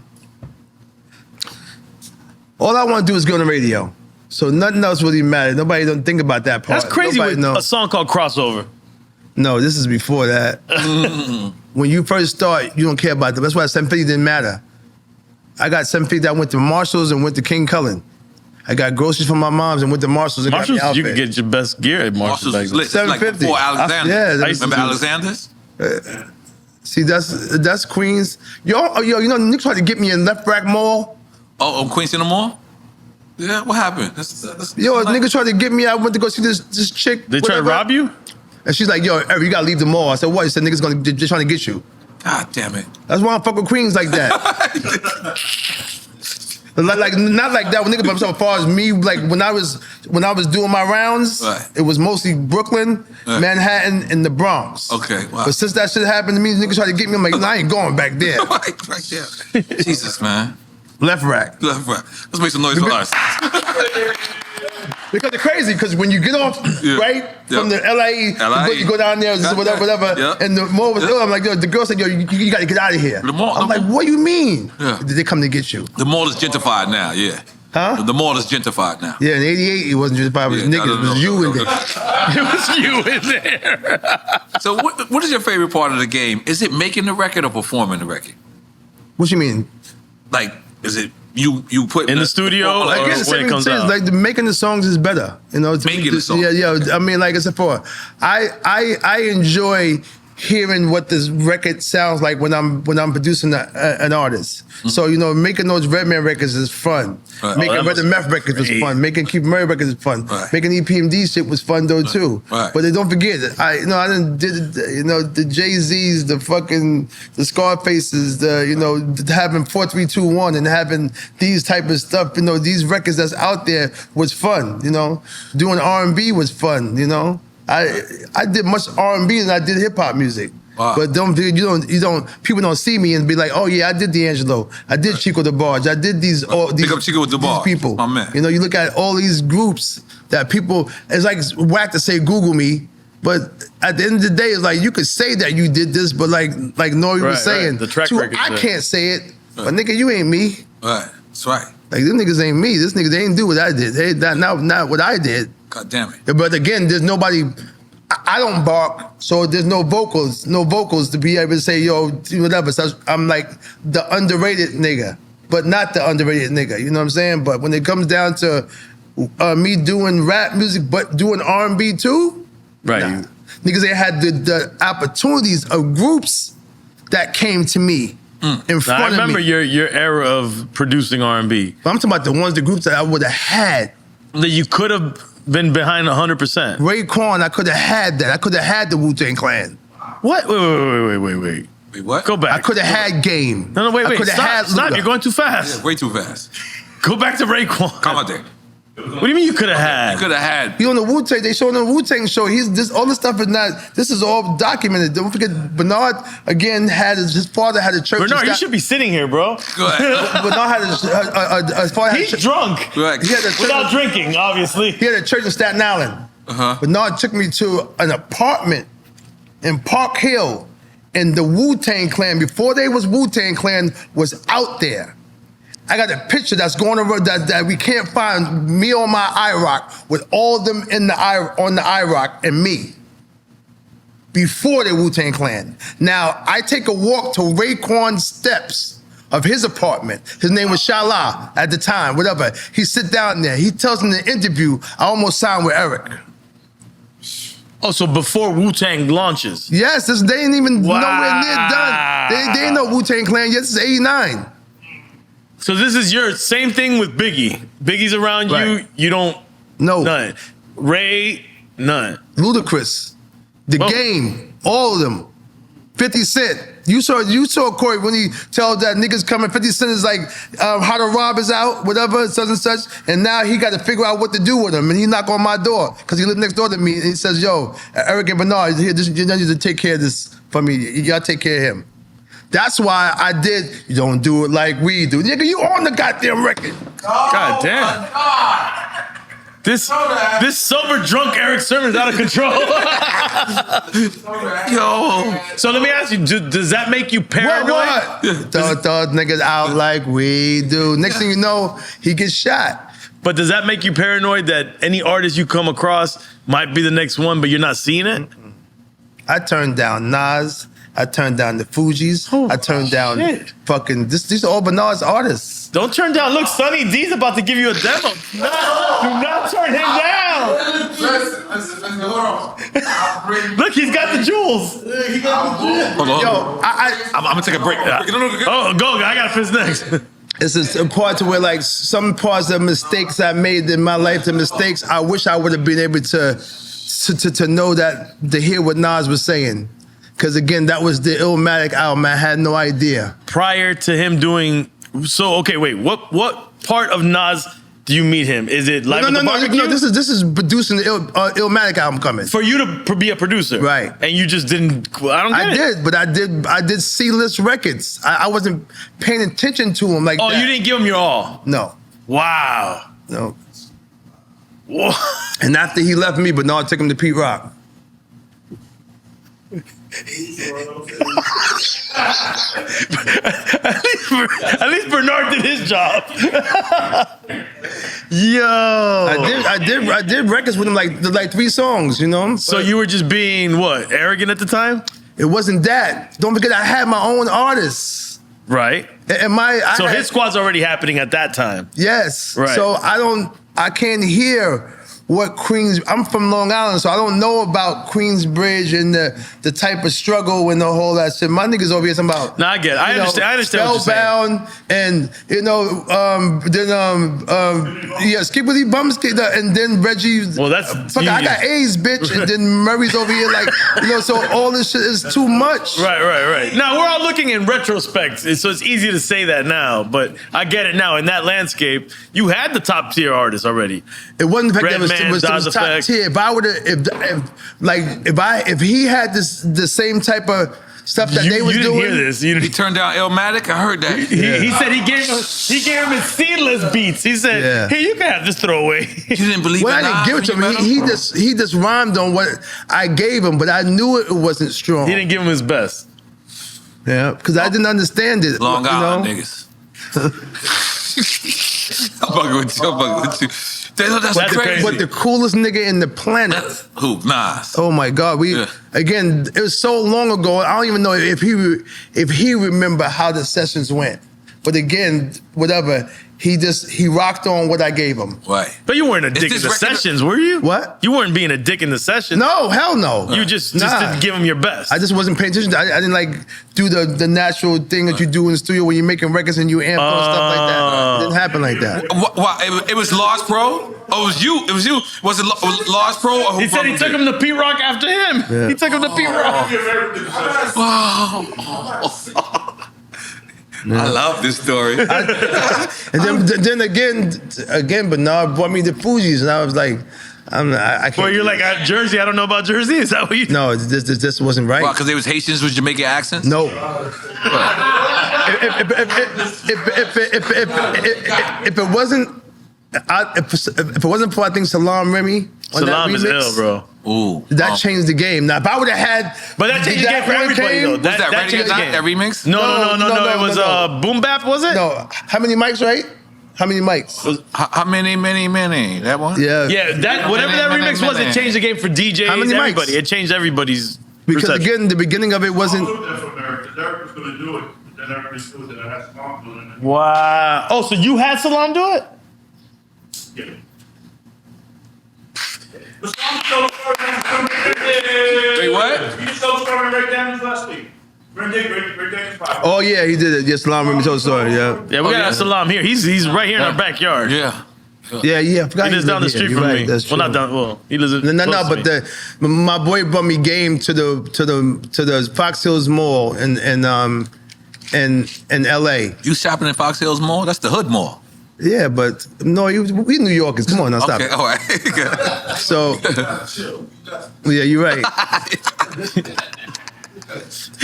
all I want to do is go on the radio. So nothing else really matters. Nobody don't think about that part. That's crazy Nobody with a song called Crossover. No, this is before that. When you first start, you don't care about that. That's why 750 didn't matter. I got 750 that went to Marshalls and went to King Cullen. I got groceries from my mom's and went to Marshalls and Marshalls, got the you could get your best gear at Marshalls. Marshalls was lit. Like 750. before Alexander. Yeah, Remember Alexander's? See, that's Queens. Yo, you know, Nick tried to get me in Left Rack Mall. Oh, Queens in the Mall? Yeah, what happened? Yo, nigga tried to get me. I went to go see this chick. They tried to rob you? And she's like, yo, Eric, you gotta leave the mall. I said, what? He said, niggas just trying to get you. God damn it. That's why I fuck with Queens like that. like not like that with niggas, but as far as me, like when I was doing my rounds, it was mostly Brooklyn, Manhattan, and the Bronx. Okay, wow. But since that shit happened to me, niggas tried to get me. I'm like, nah, I ain't going back there. right there. Jesus, man. Left rack. Left rack. Let's make some noise for us. Because it's crazy, because when you get off, right, from the LA, you go down there, whatever, and the more was ill, I'm like, yo, the girl said, yo, you got to get out of here. I'm like, what do you mean? Did they come to get you? The mall is gentrified now, Huh? The mall is gentrified now. Yeah, in 88, it wasn't gentrified, it was niggas, it was you in there. It was you in there. So what is your favorite part of the game? Is it making the record or performing the record? What you mean? Like, is it you put in the studio? I guess when it comes out, like making the songs is better. You know, making the songs. Yeah. I mean, like I said before, I enjoy hearing what this record sounds like when I'm producing an artist. So, you know, making those Redman records is fun. Right. Making Red and Meth records was fun. Making Keep Murray records is fun. Right. Making EPMD shit was fun though too. Right. But they don't forget, I done did, you know, the Jay-Z's, the Scarfaces, having 4321 and having these type of stuff, you know, these records that's out there was fun, you know. Doing R&B was fun, you know. I did much R&B than I did hip hop music. Wow. But people don't see me and be like, oh yeah, I did D'Angelo, I did Chico DeBarge, I did these Chico DeBarge, these people. My man. You know, you look at all these groups that people, it's like whack to say Google me, but at the end of the day, it's like you could say that you did this, but like N.O.R.E was saying, the track record, I can't say it, but nigga, you ain't me. Right, that's right. Like, them niggas ain't me. This nigga, they ain't do what I did. They not what I did. God damn it. But again, there's nobody, I don't bark, so there's no vocals to be able to say, yo, whatever. So I'm like the underrated nigga, but not the underrated nigga, you know what I'm saying? But when it comes down to me doing rap music, but doing R&B too, right? Nah. Niggas, they had the opportunities of groups that came to me in front of me. I remember your era of producing R&B. But I'm talking about the groups that I would have had. That you could have been behind 100%. Raekwon, I could have had that. I could have had the Wu-Tang Clan. What? Wait. Wait, what? Go back. I could have had Game. No, wait. I could have had Stop. You're going too fast. Yeah, way too fast. Go back to Raekwon. Come on there. What do you mean you could have had? You could have had. You on the Wu-Tang, they showing the Wu-Tang show. All this stuff is not, this is all documented. Don't forget, Bernard, again, his father had a church. Bernard, you should be sitting here, bro. Go ahead. Bernard had his father had He's drunk. Right. He had a church, Without drinking, obviously. he had a church in Staten Island. Bernard took me to an apartment in Park Hill, and the Wu-Tang Clan, before they was Wu-Tang Clan, was out there. I got a picture that's going around that we can't find, me on my IROC with all of them on the IROC and me. Before the Wu-Tang Clan. Now, I take a walk to Raekwon's steps of his apartment. His name was Shala at the time, whatever. He sit down there. He tells in the interview, I almost signed with Eric. Oh, so before Wu-Tang launches? Yes, they ain't even nowhere near done. They ain't no Wu-Tang Clan yet. This is 89. So this is your same thing with Biggie. Biggie's around you, you don't, none. Ray, none. Ludacris, The Game, all of them. 50 Cent. You saw Corey when he told that niggas coming, 50 Cent is like, how to rob is out, whatever, such and such, and now he got to figure out what to do with him, and he knock on my door, because he lived next door to me, and he says, yo, Eric and Bernard, here, you need to take care of this for me. You gotta take care of him. That's why I did, you don't do it like we do. Nigga, you on the goddamn record. God damn. This sober drunk Erick Sermon is out of control. Yo. So let me ask you, does that make you paranoid? What? Throw niggas out like we do. Next thing you know, he gets shot. But does that make you paranoid that any artist you come across might be the next one, but you're not seeing it? I turned down Nas. I turned down the Fugees. I turned down fucking, these are all Bernard's artists. Don't turn down. Look, Sonny D's about to give you a demo. Do not turn him down. Listen, hold on. Look, he's got the jewels. Hold on. Yo, I'm gonna take a break. Oh, go. I got to finish next. It's a part to where, like, some parts of mistakes I made in my life, the mistakes, I wish I would have been able to know that, to hear what Nas was saying. Because again, that was the Illmatic album. I had no idea. Prior to him doing, so okay, wait, what part of Nas do you meet him? Is it Live at the Barbecue? No, this is producing the Illmatic album coming. For you to be a producer, right? And you just didn't. I don't get it. I did C-list records. I wasn't paying attention to him like that. Oh, you didn't give him your all. No. Wow. No. Whoa. And after he left me, Bernard took him to Pete Rock. At least Bernard did his job. Yo. I did records with him, like 3 songs, you know? So you were just being, what, arrogant at the time? It wasn't that. Don't forget, I had my own artists. Right. And so his squad's already happening at that time. Yes. Right. So I can't hear what I'm from Long Island, so I don't know about Queensbridge and the type of struggle and the whole that shit. My niggas over here talking about. No, I get it. I understand what you're saying. Spellbound and Skip with these bums, and then Reggie. Well, that's fuck. I got A's, bitch, and then Murray's over here like, so all this shit is too much. Right. Now we're all looking in retrospect, so it's easy to say that now, but I get it now. In that landscape, you had the top tier artists already. It wasn't the fact that Redman, it was top tier. If I would have, if he had the same type of stuff that they was you didn't doing. Hear this. He turned down Illmatic. I heard that. He said he gave him his seedless beats. He said, "Here, you can have this throwaway." You didn't believe well, it? I didn't give it to him. He just rhymed on what I gave him, but I knew it wasn't strong. He didn't give him his best. Yeah, because I didn't understand it. Long Island niggas. I'm fucking with you. That's crazy. But the coolest nigga in the planet. Who? Nas. Oh my God. Again, it was so long ago. I don't even know if he remember how the sessions went. But again, whatever. He rocked on what I gave him. Right. But you weren't a dick in the sessions, were you? What? You weren't being a dick in the sessions. No, hell no. You just didn't give him your best. I just wasn't paying attention. I didn't do the natural thing that you do in the studio when you're making records and you amp and stuff like that. It didn't happen like that. Why? It was Lars Pro? Oh, it was you. It was you. Was it Lars Pro? Or who he said he took him to Pete Rock after him. Yeah. He took him to Pete Rock. Wow. I love this story. And then again, Bernard brought me the Fugees, and I was like, I can't. Well, you're like, Jersey, I don't know about Jersey. Is that what you? No, this wasn't right. Why? Because they was Haitians with Jamaican accents? No. If it wasn't, if it wasn't for I think Salam Remy on that Salam is remix, ill, bro. Ooh. That changed the game. Now, if I would have had, But that changed the game for everybody, though. Was that Ready or changed the Not, game. that remix? No. It was Boom Bap, was it? no, how many mics, right? How many mics? How many? That one? Yeah. Yeah, whatever that remix was, it changed the game for DJs, How many mics? everybody. It changed everybody's Because perception. again, the beginning of it wasn't. I'll do that for Eric. Eric was going to do it, but then Eric knew that I had Salam doing it. Wow. Oh, so you had Salam do it? Yeah. But Salam told the story Wait, what? You just told the story in Rick Daniels last week. Rick Daniels five. Oh yeah, he did it. Yes, Salam Remy told the story. Yeah. Yeah, we got Salam here. He's right here in our backyard. Yeah. Yeah. I forgot He lives down the lived here. street You're from right, me. That's true. Well, not down. Well, he lives. No, close to but me. my boy brought me game to the Fox Hills Mall in L.A. You shopping in Fox Hills Mall? That's the hood mall. Yeah, but no, we New Yorkers. Come on, now stop. Okay, all right. So, yeah, you're right.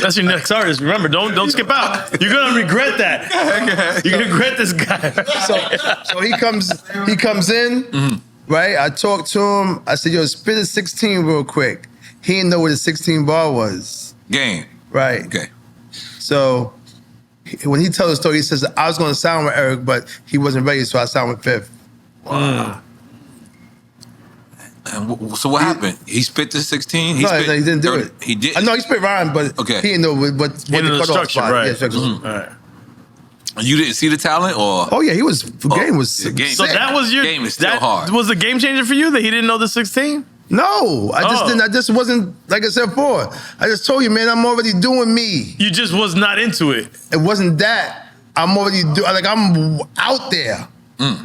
That's your next artist. Remember, don't skip out. You're gonna regret that. You're gonna regret this guy. So he comes in, right? I talked to him. I said, "Yo, spit a 16 real quick." He didn't know what a 16 bar was, Game. right? Okay. So when he tells the story, he says, "I was going to sound with Eric, but he wasn't ready, so I sound with Fifth." And so what happened? He spit the 16? No, he didn't do it. He did? No, he spit rhyme, but Okay. he didn't know what Into the the cutoff structure, spot. right? Yeah, structure. All right. You didn't see the talent, or? Oh yeah, he was. The game was. the game. So sick. that was your Game is still that hard. was the game changer for you that he didn't know the 16? No, I just Oh. didn't. I just wasn't, like I said before. I just told you, man, I'm already doing me. You just was not into it. It wasn't that. I'm already I'm out there.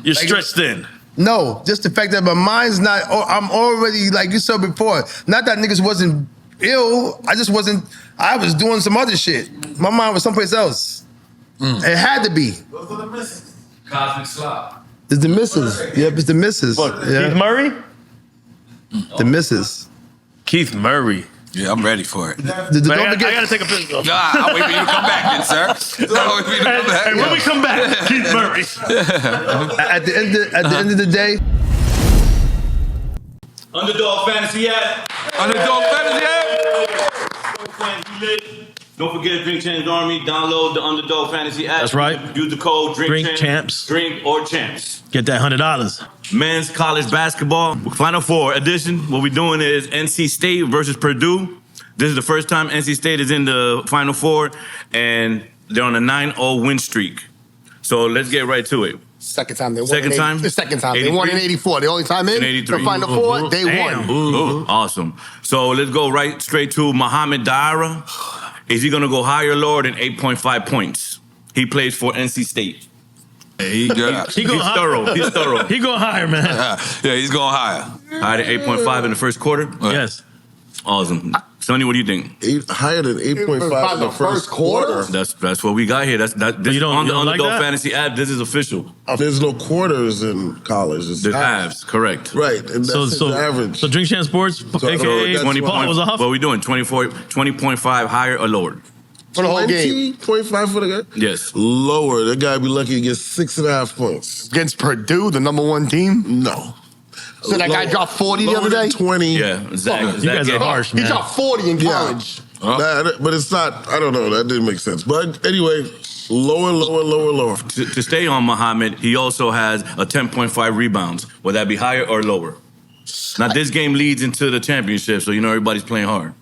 You're stretched thin. No, just the fact that my mind's not. I'm already, like you said before. Not that niggas wasn't ill. I just wasn't. I was doing some other shit. My mind was someplace else. It had to be. Those are the misses. Cosmic Slop. It's the misses. Yep, it's the misses. What, Yeah. Keith Murray? The misses. Keith Murray. Yeah, I'm ready for it. Don't I forget. gotta take a picture. Nah, I'll wait for you to come back then, sir. I'll wait for you to come back. And when we come back, Keith Murray. At the end of the day, Underdog Fantasy app. Underdog Fantasy app. Don't forget Drink Champs Army. Download the Underdog Fantasy app. That's right. Use the code Drink Champs. Drink or Champs. Get that $100. Men's college basketball Final Four edition. What we're doing is NC State versus Purdue. This is the first time NC State is in the Final Four, and they're on a 9-0 win streak. So let's get right to it. Second time they won. Second time? The second time. They won in 84. The only time in 83. the Final Four, they won. Awesome. So let's go right straight to Mohamed Diarra. Is he going to go higher or lower than 8.5 points? He plays for NC State. He's thorough. He's thorough. He going higher, man. Yeah, he's going higher. Higher than 8.5 in the first quarter? Yes. Awesome. Sonny, what do you think? Higher than 8.5 in the first quarter? That's what we got here. This you don't on the like Underdog that? Fantasy app. This is official. There's no quarters in college. It's There's halves, correct. Right, and that's the average. So Drink Champ Sports, aka 20 Paul was off. What are we doing? 20.5 higher or lower? For the whole game. 20.5 for the game? Yes. Lower. That guy be lucky to get 6.5 points. Against Purdue, the #1 team? No. So that guy dropped 40 the other day? 20. Yeah, Zach. You guys are harsh, man. He dropped 40 in college. But it's not, I don't know, that didn't make sense. But anyway, lower. To stay on Muhammad, he also has a 10.5 rebounds. Would that be higher or lower? Now, this game leads into the championship, so you know everybody's playing hard.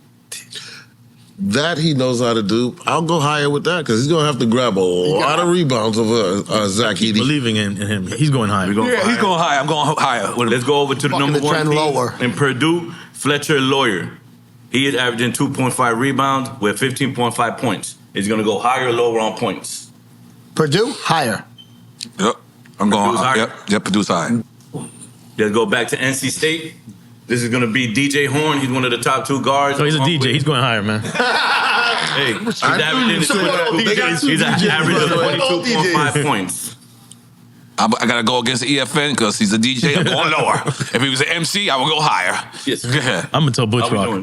That he knows how to do. I'll go higher with that because he's going to have to grab a lot of rebounds of Zach Edey. Believing in him. He's going higher. He's going higher. I'm going higher. Let's go over to the Fucking number the one trend team lower. in Purdue, Fletcher Lyor. He is averaging 2.5 rebounds with 15.5 points. Is he going to go higher or lower on points? Purdue, higher. Yep. I'm going Purdue's higher. higher? Yep, Purdue's higher. Let's go back to NC State. This is going to be DJ Horn. He's one of the top 2 guards. So he's a DJ. He's going higher, man. Hey, he's averaging 22.5 points. I got to go against the EFN because he's a DJ. I'm going lower. If he was an MC, I would go higher. Yes. Go ahead. I'm going to tell Butch Rock. I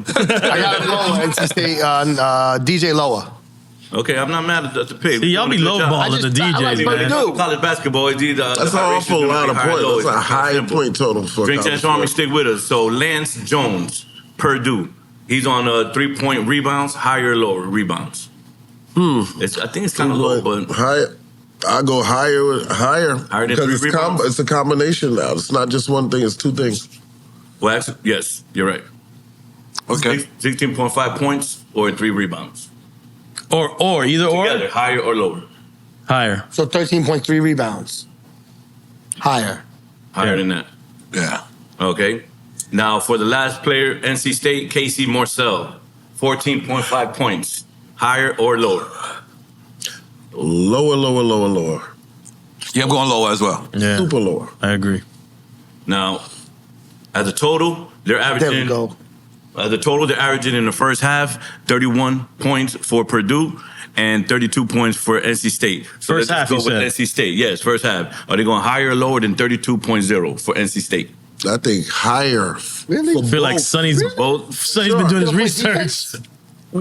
got to go NC State DJ lower. Okay, I'm not mad at the pick. See, y'all be lowballing the DJs, man. College basketball is That's an awful lot of points. That's a high point total for Drink college Champs Army, sport. stick with us. So Lance Jones, Purdue. He's on 3-point rebounds, higher or lower rebounds. I think it's kind of low, but higher. I go higher Higher than 3 because rebounds? it's a combination now. It's not just one thing; it's 2 things. well, actually, yes, you're right. Okay. 16.5 points or 3 rebounds. Or either Together, or. higher or lower? Higher. So 13.3 rebounds. Higher. Higher than that. Yeah. Okay. Now for the last player, NC State, Casey Morcell, 14.5 points. Higher or lower? Lower. Yeah, I'm going lower as well. Yeah. Super lower. I agree. Now, as a total, they're averaging. There we go. The total they're averaging in the first half, 31 points for Purdue and 32 points for NC State. So First half, let's you go with said. NC State. Yes, first half. Are they going higher or lower than 32.0 for NC State? I think higher. Really? I feel like Sonny's Both. been doing his research.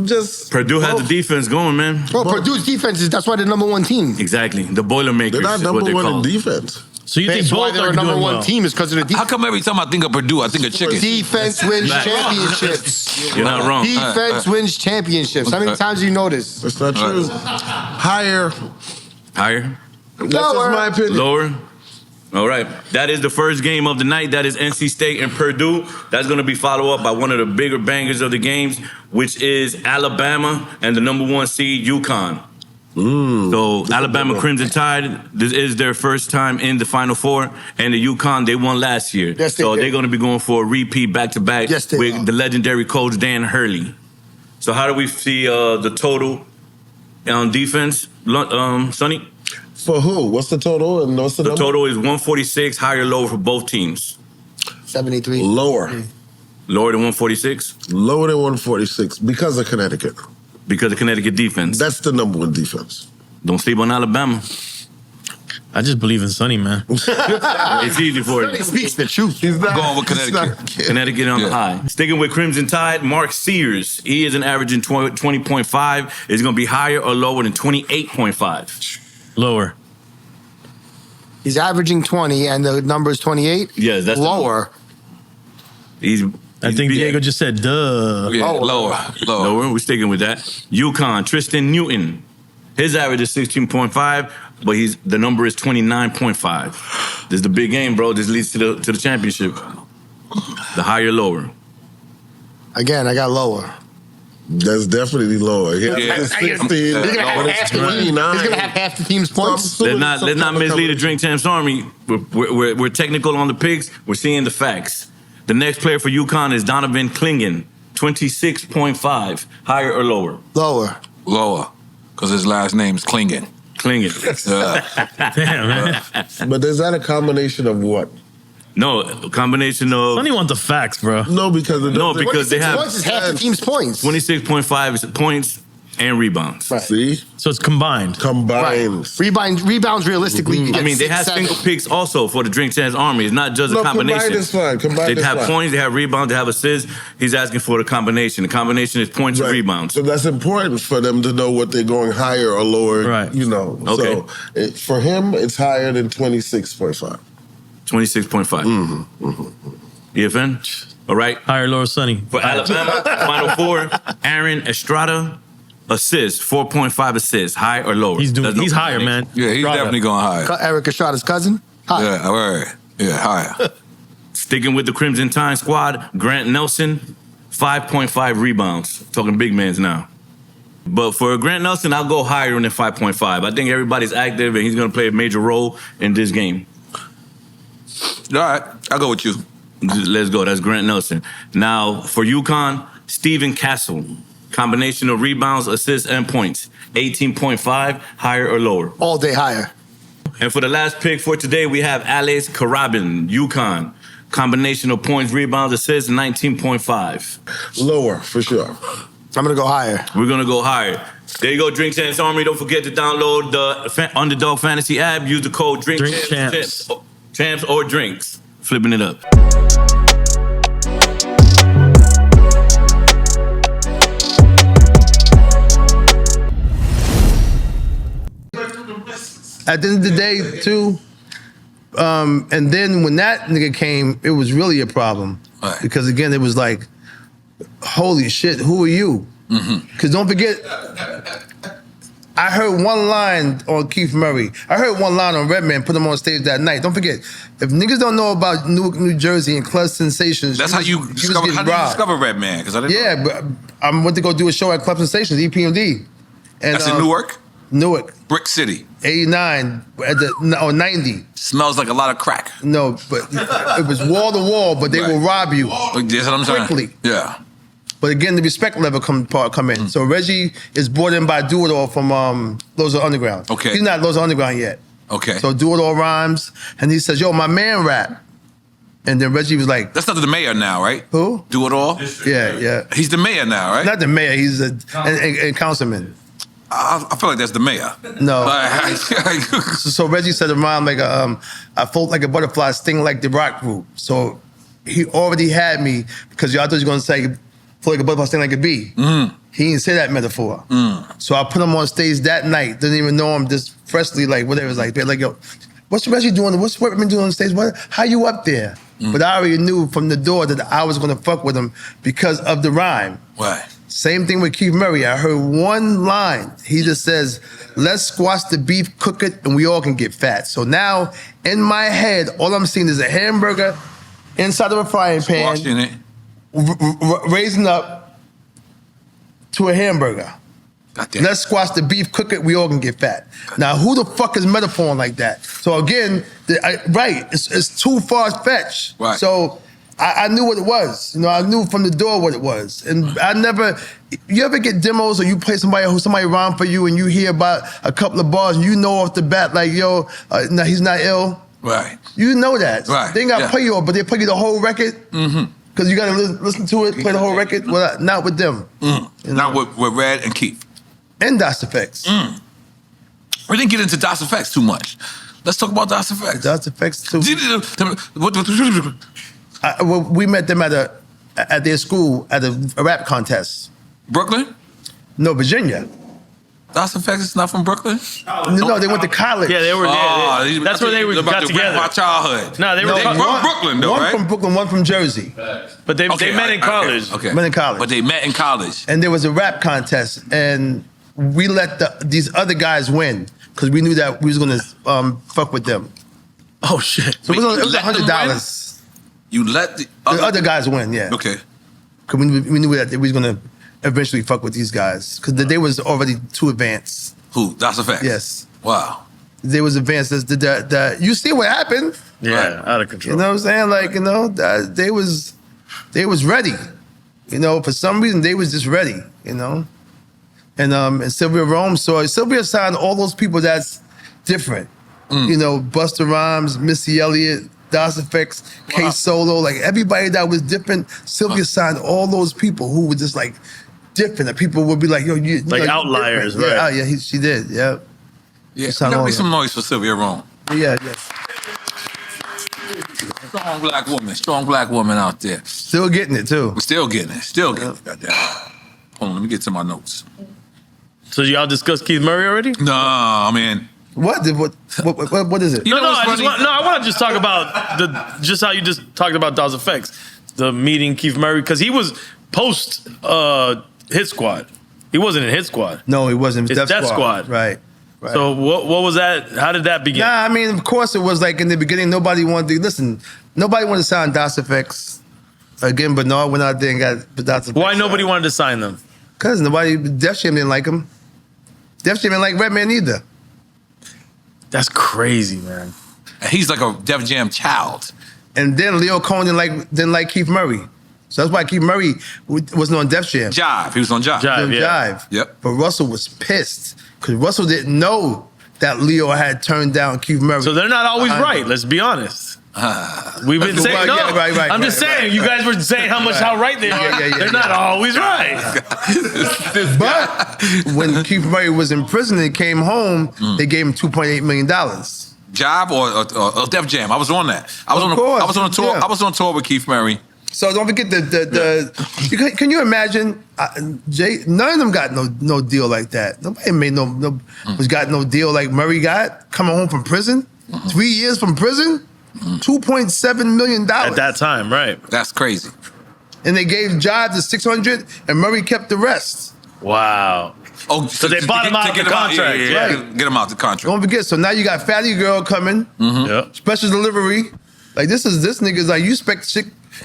Just Purdue has the defense going, man. Bro, Purdue's defense is, that's why they're #1 team. Exactly. The Boilermakers they're not is what number they're one in called. defense. So you think That's why both they're are a doing #1 well? team is because of the How defense. come every time I think of Purdue, I think of chicken? Defense wins Back. championships. You're not wrong. Defense wins championships. How many times do you notice? That's not true. Higher. Higher? That's just my opinion. Lower? All right. That is the first game of the night. That is NC State and Purdue. That's going to be followed up by one of the bigger bangers of the games, which is Alabama and the #1 seed, UConn. So Alabama Crimson Tide, this is their first time in the Final Four, and the UConn, they won last year. Yes, they so did. they're going to be going for a repeat back-to-back Yes, they with are. the legendary coach Dan Hurley. So how do we see the total on defense, Sonny? For who? What's the total? And what's the The number? total is 146, higher, lower for both teams. 73. Lower. Lower than 146 Lower than 146 because of Connecticut. because of Connecticut defense. That's the #1 defense. Don't sleep on Alabama. I just believe in Sonny, man. It's easy for He you. speaks the truth. He's not Going with Connecticut. he's not- Connecticut on the Yeah. high. Sticking with Crimson Tide, Mark Sears. He is an averaging 20.5. Is going to be higher or lower than 28.5? Lower. He's averaging 20 and the number is 28. Yes, that's the lower. I think Diego just said, duh. Yeah, lower. We're sticking with that. UConn, Tristan Newton. His average is 16.5, but the number is 29.5. This is the big game, bro. This leads to the championship. The higher, lower. Again, I got lower. That's definitely lower. He's gonna have half the team's points. Let's not mislead the Drink Champs Army. We're technical on the picks. We're seeing the facts. The next player for UConn is Donovan Clingan, 26.5. Higher or lower? Lower. Lower, because his last name's Clingan. Damn, man. But is that a combination of what? No, a combination of... I don't even want the facts, bro. No, because they have... Points is half the team's points. 26.5 is points and rebounds. Right. See? So it's combined. Right. Rebounds realistically. You get I mean, they have 6, single 7. picks also for the Drink Champs Army. It's not just a combination. Combined is fine. Combined they is have fine. points, they have rebounds, they have assists. He's asking for the combination. The combination is points and rebounds. So that's important for them to know what they're going higher or lower. Right. You know. Okay. So for him, it's higher than 26.5. 26.5. EFN? All right. Higher, lower, Sonny. For Alabama, Final Four, Aaron Estrada, assists, 4.5 assists. High or lower? He's higher, man. Yeah, he's definitely going higher. Erick Estrada's cousin? Higher. Yeah, all right. Yeah, higher. Sticking with the Crimson Tide squad, Grant Nelson, 5.5 rebounds. Talking big mans now. But for Grant Nelson, I'll go higher than 5.5. I think everybody's active and he's going to play a major role in this game. All right, I'll go with you. Let's go. That's Grant Nelson. Now, for UConn, Stephen Castle. Combination of rebounds, assists, and points. 18.5, higher or lower? All day higher. And for the last pick for today, we have Alex Karabin, UConn. Combination of points, rebounds, assists, 19.5. Lower, for sure. I'm going to go higher. We're going to go higher. There you go, Drink Champs Army. Don't forget to download the Underdog Fantasy app. Use the code DRINKCHAMPS. Champs or drinks. Flipping it up. At the end of the day, too, and then when that nigga came, it was really a problem. Right. Because again, it was like, holy shit, who are you? Because don't forget, I heard one line on Keith Murray. I heard one line on Redman, put him on stage that night. Don't forget, if niggas don't know about Newark, New Jersey and Club Sensations, That's how you discover Redman, because I didn't know. Yeah, but I went to go do a show at Club Sensations, EPMD. And, That's in Newark? Newark. Brick City. 89, or 90. Smells like a lot of crack. No, but it was wall to wall, but they will rob you That's what I'm saying. quickly. Yeah. But again, the respect level come in. So Reggie is brought in by Do It All from Those Are Underground. Okay. He's not Those Are Underground yet. Okay. So Do It All rhymes, and he says, yo, my man rap. And then Reggie was like, That's not the mayor now, right? Who? Do It All? Yeah. He's the mayor now, right? Not the mayor, he's a councilman. I feel like that's the mayor. No. So Reggie said a rhyme like, I float like a butterfly, sting like the rock group. So he already had me, because y'all thought he was going to say, float like a butterfly, sting like a bee. He didn't say that metaphor. So I put him on stage that night, didn't even know him, just freshly, like, whatever. It's like, they're like, yo, what's Reggie doing? What's Redman doing on stage? How you up there? But I already knew from the door that I was going to fuck with him because of the rhyme. Right. Same thing with Keith Murray. I heard one line. He just says, let's squash the beef, cook it, and we all can get fat. So now, in my head, all I'm seeing is a hamburger inside of a frying pan, Squashing it. raising up to a hamburger. Let's squash the beef, cook it, we all can get fat. Now, who the fuck is metaphoring like that? So again, it's too far-fetched. Right. So I knew what it was. You know, I knew from the door what it was. And I never, you ever get demos or you play somebody rhyme for you and you hear about a couple of bars and you know off the bat, like, yo, no, he's not ill. Right. You know that. Right. They ain't got to play you all, but they play you the whole record. Because you got to listen to it, play the whole record. Well, not with them. Not with Red and Keith. And Das Effects. We didn't get into Das Effects too much. Let's talk about Das Effects. Das Effects too. We met them at their school at a rap contest. Brooklyn? No, Virginia. Das EFX is not from Brooklyn? No, they went to college. Yeah, they were. That's where they got together. My childhood. No, they were from Brooklyn, though, one right? from Brooklyn, one from Jersey. But they met in college. Okay. Met in college. But they met in college. And there was a rap contest, and we let these other guys win because we knew that we was gonna fuck with them. Oh shit! So it was $100. You let the other guys win, yeah. Okay. Because we knew that we was gonna eventually fuck with these guys because they was already too advanced. Who? Das EFX? Yes. Wow. They was advanced. That you see what happened? Yeah, out of control. You know what I'm saying? Like, you know, they was ready. You know, for some reason they was just ready. You know, and Sylvia Rome saw Sylvia signed all those people that's different. You know, Busta Rhymes, Missy Elliott, Das EFX, K Solo, like everybody that was different. Sylvia signed all those people who were just like different. That people would be like, yo, you like outliers, right? Yeah, oh, yeah, she did. Yeah. Yeah. Make some noise for Sylvia Rome. Yeah. Strong black woman out there. Still getting it too. We're still getting it. Goddamn. Hold on, let me get to my notes. So y'all discussed Keith Murray already? No, I mean. What is it? I want to just talk about just how you just talked about Das EFX, the meeting Keith Murray, because he was post Hit Squad. He wasn't in Hit Squad. No, he wasn't. It was Death Squad. Right. So what was that? How did that begin? Nah, I mean, of course it was like in the beginning, nobody wanted to sign Das EFX. Again, Bernard went out there and got Das EFX. Why nobody wanted to sign them? Because Def Jam didn't like him. Def Jam didn't like Redman either. That's crazy, man. He's like a Def Jam child. And then Lyor Cohen didn't like Keith Murray. So that's why Keith Murray wasn't on Def Jam. Jive. He was on Jive. Jive. Yep. But Russell was pissed because Russell didn't know that Lyor had turned down Keith Murray. So they're not always right. Let's be honest. We've been saying no. Yeah, right, I'm just saying. You guys were saying how right they are. They're not always right. But when Keith Murray was in prison and came home, they gave him $2.8 million. Jive or Def Jam? I was on that. I was on a tour. Yeah. I was on tour with Keith Murray. So don't forget can you imagine? Jay, none of them got no deal like that. Nobody made got no deal like Murray got coming home from prison. 3 years from prison. $2.7 million at that time, right? That's crazy. And they gave Jive the $600, and Murray kept the rest. Wow. Oh, so they bought him out of the contract. Right. Get him out the contract. Don't forget. So now you got Fatty Girl coming. Yep. Special delivery. Like this nigga's like you expect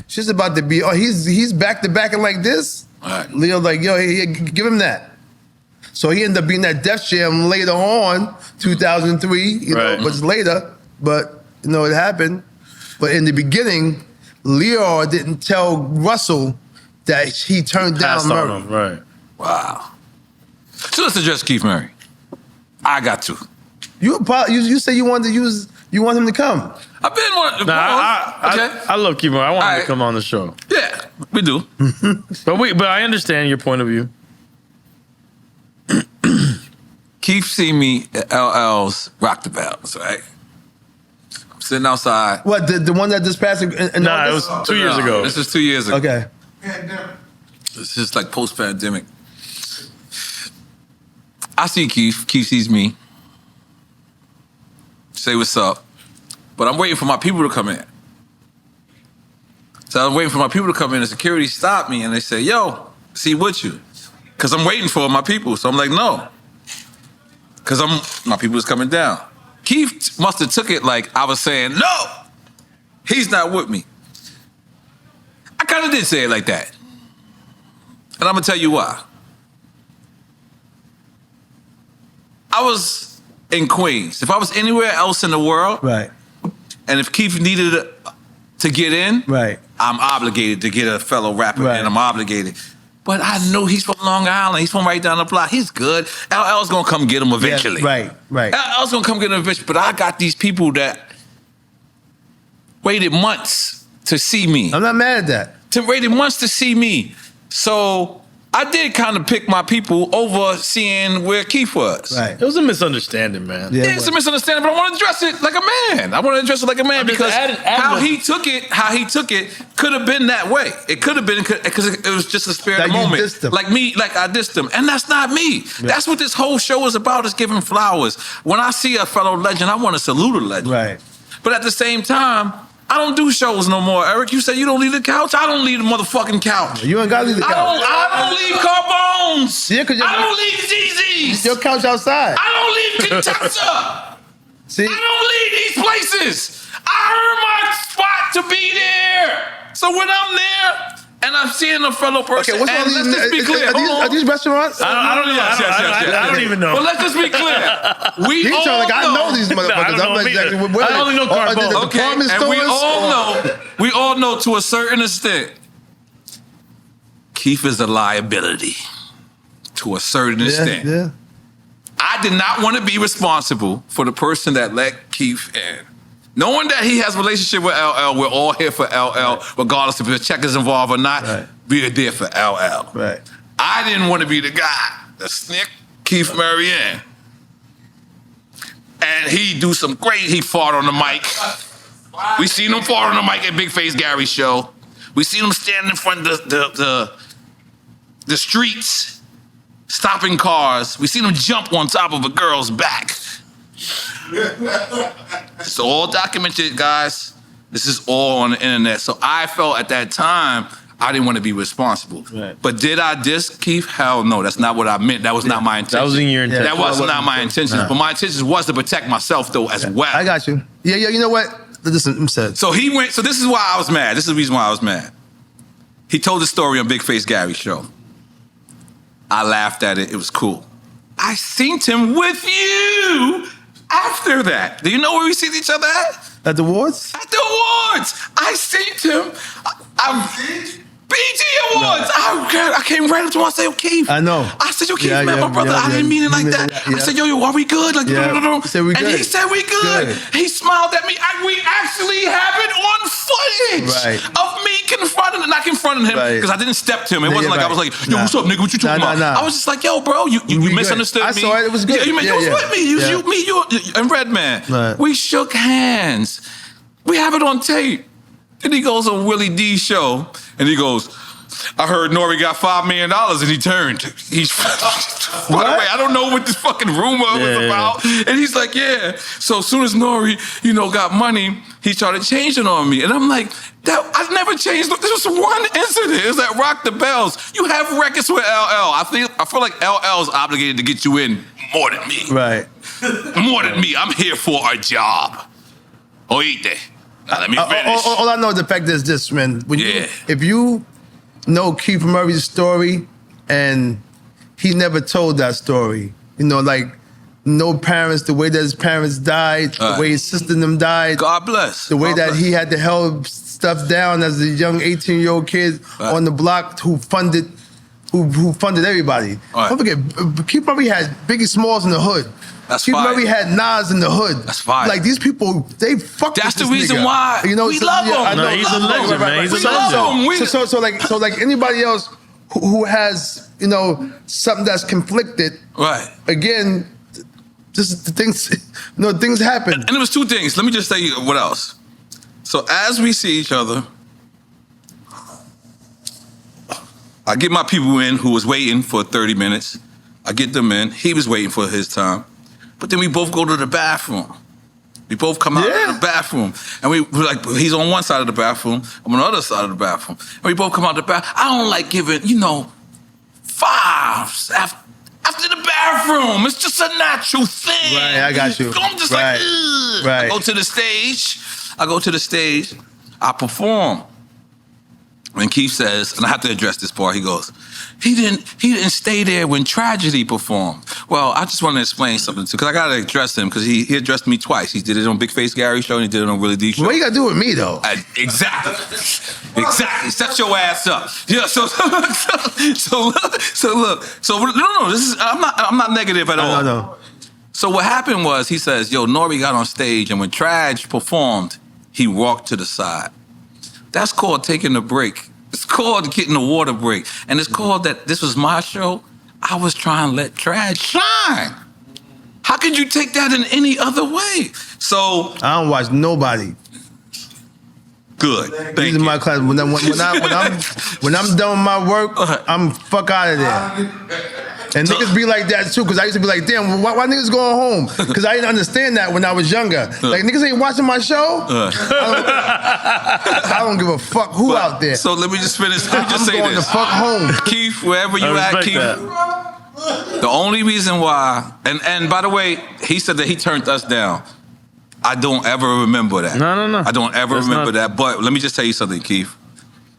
shit's about to be. Oh, he's back to back and like this. All right. Leo like yo, give him that. So he ended up being that Def Jam later on, 2003. You know, but it's later. But you know, it happened. But in the beginning, Lyor didn't tell Russell that he turned down Murray. Right. Wow. So let's address Keith Murray. I got to. You said you want him to come. I've been wanting to. I love Keith Murray. I want him to come on the show. Yeah, we do. but I understand your point of view. Keith see me at LL's Rock the Bells, right? I'm sitting outside. What, the one that just passed? Nah, it was 2 years ago. This is 2 years ago. Okay. This is like post-pandemic. I see Keith. Keith sees me. Say what's up. But I'm waiting for my people to come in. So I'm waiting for my people to come in, and security stopped me, and they say, yo, see with you. Because I'm waiting for my people. So I'm like, no. Because my people is coming down. Keith must have took it like I was saying, no, he's not with me. I kind of did say it like that. And I'm going to tell you why. I was in Queens. If I was anywhere else in the world, right, and if Keith needed to get in, right, I'm obligated to get a fellow rapper in. I'm obligated. But I know he's from Long Island. He's from right down the block. He's good. LL's gonna come get him eventually. Yeah, right. LL's gonna come get him eventually. But I got these people that waited months to see me. I'm not mad at that. Waited months to see me. So I did kind of pick my people over seeing where Keith was. Right. It was a misunderstanding, man. Yeah, it's a misunderstanding, but I want to address it like a man. I want to address it like a man because how he took it could have been that way. It could have been because it was just a spare of the moment. Dissed him. Like I dissed him. And that's not me. Yeah. That's what this whole show is about, is giving flowers. When I see a fellow legend, I want to salute a legend. Right. But at the same time, I don't do shows no more, Eric. You said you don't leave the couch. I don't leave the motherfucking couch. You ain't got to leave the couch. I don't leave Carbones. Yeah, cause I don't leave ZZ's. Your couch outside. I don't leave Kinshasa. See? I don't leave these places. I earn my spot to be there. So when I'm there and I'm seeing a fellow person, Okay, what's and all let's these? just be clear. Are these restaurants? I don't even know. But let's just be clear. We He's all trying like, I know these No, I motherfuckers. don't know I'm like, either. exactly where I only know are they the Carbone. department and stores? we all know to a certain extent, Keith is a liability to a certain extent. Yeah. I did not want to be responsible for the person that let Keith in. Knowing that he has a relationship with LL, we're all here for LL, regardless if the check is involved or not. Right. We're there for LL. Right. I didn't want to be the guy that snick Keith Murray in. And he do some great, he fought on the mic. We seen him fart on the mic at Big Face Gary's show. We seen him standing in front of the streets, stopping cars. We seen him jump on top of a girl's back. It's all documented, guys. This is all on the internet. So I felt at that time, I didn't want to be responsible. Right. But did I diss Keith? Hell no, that's not what I meant. That was not my intention. That wasn't your intention. That was not my intention. Nah. But my intention was to protect myself, though, as well. I got you. Yeah, you know what? Listen, I'm sad. So he went, so this is why I was mad. This is the reason why I was mad. He told the story on Big Face Gary's show. I laughed at it. It was cool. I seen him with you after that. Do you know where we seen each other at? At the awards? At the awards. I seen him. BG Awards. No. I came right up to him. I said, yo, Keith. I know. I said, yo, Keith, man, my brother, I didn't mean it like that. I said, yo, are we good? Like, He said we good. And he said, we good. He smiled at me. We actually have it on footage of me confronting, not confronting him, because I didn't step to him. It wasn't like I was like, yo, what's up, nigga? What you talking about? I was just like, yo, bro, you misunderstood me. I saw it. It was good. You was with me. You and Redman. Right. We shook hands. We have it on tape. Then he goes on Willie D's show, and he goes, I heard N.O.R.E got $5 million, and he turned. He's, by the way, I don't know what this fucking rumor was about. And he's like, yeah. So as soon as N.O.R.E, got money, he started changing on me. And I'm like, I've never changed. This was one incident. It was at Rock the Bells. You have records with LL. I feel like LL is obligated to get you in more than me. Right. More than me. I'm here for a job. Oíste. Now, let me finish. All I know, the fact is this, man. When if you know Keith Murray's story and he never told that story, like no parents, the way that his parents died, the way his sister and them died. God bless. The way that he had to held stuff down as a young 18-year-old kid on the block who funded everybody. Don't forget, Keith Murray had Biggie Smalls in the hood. That's Keith fire. Murray had Nas in the hood. That's fire. Like these people, they fuck That's with the this reason nigga. why we love him. I know. No, he's a legend, man. He's a legend. So like anybody else who has something that's conflicted. Right. Again, just things things happen. And it was two things. Let me just tell you what else. So as we see each other, I get my people in who was waiting for 30 minutes. I get them in. He was waiting for his time. But then we both go to the bathroom. We both come out of the bathroom. And we're like, he's on one side of the bathroom, I'm on the other side of the bathroom. And we both come out of the bathroom. I don't like giving, fives after the bathroom. It's just a natural thing. Right, I got you. I'm just like, ugh. Right. I go to the stage. I perform. And Keith says, and I have to address this part, he goes, he didn't stay there when Tragedy performed. Well, I just want to explain something too, because I got to address him, because he addressed me twice. He did it on Big Face Gary's show, and he did it on Willie D's show. What you got to do with me, though? Exactly. Set your ass up. Yeah. So look. No. This is. I'm not negative at all. No. So what happened was, he says, yo, N.O.R.E got on stage, and when Trag performed, he walked to the side. That's called taking a break It's called getting the water break. And it's called that this was my show. I was trying to let Trad shine. How could you take that in any other way? So I don't watch nobody. Good. These are my class. When I'm done with my work, I'm fuck out of there. And niggas be like that too, because I used to be like, damn, why niggas going home? Because I didn't understand that when I was younger. Like, niggas ain't watching my show? I don't give a fuck who out there. So let me just finish. Let me just say going this. the fuck home. Keith, wherever you at, Keith. The only reason why, and by the way, he said that he turned us down. I don't ever remember that. No. I don't ever remember that. But let me just tell you something, Keith.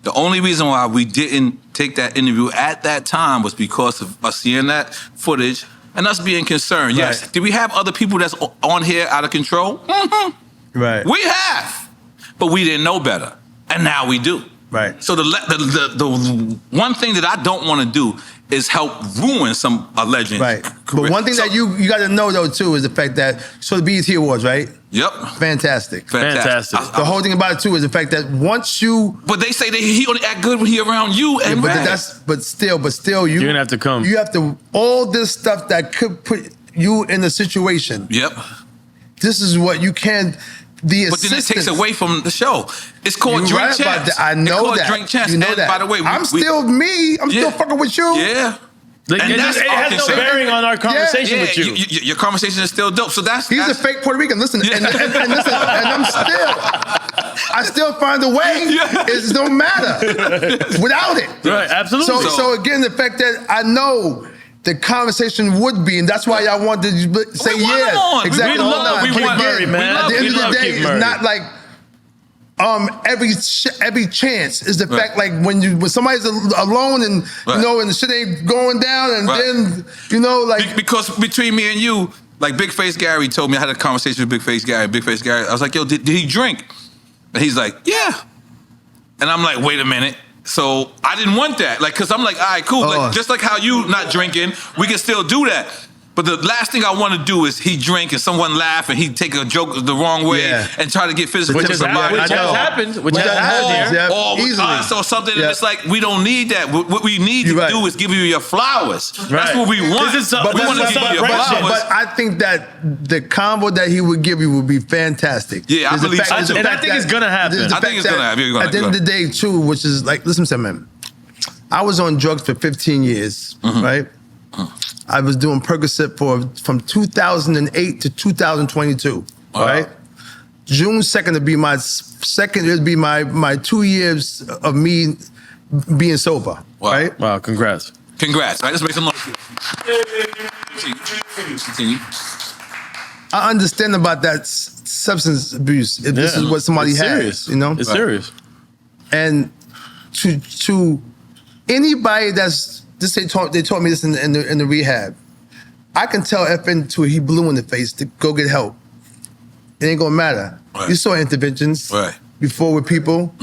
The only reason why we didn't take that interview at that time was because of us seeing that footage and us being concerned. Right. Yes. Did we have other people that's on here out of control? Mm-hmm. Right. We have. But we didn't know better. And now we do. Right. So the one thing that I don't want to do is help ruin a legend. Right. But one thing that you got to know though too is the fact that the BET Awards, right? Yep. Fantastic. The whole thing about it too is the fact that once you. But they say that he only act good when he around you and but still you're gonna have to come. You have to all this stuff that could put you in a situation. Yep. This is what you can. But then it takes away from the show. It's called Drink right Champs. I know that. Drink Champs. You know and that. By the way, I'm still me. I'm still fucking with you. Yeah. Like, and it has no bearing on our conversation with you. Your conversation is still dope. So he's a fake Puerto Rican. Listen, and listen, and I still find a way. It don't matter without it. Right, absolutely. So again, the fact that I know the conversation would be, and that's why y'all wanted to say yes. Exactly. We love Keith Murray, man. At the end of the day, it's not like every chance is the fact like when somebody's alone and you know and the shit ain't going down and then you know like because between me and you, like Big Face Gary told me, I had a conversation with Big Face Gary. I was like, yo, did he drink? And he's like, yeah. And I'm like, wait a minute. So I didn't want that, like, cause I'm like, all right, cool. Like, just like how you not drinking, we can still do that. But the last thing I want to do is he drink and someone laugh and he take a joke the wrong way and try to get physical with somebody. Which has happened here. Or something. And it's like, we don't need that. What we need to do is give you your flowers. That's what we want. We want to give you your flowers. But I think that the combo that he would give you would be fantastic. Yeah, I believe so. And I think it's going to happen. I think it's going to happen. At the end of the day, too, which is like, listen to me, man. I was on drugs for 15 years, right? I was doing Percocet from 2008 to 2022, right? June 2nd would be my second. It'd be my 2 years of me being sober, right? Wow, congrats. Congrats, right? Let's make some noise. Continue. I understand about that substance abuse. If this is what somebody has, you know? It's serious. And to anybody that's, they taught me this in the rehab. I can tell FN to he blue in the face to go get help. It ain't gonna matter. Right. You saw interventions before with people.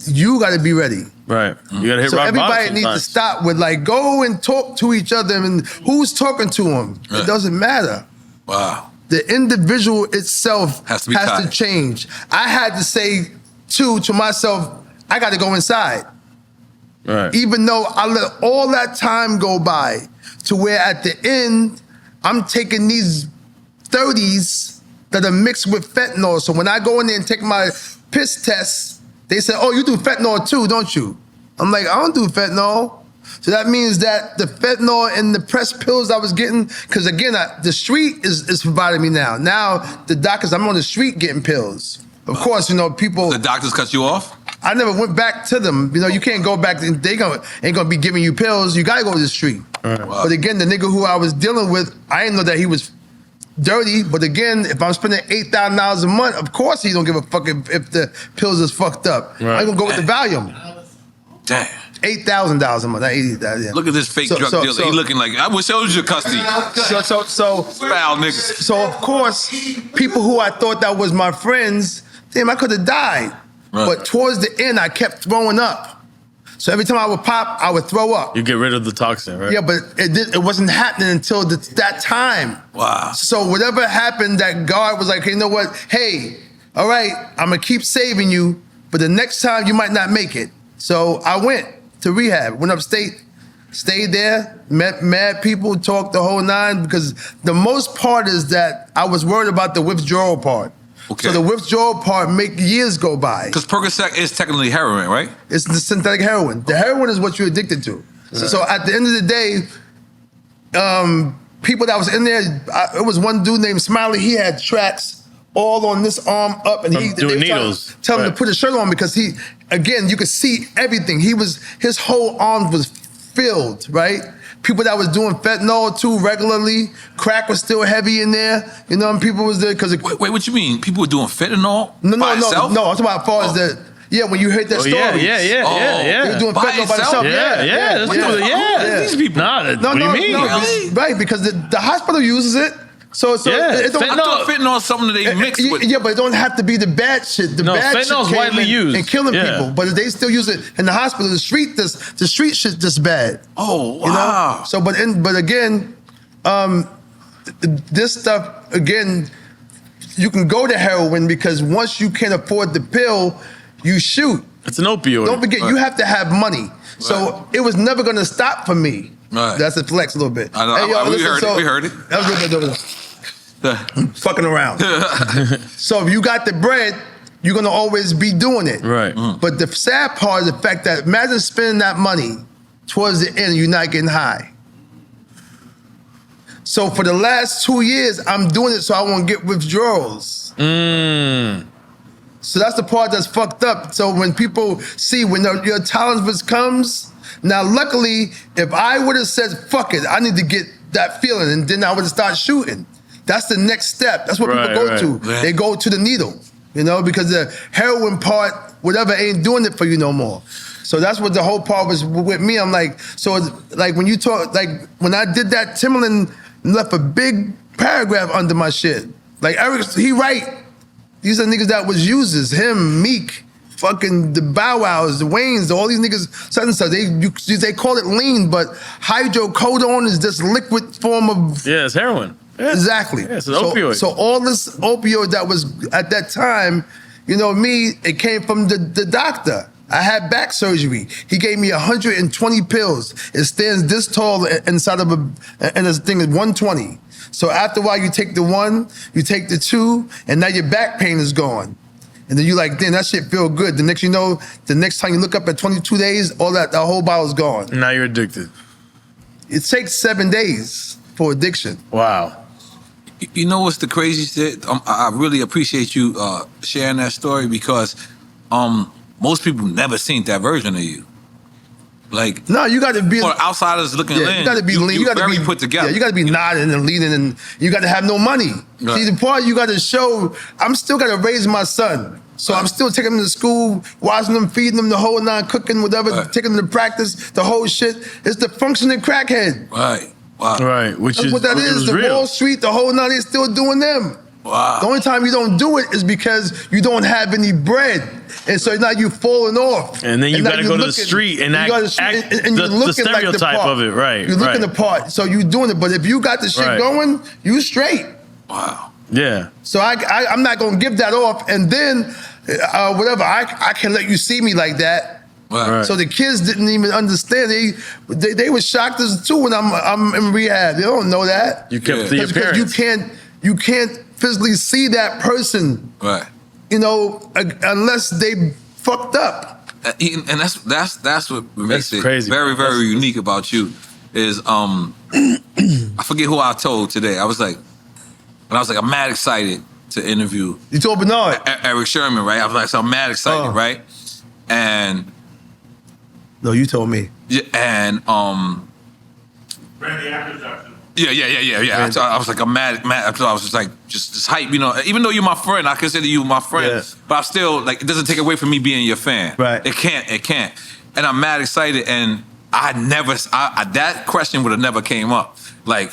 You got to be ready. Right. You got to hit so rock everybody needs to stop with like go and talk to each other and who's talking to them. It doesn't matter. Wow. The individual itself has to change. I had to say to myself, I got to go inside. Right. Even though I let all that time go by to where at the end, I'm taking these 30s that are mixed with fentanyl. So when I go in there and take my piss test, they say, oh, you do fentanyl too, don't you? I'm like, I don't do fentanyl. So that means that the fentanyl and the pressed pills I was getting, because again, the street is providing me now. Now the doctors, I'm on the street getting pills. Of course, you know, people. The doctors cut you off? I never went back to them. You know, you can't go back. They ain't gonna be giving you pills. You gotta go to the street. Right. Wow. But again, the nigga who I was dealing with, I didn't know that he was dirty. But again, if I'm spending $8,000 a month, of course he don't give a fuck if the pills is fucked up. Right. I'm gonna go with the Valium. Damn. $8,000 a month, not $80,000. Yeah. Look at this fake drug dealer. He looking like, I wish I was your custody. So foul niggas. So of course, people who I thought that was my friends, damn, I could have died. Right. But towards the end, I kept throwing up. So every time I would pop, I would throw up. You get rid of the toxin, right? Yeah, but it wasn't happening until that time. Wow. So whatever happened, that God was like, hey, you know what? Hey, all right, I'm going to keep saving you, but the next time you might not make it. So I went to rehab, went upstate, stayed there, met mad people, talked the whole nine, because the most part is that I was worried about the withdrawal part. Okay. So the withdrawal part make years go by. Because Percocet is technically heroin, right? It's the synthetic heroin. The heroin is what you're addicted to. So at the end of the day, people that was in there, it was one dude named Smiley. He had tracks all on this arm up, and he doing needles. Tell him to put a shirt on because he, again, you could see everything. His whole arm was filled, right? People that was doing fentanyl too regularly. Crack was still heavy in there. You know, and people was there because. Wait, what you mean? People were doing fentanyl? No. By itself? No, I'm talking about as far as the. Yeah, when you heard that story. Yeah. They were doing By fentanyl by itself? themselves. Yeah. These people. Nah, what do you mean? Really? Right, because the hospital uses it. So it don't, I thought fentanyl is something that they mix with. Yeah, but it don't have to be the bad shit. The bad shit fentanyl's came widely in used. and killing people, but they still use it in the hospital. The street shit just bad. Oh, wow. You know? So, but again, this stuff again, you can go to heroin because once you can't afford the pill, you shoot. It's an opioid. Don't forget, you have to have money. So it was never going to stop for me. Right. That's a flex a little bit. I know. We heard it. That was good. Fucking around. So if you got the bread, you're going to always be doing it. Right. But the sad part is the fact that imagine spending that money towards the end, you're not getting high. So for the last 2 years, I'm doing it so I won't get withdrawals. So that's the part that's fucked up. So when people see when your tolerance comes, now luckily, if I would have said, fuck it, I need to get that feeling, and then I would have started shooting. That's the next step. That's what people go to. Yeah. They go to the needle, you know, because the heroin part, whatever, ain't doing it for you no more. So that's what the whole part was with me. I'm like, so it's like when you talk, like when I did that, Timberland left a big paragraph under my shit. Like Eric, he right. These are niggas that was users. Him, Meek, fucking the Bow Wows, the Waynes, all these niggas, such and such. They call it lean, but hydrocodone is this liquid form of... Yeah, it's heroin. Yeah. Exactly. Yeah, it's an opioid. So all this opioid that was at that time, you know, me, it came from the doctor. I had back surgery. He gave me 120 pills. It stands this tall inside of and this thing is 120. So after a while, you take the 1, you take the 2, and now your back pain is gone. And then you like, damn, that shit feel good. The next you know, the next time you look up at 22 days, all that, the whole bottle's gone. And now you're addicted. It takes 7 days for addiction. Wow. You know what's the crazy shit? I really appreciate you sharing that story because most people never seen that version of you. Like, no, you got to be for outsiders looking in. You got to be lean. You got to be put together. Yeah, you got to be nodding and leaning, and you got to have no money. Right. See, the part you got to show. I'm still got to raise my son, so I'm still taking him to school, watching him, feeding him the whole 9, cooking whatever, taking him to practice, the whole shit. It's the functioning crackhead. Right. Wow. Right. Which That's is what that is. The real. Wall Street, the whole 9, they're still doing them. Wow. The only time you don't do it is because you don't have any bread. And so now you're falling off. And then you got to go to the street and act the stereotype of it, right? You're looking the part, so you're doing it. But if you got the shit going, you straight. Wow. Yeah. So I'm not going to give that off. And then, whatever, I can let you see me like that. Right. So the kids didn't even understand. They were shocked as too when I'm in rehab. They don't know that. You kept the appearance. Because you can't physically see that person. Right. You know, unless they fucked up. And that's what makes it crazy. very, very unique about you is I forget who I told today. I was like, I'm mad excited to interview. You told Bernard. Erick Sermon, right? I was like, so I'm mad excited, right? And no, you told me. Yeah, and Randy after Dr. Yeah. I was like, I'm mad. I was just like, just hype, you know. Even though you're my friend, I consider you my friend. But I still like, it doesn't take away from me being your fan. Right. It can't. And I'm mad excited. And that question would have never came up. Like,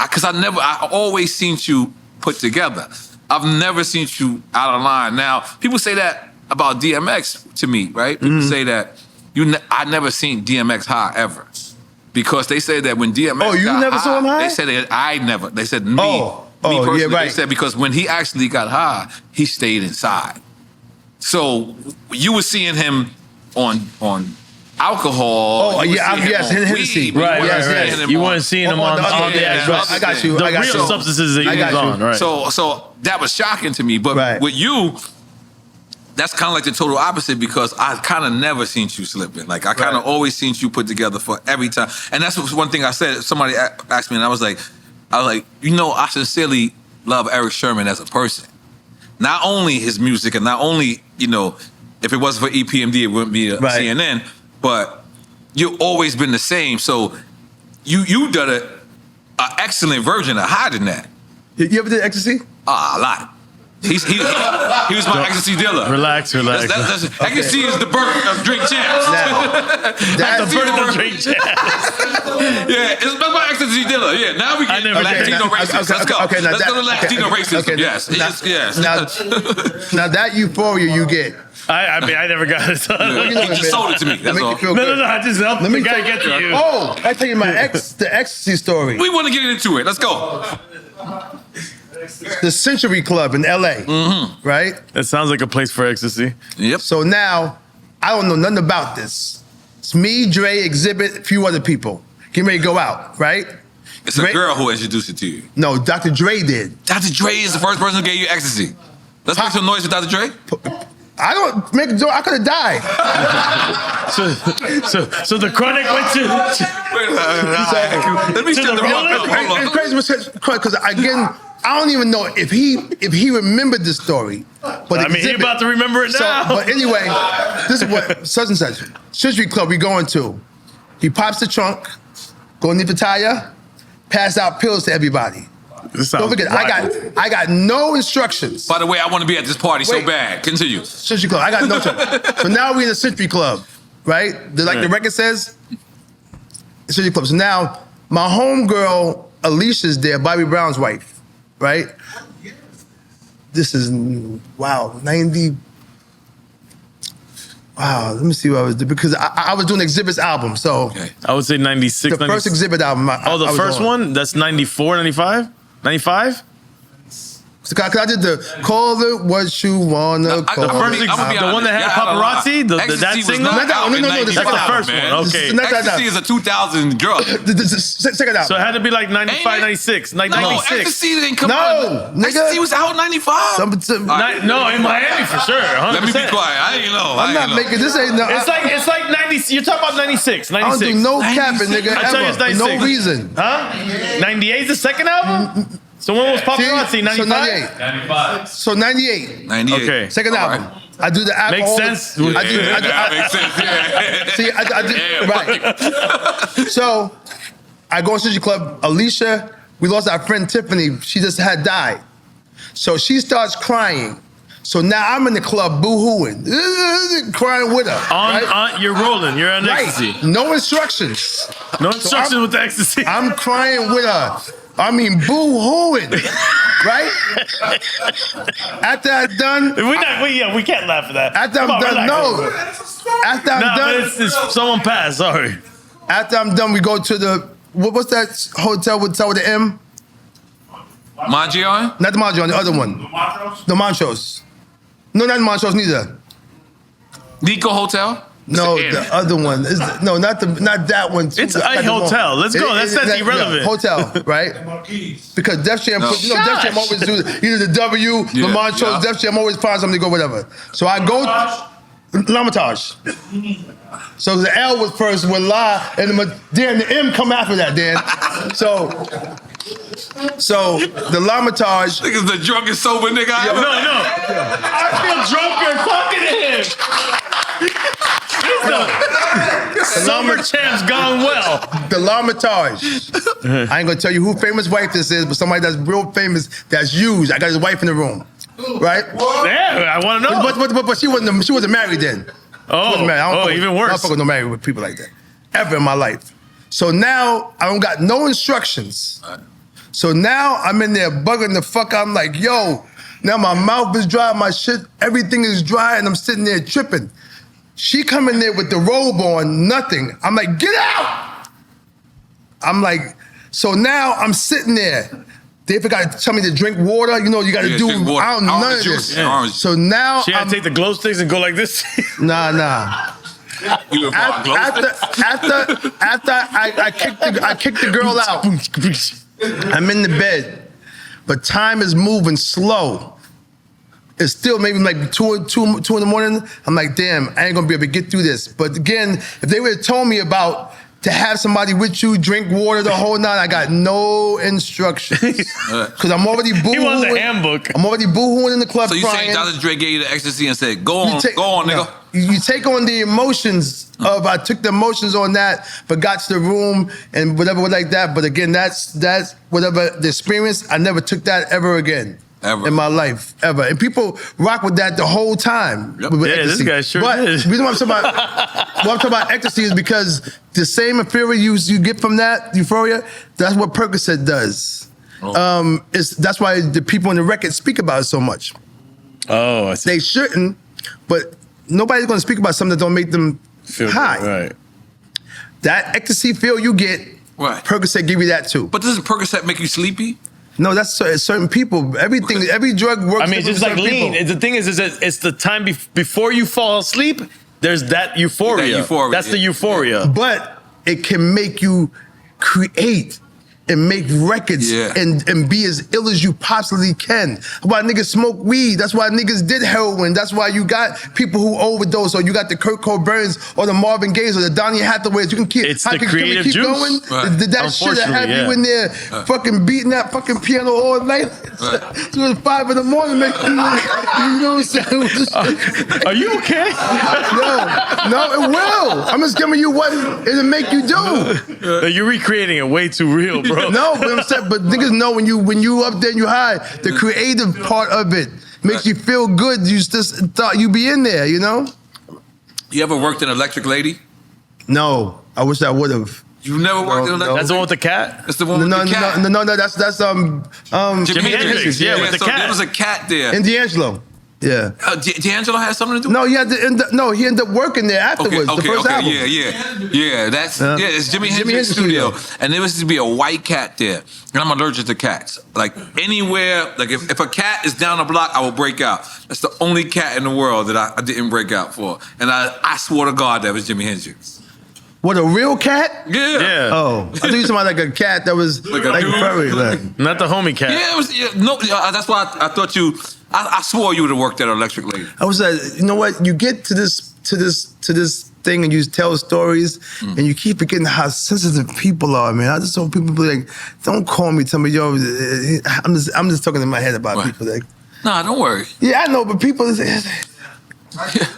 I always seen you put together. I've never seen you out of line. Now, people say that about DMX to me, right? People say that I never seen DMX high ever. Because they say that when DMX you got never saw him high? They said that I never. They said me. Oh, me personally. yeah, right. They said because when he actually got high, he stayed inside. So you were seeing him alcohol. Oh, yeah, yes, Hennessy. Right, yes. You weren't seeing him on the actual. I got you. The I got real you. substances that you was on, right? So that was shocking to me. But with you, that's kind of like the total opposite because I kind of never seen you slipping. Like I kind of always seen you put together for every time. And that's one thing I said. Somebody asked me, and I was like, you know, I sincerely love Erick Sermon as a person. Not only his music, and not only, you know, if it wasn't for EPMD, it wouldn't be a CNN. But you've always been the same. So you done an excellent version of hiding that. You ever did ecstasy? A lot. He was my ecstasy dealer. Relax. Ecstasy is the birth of drink champs. That's the birth of drink champs. Yeah, it's my ecstasy dealer. Yeah, now we get Latino racism. Let's go. Okay, Let's go to Latino racism. Okay, yes. Now that euphoria you get. I mean, I never got it. You just sold it to me. That's all. No. I just helped the guy get to you. Oh, I tell you the ecstasy story. We want to get into it. Let's go. The Century Club in LA, right? That sounds like a place for ecstasy. Yep. So now, I don't know nothing about this. It's me, Dre, Exhibit, a few other people. Getting ready to go out, right? It's a girl who introduced it to you. No, Dr. Dre did. Dr. Dre is the first person who gave you ecstasy. Let's make some noise for Dr. Dre. I don't make a joke. I could have died. So the chronic went to Let me shut the rock up. It's crazy because again, I don't even know if he remembered this story. But I mean, he's about to remember it now. But anyway, this is what such and such Century Club we going to. He pops the trunk, go underneath the tire, pass out pills to everybody. Don't forget, I got no instructions. By the way, I want to be at this party so bad. Continue. Century Club, I got no instructions. So now we're in the Century Club, right? The record says, Century Club. So now my homegirl Alicia's there, Bobby Brown's wife, right? This is 90. Wow, let me see what I was doing because I was doing Exhibit's album, so I would say 96. The first Exhibit album. The first one? That's 94, 95? 95? Because I did the Call It What You Wanna Call It. The one that had paparazzi? That single? No, that's the first one. Okay. Ecstasy is a 2000 drug. Second album. So it had to be like 95, 96. Like 96. No, Ecstasy didn't come out. No, nigga. Ecstasy was out in 95. No, in Miami for sure. 100%. Let me be quiet. I didn't know. I'm not making this. Ain't no. It's like 90. You're talking about 96. 96. I don't do no capping, nigga. I tell you, it's 96. No reason. Huh? 98 is the second album. So when was paparazzi? 95? So 98. 95. So 98. 98. Okay. Second album. Right. I do the alcohol. Makes sense. Makes sense. Yeah. See, I do right. So I go to Century Club. Alicia, we lost our friend Tiffany. She just had died. So she starts crying. So now I'm in the club boo-hooing, crying with her. You're rolling. You're on ecstasy. No instructions. No instructions with the ecstasy. I'm crying with her. I mean, boo-hooing, right? After I'm done, we can't laugh at that. After I'm done, no. After I'm done, it's someone passed. Sorry. After I'm done, we go to the what's that hotel with the M? Maggiore? Not the Maggiore, the other one. The Montrose. No, not the Montrose neither. Nico Hotel? No, the other one. Not that one. It's a hotel. Let's go. That's irrelevant. Hotel, right? Because Def Jam, Def Jam always do either the W, the Montrose, Def Jam always finds something to go whatever. So I go L'Hermitage. So the L was first with La, and the M come after that, Dan. So the L'Hermitage. Nigga's the drunkest sober nigga I ever. No. I feel drunker talking to him. Summer champ's gone well. The L'Hermitage. I ain't gonna tell you who famous wife this is, but somebody that's real famous that's used. I got his wife in the room, right? Yeah, I want to know. But she wasn't married then. Even worse. I don't fuck with no married with people like that ever in my life. So now I don't got no instructions. So now I'm in there bugging the fuck out. I'm like, yo, now my mouth is dry, my shit, everything is dry, and I'm sitting there tripping. She come in there with the robe on, nothing. I'm like, get out! I'm like, so now I'm sitting there. They forgot to tell me to drink water. You know, you got to do, I don't know none of this. Yeah. So now she had to take the glow sticks and go like this. Nah. You were after I kicked the girl out, I'm in the bed, but time is moving slow. It's still maybe like 2 in the morning. I'm like, damn, I ain't gonna be able to get through this. But again, if they would have told me about to have somebody with you, drink water the whole night, I got no instructions. Because I'm already boohooing. He wants a handbook. I'm already boohooing in the club So you crying. saying Dr. Dre gave you the ecstasy and said, go on, nigga. You take on the emotions of, I took the emotions on that, but got to the room and whatever like that. But again, that's whatever the experience, I never took that ever again. Ever. In my life, ever. And people rock with that the whole time. Yep. Yeah, ecstasy. this guy sure But did. the reason why I'm talking about ecstasy is because the same euphoria you get from that euphoria, that's what Percocet does. That's why the people on the record speak about it so much. Oh, I see. They shouldn't, but nobody's gonna speak about something that don't make them Feel high. good, right. That ecstasy feel you get, Right. Percocet give you that too. But doesn't Percocet make you sleepy? No, that's certain people. Every drug works. I mean, just like lean. The thing is that it's the time before you fall asleep. There's that euphoria. That's the euphoria. But it can make you create and make records and be as ill as you possibly can. That's why niggas smoke weed. That's why niggas did heroin. That's why you got people who overdose, or you got the Kurt Cobains or the Marvin Gayes or the Donny Hathaways. You can keep. It's the creative juice. Going? Right. That shit that have you in there fucking beating that fucking piano all night till 5 in the morning. Make you know what I'm saying? Are you okay? No, it will. I'm just giving you what it'll make you do. You're recreating it way too real, bro. No, but I'm saying, but niggas know when you up there and you high, the creative part of it makes you feel good. You just thought you'd be in there, you know? You ever worked in Electric Lady? No, I wish I would have. You never worked in Electric? That's the one with the cat? That's the one with the cat. No, that's Jimi Hendrix. Yeah, with the so cat. there was a cat there. And D'Angelo. Yeah. D'Angelo had something to do with it? No, he ended up working there afterwards. The first album. Yeah. It's Jimi Hendrix studio. And there was to be a white cat there. And I'm allergic to cats. Like anywhere, like if a cat is down the block, I will break out. That's the only cat in the world that I didn't break out for. And I swore to God that was Jimi Hendrix. What, a real cat? Yeah. Oh, I thought you were talking about like a cat that was like a furry. Like. Not the homie cat. Yeah, it was. That's why I thought you. I swore you would have worked at Electric Lady. I was like, you know what? You get to this thing and you tell stories and you keep forgetting how sensitive people are, man. I just told people be like, don't call me, tell me, yo, I'm just talking in my head about people. Like, nah, don't worry. Yeah, I know, but people.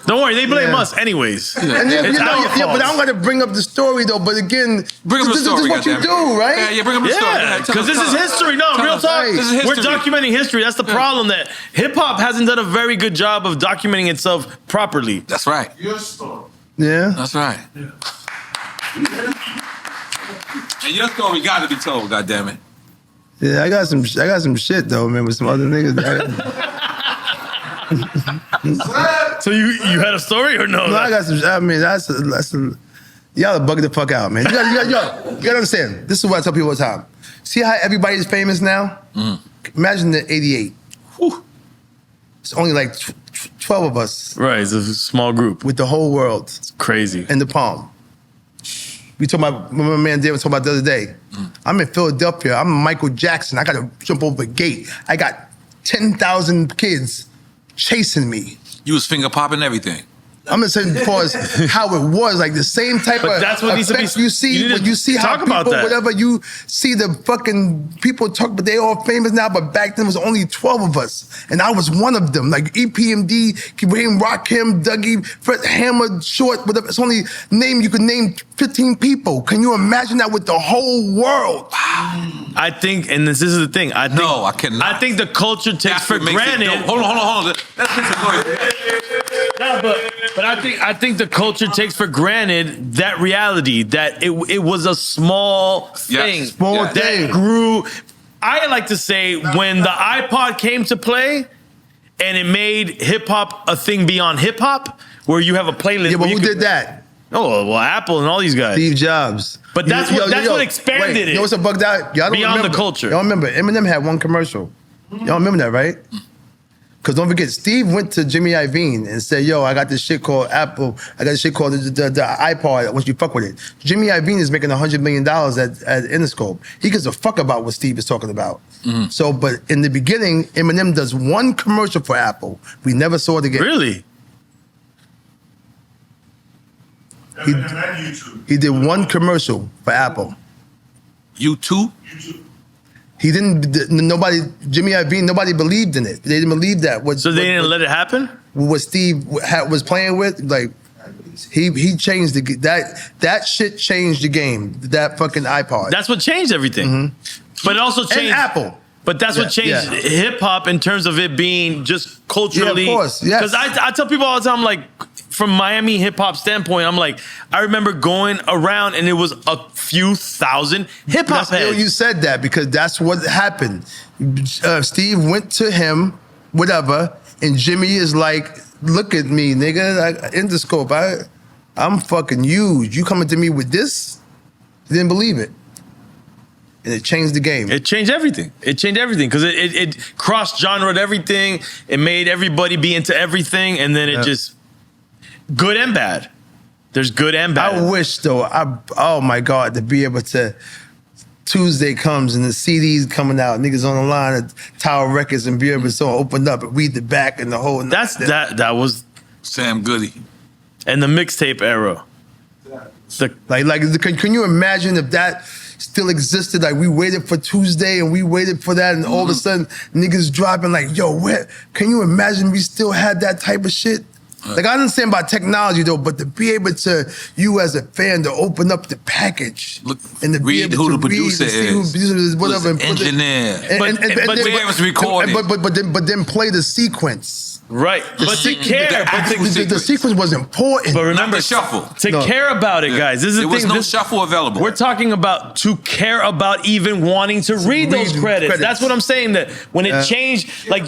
Don't worry, they blame us anyways. But I don't got to bring up the story though. But again, bring up the story. This is what you do, right? Yeah, bring up the story. Because this is history. No, real talk. This is history. We're documenting history. That's the problem, that hip hop hasn't done a very good job of documenting itself properly. That's right. Your story. Yeah. That's right. And your story got to be told. Goddammit. Yeah, I got some shit though, man, with some other niggas. So you had a story or no? No, I got some. I mean, that's y'all are bugging the fuck out, man. You gotta understand. This is what I tell people all the time. See how everybody's famous now? Imagine the '88. It's only like 12 of us. Right, it's a small group with the whole world. It's crazy. In the palm. We talking about. My man David was talking about the other day. I'm in Philadelphia. I'm Michael Jackson. I gotta jump over a gate. I got 10,000 kids chasing me. You was finger popping everything. I'm just saying, as far as how it was, like the same type of that's what needs to be. You see when you see how people, whatever you see the fucking people talk, but they all famous now. But back then it was only 12 of us, and I was one of them. Like EPMD, Raheem, Rakim, Dougie, Fred Hammer, Short, whatever. It's only you could name 15 people. Can you imagine that with the whole world? I think, and this is the thing. I cannot. I think the culture takes for granted. Hold on. But I think the culture takes for granted that reality, that it was a small thing that grew. I like to say when the iPod came to play and it made hip hop a thing beyond hip hop, where you have a playlist. Yeah, but who did that? Oh, well, Apple and all these guys. Steve Jobs. But that's what expanded it. You know what's a bugged out? Y'all don't beyond remember. The culture. Y'all remember Eminem had one commercial. Y'all remember that, right? Because don't forget, Steve went to Jimmy Iovine and said, yo, I got this shit called Apple. I got this shit called the iPod once you fuck with it. Jimmy Iovine is making $100 million at Interscope. He gives a fuck about what Steve is talking about. So, but in the beginning, Eminem does one commercial for Apple. We never saw it again. Really? He did one commercial for Apple. U2? He didn't. Jimmy Iovine, nobody believed in it. They didn't believe that. So they didn't let it happen? What Steve was playing with, like, he changed that shit changed the game. That fucking iPod. That's what changed everything. But it also changed and Apple. But that's what changed hip hop in terms of it being just culturally. Yeah, of course. Yes. Because I tell people all the time, like, from Miami hip hop standpoint, I'm like, I remember going around and it was a few thousand hip hop heads. You said that because that's what happened. Steve went to him, whatever, and Jimmy is like, look at me, nigga, Interscope, I'm fucking huge. You coming to me with this? He didn't believe it. And it changed the game. It changed everything. It changed everything because it cross-genred everything. It made everybody be into everything, and then it just... Good and bad. There's good and bad. I wish, though, oh my God, to be able to... Tuesday comes and the CD's coming out, niggas on the line at Tower Records and be able to open up and read the back and the whole... That was... Sam Goody. And the mixtape era. Can you imagine if that still existed? Like, we waited for Tuesday and we waited for that and all of a sudden niggas dropping like, yo, where? Can you imagine we still had that type of shit? Like, I understand about technology though, but to be able to, you as a fan, to open up the package and to be able who to the producer read, who the producer is, whatever, and engineer, but then play the sequence. Right, but to care, the sequence was important. But remember, not the shuffle. Care about it, guys. This is the there thing. was no shuffle available. We're talking about to care about even wanting to read those credits. That's what I'm saying. That when it changed, like,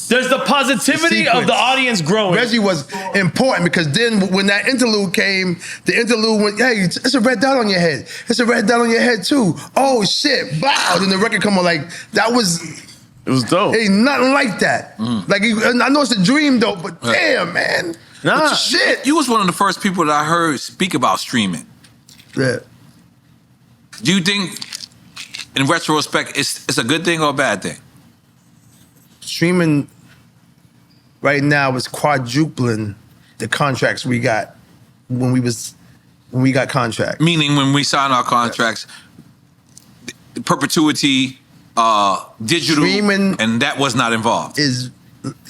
there's the positivity of the audience growing. Reggie was important because then when that interlude came, the interlude went, hey, it's a red dot on your head. It's a red dot on your head too. Oh shit! Wow. Then the record come on, like, that was. It was dope. Ain't nothing like that. Like, I know it's a dream though, but damn, man. Nah. Shit. You was one of the first people that I heard speak about streaming. Yeah. Do you think, in retrospect, it's a good thing or a bad thing? Streaming right now is quadrupling the contracts we got when we got contracts. Meaning when we signed our contracts, the perpetuity, digital, streaming, and that was not involved. Is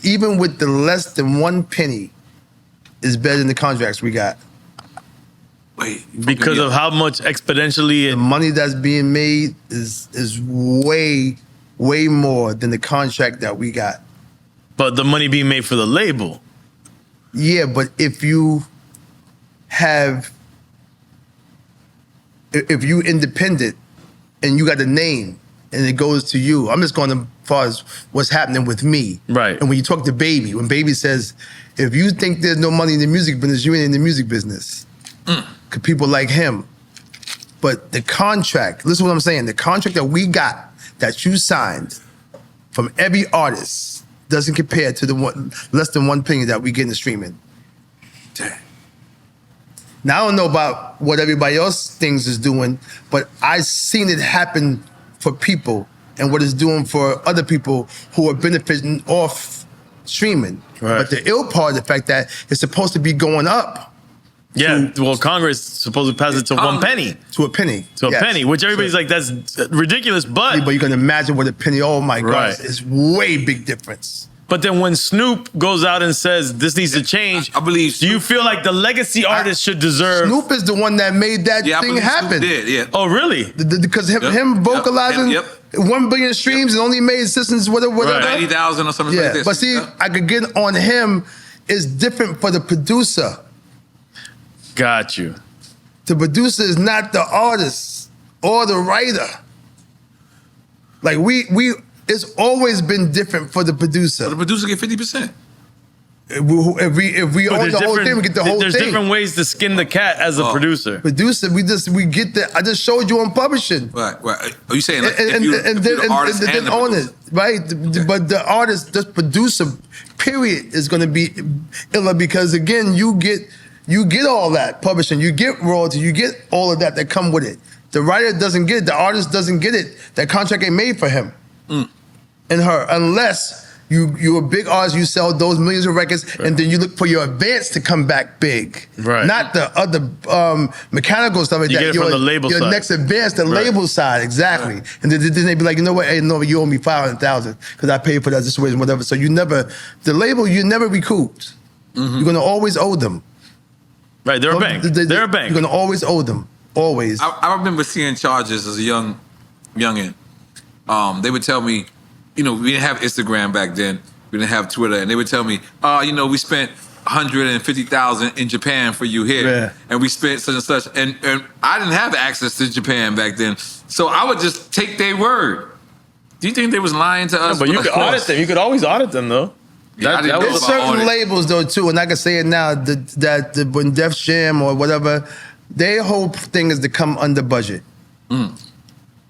even with the less than 1 penny is better than the contracts we got. Wait, because of how much exponentially the money that's being made is way more than the contract that we got. But the money being made for the label. Yeah, but if you independent and you got a name and it goes to you, I'm just going as far as what's happening with me. Right. And when you talk to Baby, when Baby says, if you think there's no money in the music business, you ain't in the music business. Because people like him. But the contract, listen to what I'm saying, the contract that we got, that you signed from every artist doesn't compare to the less than 1 penny that we get in the streaming. Damn. Now, I don't know about what everybody else thinks is doing, but I've seen it happen for people and what it's doing for other people who are benefiting off streaming. Right. But the ill part of the fact that it's supposed to be going up. Yeah, well, Congress supposedly passed it to 1 penny. To a penny. To a penny, which everybody's like, that's ridiculous, but... But you can imagine what a penny, oh my God, Right. it's way big difference. But then when Snoop goes out and says this needs to change, I believe. Do you feel like the legacy artist should deserve? Snoop is the one that made that thing happen. Snoop did, yeah. Oh, really? Because him vocalizing 1 billion streams and only made assistance whatever. 90,000 or something like this. But see, I could get on him. It's different for the producer. Got you. The producer is not the artist or the writer. Like it's always been different for the producer. So the producer get 50%. If we But own the whole thing, we get the whole there's thing. different ways to skin the cat as a producer. Producer, we get the. I just showed you on publishing. Right. Are you saying like, And if then you're the artist and the own producer? it, right? But the artist, the producer, period, is going to be illa because again, you get all that publishing, you get royalty, you get all of that come with it. The writer doesn't get it, the artist doesn't get it. That contract ain't made for him and her unless. You're a big artist, you sell those millions of records, and then you look for your advance to come back big. Right. Not the other mechanical stuff like You that. get it from the label your side. next advance, the label side, exactly. Right. And then they be like, you know what, hey, no, you owe me $500,000 because I paid for that situation, whatever. So the label, you never recouped. You're gonna always owe them. Right, they're a bank. They're a bank. You're gonna always owe them, always. I remember seeing charges as a youngin'. They would tell me, we didn't have Instagram back then. We didn't have Twitter, and they would tell me, we spent $150,000 in Japan for you here, Yeah. and we spent such and such, and I didn't have access to Japan back then, so I would just take their word. Do you think they was lying to us? But you could audit them. You could always audit them, though. Yeah, There's certain labels though too, and I can say it now that when Def Jam or whatever, their whole thing is to come under budget.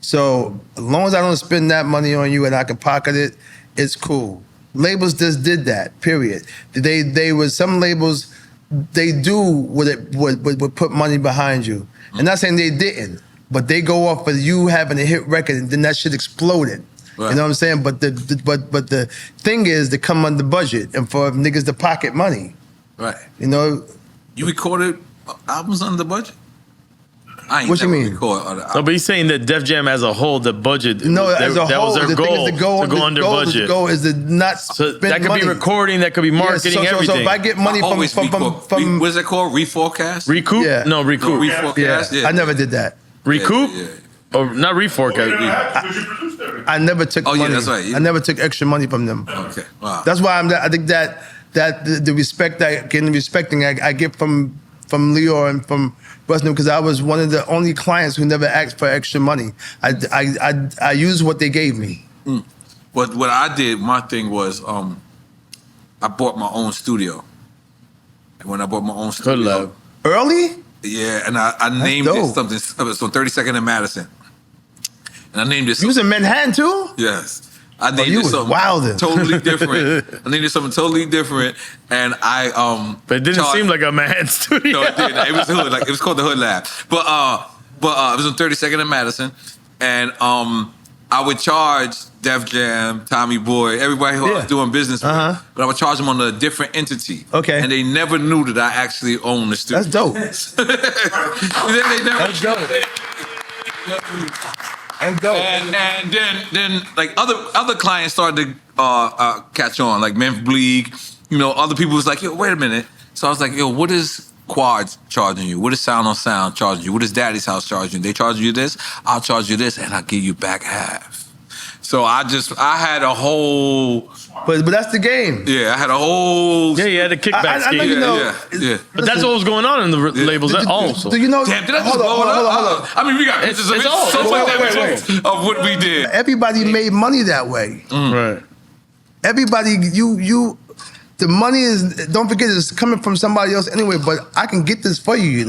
So as long as I don't spend that money on you and I can pocket it, it's cool. Labels just did that. Period. They was some labels. They do would put money behind you. And not saying they didn't, but they go off of you having a hit record and then that shit exploded. Right. You know what I'm saying? But the thing is to come under budget and for niggas to pocket money. Right. You recorded albums under budget? I ain't what you mean? No, but he's saying that Def Jam as a whole, the budget. No, as a that whole, was their the goal, thing is to go under budget. The goal is to not so spend that could money. be recording, that could be marketing, yeah, everything. So if I get money from what is it called? Reforecast? Recoup? Yeah. No, recoup. Reforecast? Yeah. I never did that. Recoup? Or not reforecast. I never took money. Yeah, that's right. Yeah. I never took extra money from them. Okay. Wow. That's why I think that the respect I get from Lyor and from Budden, because I was one of the only clients who never asked for extra money. I used what they gave me. What I did, my thing was I bought my own studio. And when I bought my own studio, early? Yeah, and I named it something. It was on 32nd and Madison. And I named it. You was in Manhattan too? Yes. I named you it was something wildin'. totally different. I named it something totally different, and I But it didn't seem like a Manhattan studio. No, it didn't. It was hood. Like it was called the Hood Lab. But it was on 32nd and Madison, and I would charge Def Jam, Tommy Boy, everybody who I was doing business with, but I would charge them on a different entity. Okay. And they never knew that I actually owned the studio. That's dope. That's dope. And then like other clients started to catch on, like Memphis Bleak. Other people was like, yo, wait a minute. So I was like, yo, what is Quad charging you? What is Sound on Sound charging you? What is Daddy's House charging you? They charge you this, I'll charge you this, and I'll give you back half. So I had a whole... But that's the game. Yeah, I had a whole... Yeah, you had a kickback scheme. Yeah. But that's what was going on in the labels also. Do you know... Damn, did I just blow it up? Hold on. I mean, we got pictures of it. Of what we did. Everybody made money that way. Right. Everybody, the money is, don't forget, it's coming from somebody else anyway, but I can get this for you,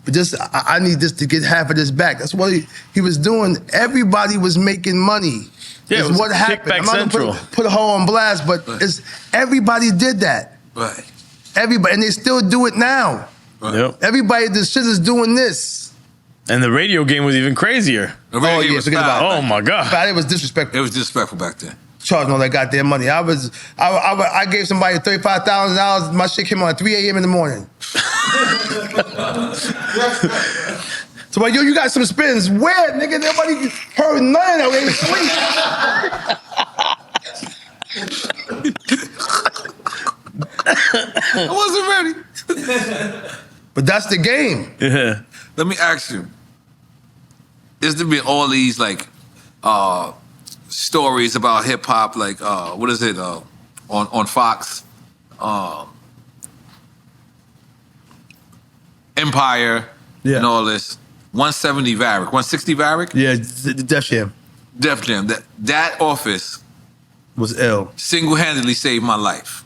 But just, I need this to get half of this back. That's what he was doing. Everybody was making money. Yeah, It's it was what happened. Kickback I'm not Central. gonna put a hoe on blast, but everybody did that. Right. Everybody, and they still do it now. Right. Yep. Everybody, the shit is doing this. And the radio game was even crazier. The radio was forget foul. about it. Oh my God. But it was disrespectful. It was disrespectful back then. Charging all that goddamn money. I gave somebody $35,000. My shit came on at 3 a.m. in the morning. So like, yo, you got some spins. Where, nigga? Nobody heard none of it. I wasn't ready. But that's the game. Yeah. Let me ask you. There's been all these like stories about hip hop, like what is it on Fox, Empire, and all this. 170 Varick, 160 Varick. Yeah, Def Jam. Def Jam. That office was ill. Single-handedly saved my life.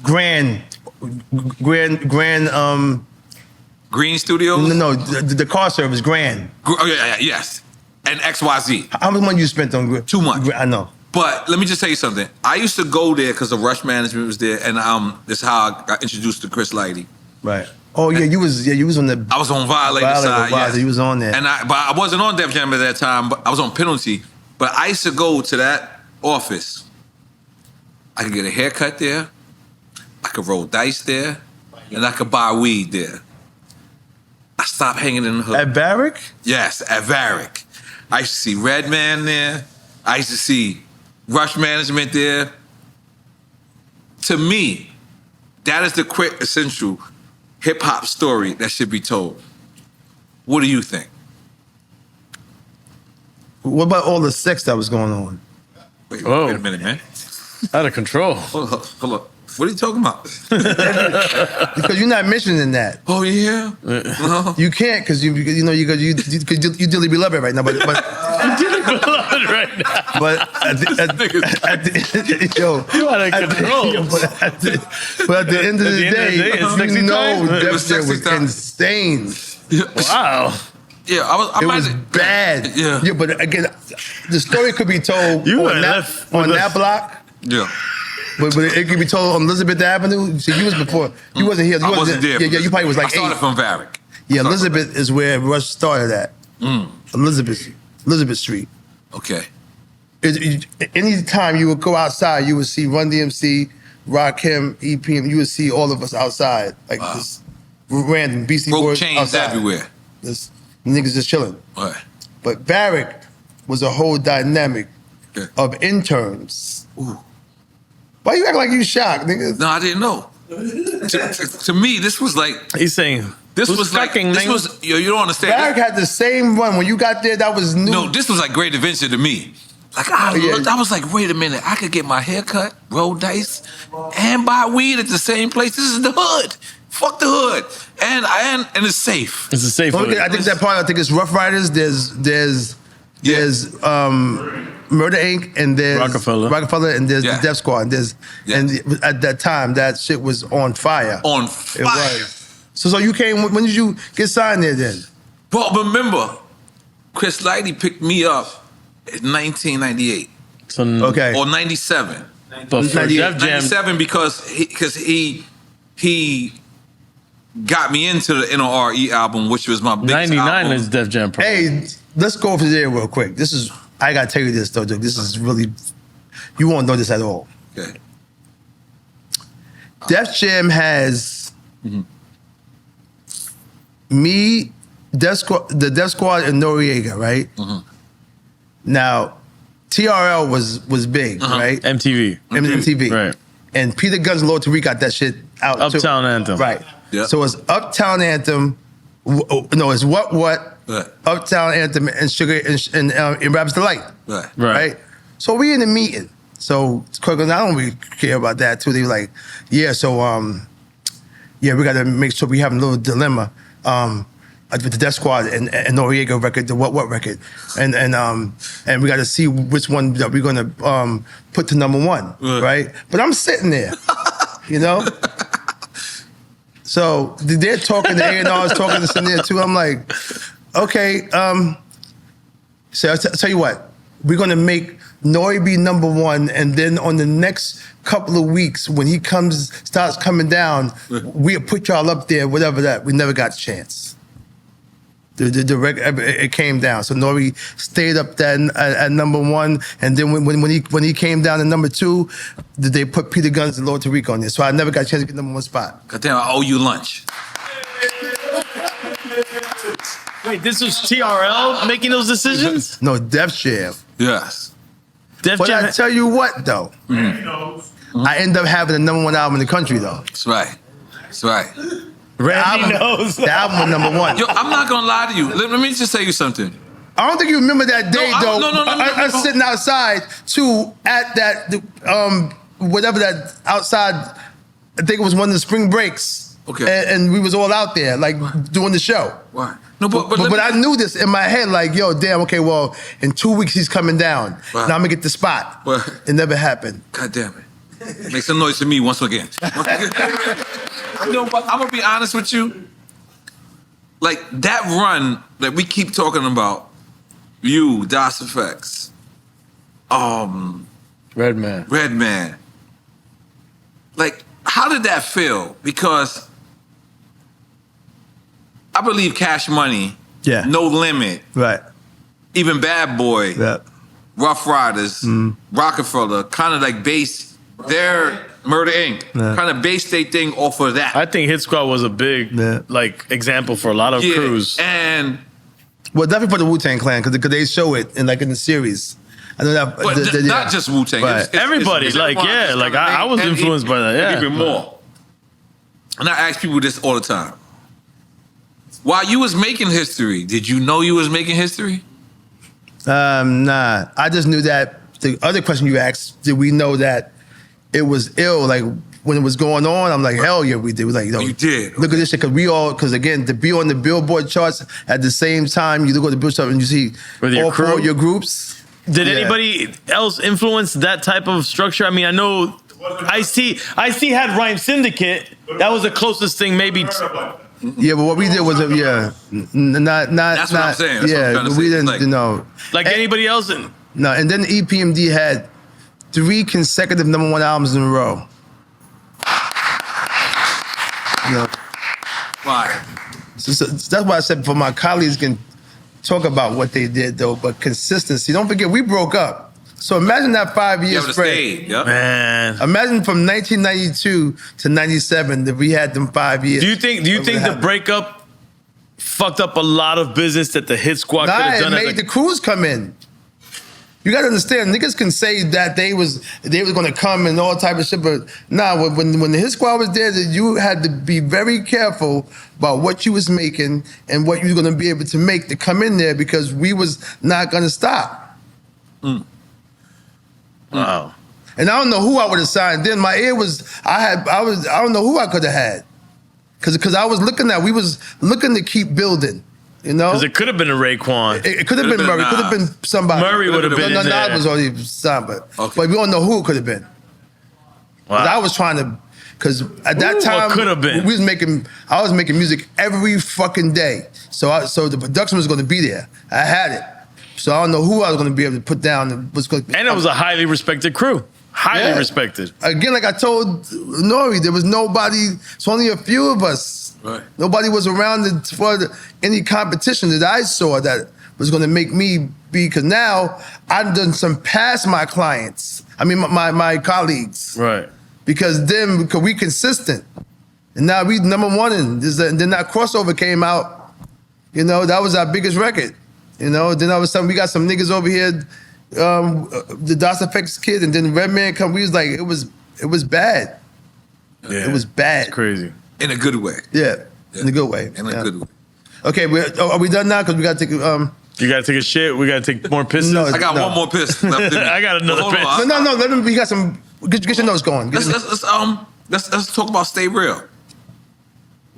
Grand. Green Studios? No, the car service, Grand. Oh, yeah, yes. And XYZ. How much money you spent on Grand? Too much. I know. But let me just tell you something. I used to go there because the Rush management was there, and this is how I got introduced to Chris Lighty. Right. Oh yeah, you was on the. I was on Violator side. Yes. You was on there. But I wasn't on Def Jam at that time. But I was on Penalty. But I used to go to that office. I could get a haircut there. I could roll dice there, and I could buy weed there. I stopped hanging in the hood. At Barrick? Yes, at Barrick. I used to see Redman there. I used to see Rush management there. To me, that is the quintessential hip-hop story that should be told. What do you think? What about all the sex that was going on? Wait a minute, man. Out of control. Hold up. What are you talking about? Because you're not mentioning that. Oh yeah. No. You can't because you dearly beloved right now. But you dearly beloved right now. But at the end of the day, you know Def Jam was insane. Wow. Yeah, it was bad. Yeah, but again, the story could be told on that block. Yeah. But it could be told on Elizabeth Avenue. See, you was before. You wasn't here. I wasn't there. Yeah, you probably was like I started 8. from Varick. Yeah, Elizabeth is where Rush started at. Elizabeth Street. Okay. Any time you would go outside, you would see Run DMC, Rakim, EPM. You would see all of us outside, like this random Beastie Boys Rope chains outside. everywhere. This niggas just chilling. Right. But Barrick was a whole dynamic of interns. Ooh. Why you act like you shocked, nigga? No, I didn't know. to me, this was like he's saying this was like this was you don't understand. Barrick had the same run when you got there. That was new. No, this was like great adventure to me. Like I was like, wait a minute, I could get my hair cut, roll dice, and buy weed at the same place. This is the hood. Fuck the hood, and it's safe. It's a safe hood. I think that part. I think it's Rough Riders. There's Murder Inc. and there's Rockefeller and there's the Def Squad. And and at that time that shit was on fire. On fire. It was. So you came. When did you get signed there then? Well, remember, Chris Lighty picked me up in 1998. Okay. Or 97. But for Def Jam, 97 because he got me into the N.O.R.E. album, which was my biggest 99 album. is Def Jam. Hey, let's go over there real quick. I gotta tell you this though, Duke. This is really, you won't know this at all. Okay. Def Jam has me, the Def Squad, and Noriega, right? Now, TRL was big, right? MTV. MTV. Right. And Peter Guns and Lord Tariq got that shit out too. Uptown Anthem. Right. Yeah. So it's Uptown Anthem. No, it's What, right. Uptown Anthem, and Sugar and Rap's Delight. Right. So we in the meeting. So I don't really care about that too. They were like, yeah, so we got to make sure we have a little dilemma with the Def Squad and Noriega record, the What record, and we got to see which one that we're gonna put to #1, right? But I'm sitting there, you know. So they're talking, the A&R's talking to some there too. I'm like, okay, so I'll tell you what, we're gonna make N.O.R.E. be #1, and then on the next couple of weeks, when he starts coming down, we'll put y'all up there, whatever that. We never got a chance. It came down. So N.O.R.E. stayed up there at #1, and then when he came down to #2, they put Peter Guns and Lord Tariq on there. So I never got a chance to get #1 spot. Goddamn, I owe you lunch. Wait, this was TRL making those decisions? No, Def Jam. Yes. But I tell you what, though, I end up having the #1 album in the country, though. That's right. That's right. Randy knows. The album was #1. Yo, I'm not gonna lie to you. Let me just tell you something. I don't think you remember that day, though. No. Us sitting outside, too, at that, whatever that outside, I think it was one of the spring breaks. Okay. And we was all out there, like, doing the show. Why? No, but I knew this in my head, like, yo, damn, okay, well, in 2 weeks he's coming down. Wow. Now I'm gonna get the spot. Wow. It never happened. God damn it. Make some noise for me once again. You know, but I'm gonna be honest with you. Like that run that we keep talking about, you, Das Effects, Redman. Like, how did that feel? Because I believe Cash Money, No Limit, right, even Bad Boy, Rough Riders, Rockefeller, kind of like base their Murder Inc. Kind of base their thing off of that. I think Hit Squad was a big like example for a lot of crews. And well, definitely for the Wu-Tang Clan because they show it in the series. I know that, but not just Wu-Tang. Right. Everybody, I was influenced by that. Yeah, even more. And I ask people this all the time. While you was making history, did you know you was making history? Nah. I just knew that. The other question you asked, did we know that it was ill? Like when it was going on, I'm like, hell yeah, we did. We like, you did. Look at this shit, because again, to be on the Billboard charts at the same time, you look at the Billboard chart and you see all four of your groups. Did anybody else influence that type of structure? I mean, I know Ice-T had Rhyme Syndicate. That was the closest thing maybe. Yeah, but what we did was, not. That's what I'm saying. That's we didn't, Like anybody else? No, and then EPMD had 3 consecutive #1 albums in a row. Why? So that's why I said for my colleagues can talk about what they did though, but consistency. Don't forget, we broke up. So imagine that 5 years spread. Man. Imagine from 1992 to 97 that we had them 5 years. Do you think the breakup fucked up a lot of business that the Hit Squad could have done? It made the crews come in. You gotta understand, niggas can say that they was gonna come and all type of shit, but when the Hit Squad was there, that you had to be very careful about what you was making and what you was gonna be able to make to come in there because we was not gonna stop. Wow. And I don't know who I would have signed then. My ear was, I don't know who I could have had. Cause I was we was looking to keep building. You know? Because it could have been a Raekwon. It could have been Murray. It could have been somebody. Murray would have been No, Nas was already signed, but we don't know who it could have been. Wow. I was trying to, because at that time, could have been. I was making music every fucking day. So the production was going to be there. I had it. So I don't know who I was going to be able to put down. And it was a highly respected crew. Highly respected. Again, like I told N.O.R.E, there was nobody, it's only a few of us. Right. Nobody was around for any competition that I saw that was going to make me be, because now I've done some past my clients. I mean, my colleagues. Right. Because we consistent. And now we #1 and then that crossover came out. That was our biggest record. Then all of a sudden we got some niggas over here, the Das Effects kid, and then Redman come. We was like, it was bad. Yeah. It was bad. It's crazy. In a good way. Yeah, in a good way. In a good way. Okay, are we done now? Because we got to take. You got to take a shit. We got to take more pisses. I got one more piss left in me. I got another piss. No. Let him. We got some. Get your notes going. Let's talk about Stay Real.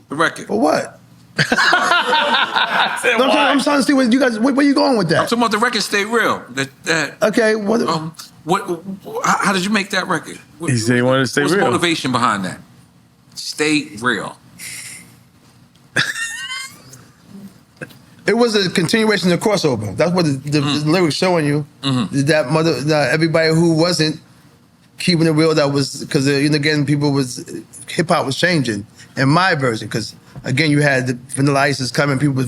The record. For what? I'm trying to see what you guys. Where you going with that? I'm talking about the record Stay Real. Okay. What? How did you make that record? He said he wanted to stay real. What's the motivation behind that? Stay real. It was a continuation of crossover. That's what the lyrics showing you. That everybody who wasn't keeping it real, that was because again, hip hop was changing. In my version, because again, you had the Vanilla Ices coming, people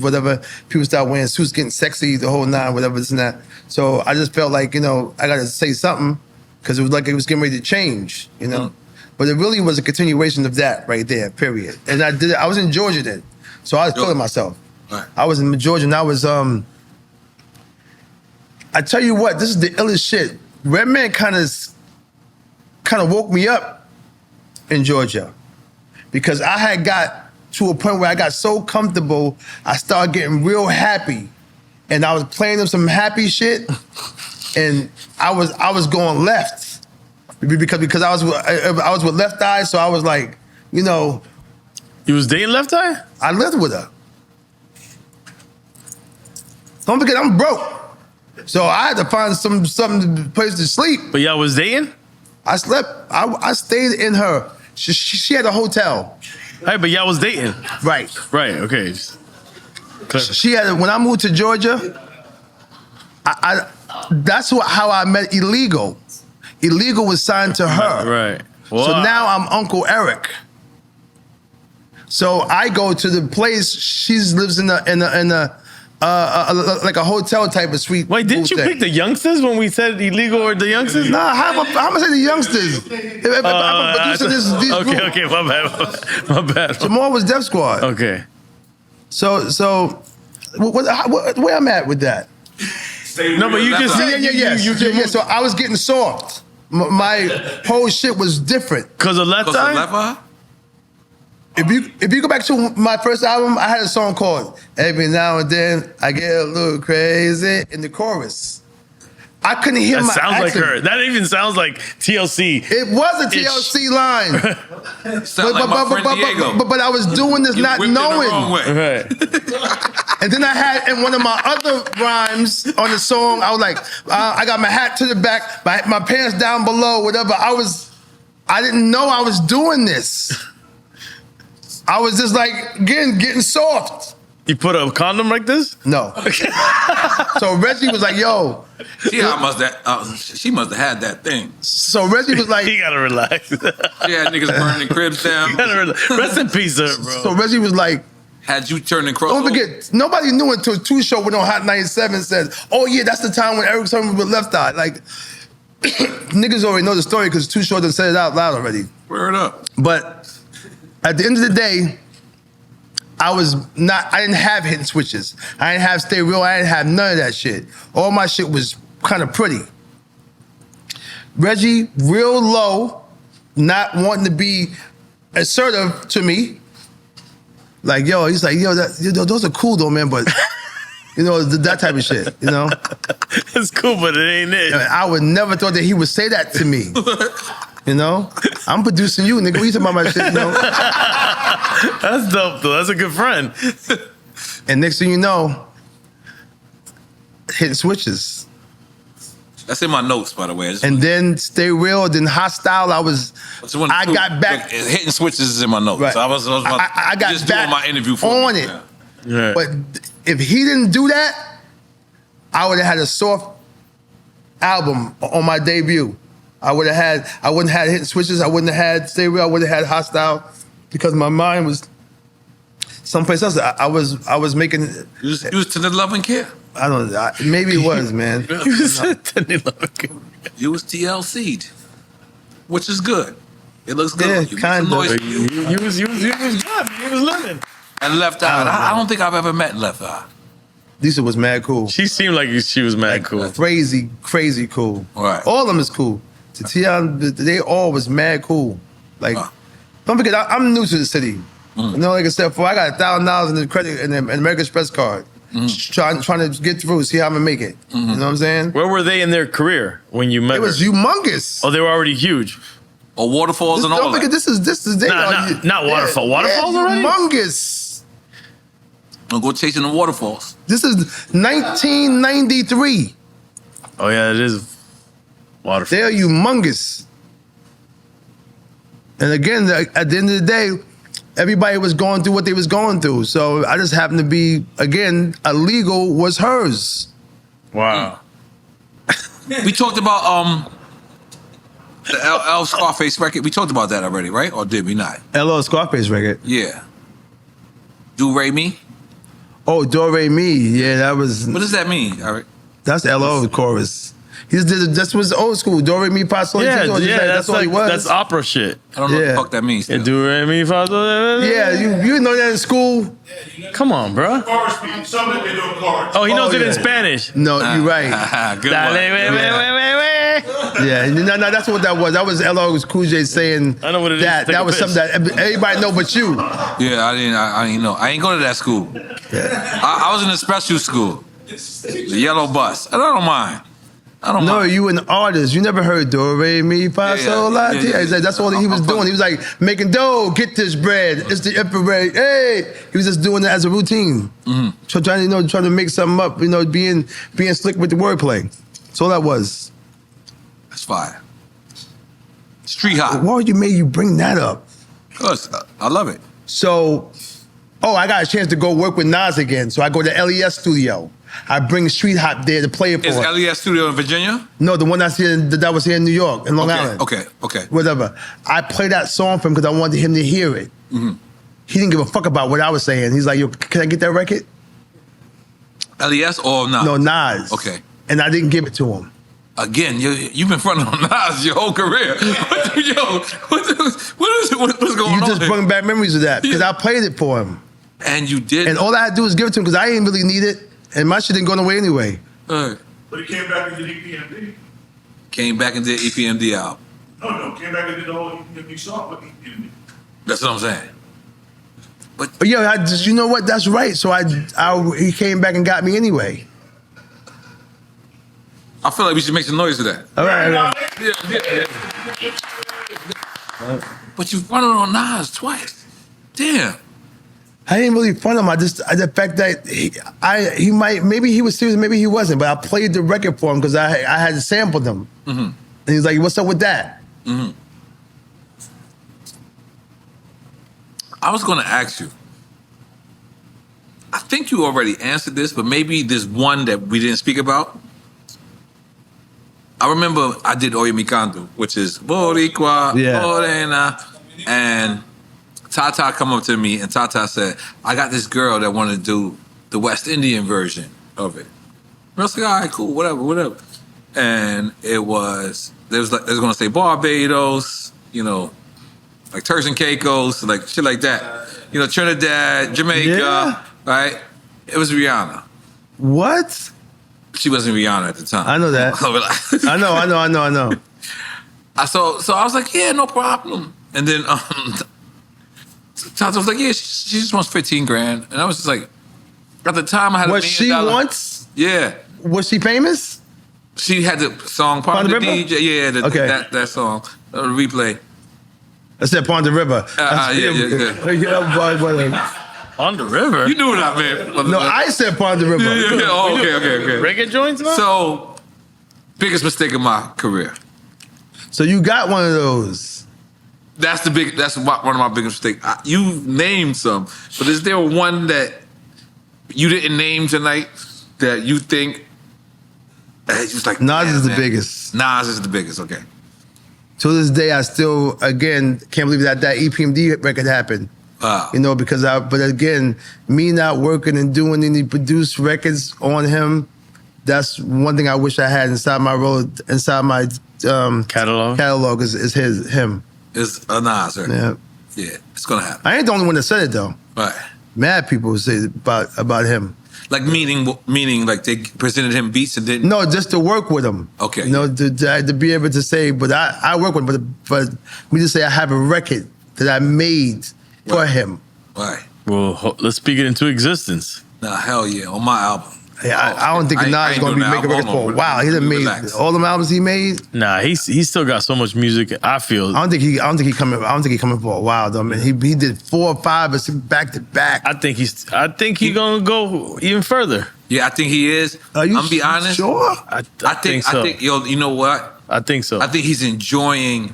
start wearing suits, getting sexy, the whole nine, whatever this and that. So I just felt like I got to say something because it was like it was getting ready to change, But it really was a continuation of that right there, period. And I did it. I was in Georgia then, so I was feeling myself. Right. I was in Georgia, and I was. I tell you what, this is the illest shit. Redman kind of woke me up in Georgia, because I had got to a point where I got so comfortable, I started getting real happy, and I was playing them some happy shit, and I was going left. Because I was with Left Eye, so I was like, You was dating Left Eye? I lived with her. Don't forget, I'm broke, so I had to find some place to sleep. But y'all was dating? I slept. I stayed in her. She had a hotel. Hey, but y'all was dating. Right. Right. Okay. She had. When I moved to Georgia, that's how I met Illegal. Illegal was signed to her. Right. Wow. So now I'm Uncle Erick. So I go to the place. She lives in a like a hotel type of suite. Wait, didn't you pick the youngsters when we said Illegal or the youngsters? Nah, how am I gonna say the youngsters? If I'm producing these Okay, my bad. Jamal was Def Squad. Okay. So where I'm at with that? No, but you just said yeah. So I was getting soft. My whole shit was different. Cause of left eye? If you go back to my first album, I had a song called "Every Now and Then I Get a Little Crazy" in the chorus. I couldn't hear my sounds accent. like her. That even sounds like TLC. It was a TLC line. But I was doing this not knowing. Right. And then I had in one of my other rhymes on the song, I was like, I got my hat to the back, my pants down below, whatever. I didn't know I was doing this. I was just like, again, getting soft. You put a condom like this? No. So Reggie was like, yo. She must have had that thing. So Reggie was like, you gotta relax. Yeah, niggas burning cribs down. You gotta relax. Rest in peace, sir, bro. So Reggie was like, had you turning cross. Don't forget, nobody knew until Two Show went on Hot 97 said, oh yeah, that's the time when Erick Sermon was with Left Eye. Like, niggas already know the story because Two Show done said it out loud already. Word up. But at the end of the day, I didn't have hidden switches. I didn't have Stay Real. I didn't have none of that shit. All my shit was kind of pretty. Reggie, real low, not wanting to be assertive to me. Like, he's like, those are cool though, man, but that type of shit, It's cool, but it ain't it. I would never thought that he would say that to me. I'm producing you, nigga. What you talking about my shit, That's dope, though. That's a good friend. And next thing you know, hitting switches. That's in my notes, by the way. And then Stay Real, then Hostile. I got back. Hitting switches is in my notes. Right. So I got just back doing my interview on it. Yeah. But if he didn't do that, I would have had a soft album on my debut. I wouldn't have had Hitting Switches. I wouldn't have had Stay Real. I wouldn't have had Hostile because my mind was someplace else. I was making. You was to the Love and Care. I don't know. Maybe it was, man. You was TLC'd, which is good. It looks good. Yeah, kind of. You was good. You was living. And Left Eye. I don't think I've ever met Left Eye. Lisa was mad cool. She seemed like she was mad cool. Crazy cool. Right. All of them is cool. They all was mad cool. Like, don't forget, I'm new to the city. Like I said before, I got $1,000 in the credit in the American Express card. Trying to get through, see how I'm gonna make it. You know what I'm saying? Where were they in their career when you met her? It was humongous. Oh, they were already huge. Or Waterfalls and all Don't forget, this is not Waterfall. Waterfalls already? Humongous. Don't go chasing the waterfalls. This is 1993. Oh yeah, it is Waterfall. They're humongous. And again, at the end of the day, everybody was going through what they was going through. So I just happened to be, again, Illegal was hers. Wow. We talked about the L Scarface record. We talked about that already, right? Or did we not? L.O. Scarface record. Yeah. Do Re Mi? Oh, Do Re Mi. Yeah, that was. What does that mean, Eric? That's L.O. chorus. That was old school. Do Re Mi Fa Sol. That's all he was. That's opera shit. I don't know what the fuck that means. Yeah, Do Re Mi Fa Sol. Yeah, you know that in school. Come on, bro. Some of them do chorus. Oh, he knows it in Spanish. No, you're right. Good one. Yeah, no, that's what that was. That was L.O. Cool J saying I know what it is. that was something that everybody know but you. Yeah, I didn't know. I ain't go to that school. Yeah. I was in a special school. The yellow bus. I don't mind. No, you an artist. You never heard Do Re Mi Fa Sol La Ti. That's all he was doing. He was like making dough, get this bread. It's the infrared. Hey, he was just doing it as a routine. So trying to make something up. Being slick with the wordplay. That's all that was. That's fire. Street hop. Why would you bring that up? Cause I love it. So, I got a chance to go work with Nas again. So I go to LES studio. I bring Street Hop there to play it for. Is LES studio in Virginia? No, the one that was here in New York, in Long Island. Okay. Whatever. I played that song for him because I wanted him to hear it. Mm-hmm. He didn't give a fuck about what I was saying. He's like, yo, can I get that record? LES or Nas? No, Nas. Okay. And I didn't give it to him. Again, you've been fronting on Nas your whole career. What's going on? You just bring back memories of that because I played it for him. And you did. And all I had to do was give it to him because I didn't really need it. And my shit didn't go away anyway. But he came back and did EPMD. Came back and did EPMD out. No, came back and did the whole EPMD song with EPMD. That's what I'm saying. But yeah, you know what? That's right. So he came back and got me anyway. I feel like we should make some noise to that. All right. But you running on Nas twice. Damn. I didn't really front him. The fact that maybe he was serious, maybe he wasn't. But I played the record for him because I had sampled him. Mm-hmm. And he's like, "What's up with that?" Mm-hmm. I was going to ask you. I think you already answered this, but maybe there's one that we didn't speak about. I remember I did Oye Mi Canto, which is Boricua, Morena, and Tata come up to me and Tata said, I got this girl that wanted to do the West Indian version of it. I was like, all right, cool, whatever. And they was gonna say Barbados, like Turks and Caicos, like shit like that. Trinidad, Jamaica, right? It was Rihanna. What? She wasn't Rihanna at the time. I know that. I know. So I was like, yeah, no problem. And then Tata was like, yeah, she just wants 15 grand. And I was just like, at the time I had what she wants? Yeah. Was she famous? She had the song Pond the DJ. Yeah, that song, the replay. I said Pond the River. On the river? You knew what I meant. No, I said Pond the River. Yeah. Oh, okay. Reggae joints now? So, biggest mistake of my career. So you got one of those. That's one of my biggest mistakes. You named some, but is there one that you didn't name tonight that you think was like Nas is the biggest. Nas is the biggest, okay. To this day, I still, again, can't believe that EPMD record happened. Because but again, me not working and doing any produced records on him, that's one thing I wish I had inside my catalog is him. It's a Nas, right? Yeah, it's gonna happen. I ain't the only one that said it though. Right. Mad people say about him. Like meaning like they presented him beats and didn't. No, just to work with him. Okay. To be able to say, but I work with him, but me to say I have a record that I made for him. Right. Well, let's speak it into existence. Nah, hell yeah, on my album. Yeah, I don't think Nas is going to be making records for a while. He done made all them albums he made. Nah, he's still got so much music. I feel. I don't think he coming for a while though. I mean, he did 4 or 5 or 6 back to back. I think he's gonna go even further. Yeah, I think he is. Are you I'm be honest. Sure? I think so. I think you know what? I think so. I think he's enjoying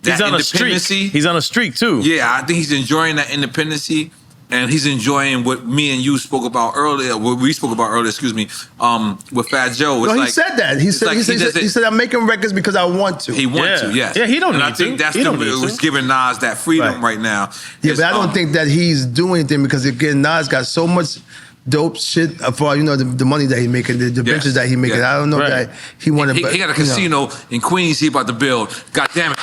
that he's on a streak. He's on a streak too. Yeah, I think he's enjoying that independency. And he's enjoying what me and you spoke about earlier. What we spoke about earlier, excuse me, with Fat Joe. It's he said that. He said I'm making records because I want to. He wants to, yes. Yeah, he don't need to. I think that's what's giving Nas that freedom right now. Yeah, but I don't think that he's doing anything because again, Nas got so much dope shit for the money that he's making, the ventures that he's making. I don't know that he wanted. He got a casino in Queens. He about to build. God damn it!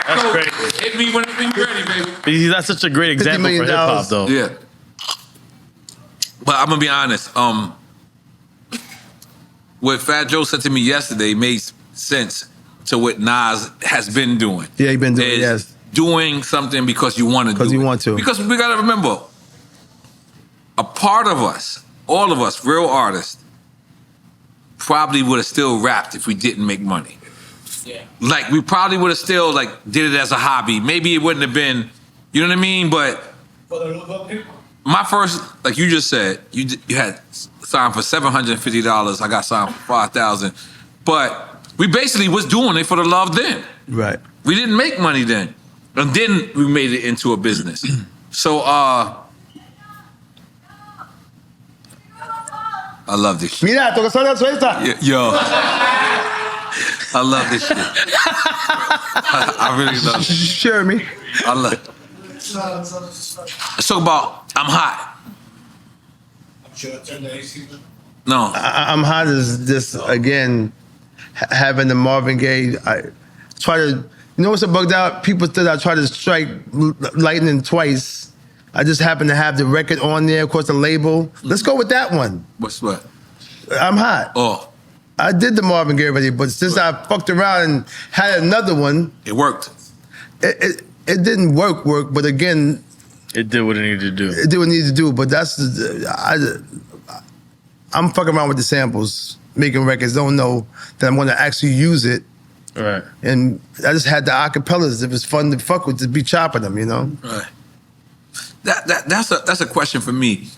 That's great. Hit me whenever you're ready, baby. That's such a great example for hip hop, though. Yeah. But I'm gonna be honest. What Fat Joe said to me yesterday made sense to what Nas has been doing. Yeah, he's been doing. Doing something because you want to. Because you want to. Because we gotta remember, a part of us, all of us, real artists, probably would have still rapped if we didn't make money. Yeah. Like we probably would have still did it as a hobby. Maybe it wouldn't have been, you know what I mean? But my first, like you just said, you had signed for $750. I got signed for $5,000. But We basically was doing it for the love then. Right. We didn't make money then. And then we made it into a business. So, I love this shit. Mira, toca solo suelta. Yo. I love this shit. I really love it. Sure, me. I love it. Let's talk about I'm hot. Should I turn the AC on? No. I'm hot as this, again, having the Marvin Gaye. I try to, you know what's so bugged out? People said I try to strike lightning twice. I just happen to have the record on there, of course, the label. Let's go with that one. What's what? I'm hot. Oh. I did the Marvin Gaye already, but since I fucked around and had another one. It worked. It didn't work, but again. It did what it needed to do. It did what it needed to do, but that's, I'm fucking around with the samples, making records, don't know that I'm gonna actually use it. Right. And I just had the acapellas. If it's fun to fuck with, to be chopping them, you know? Right. That's a question for me.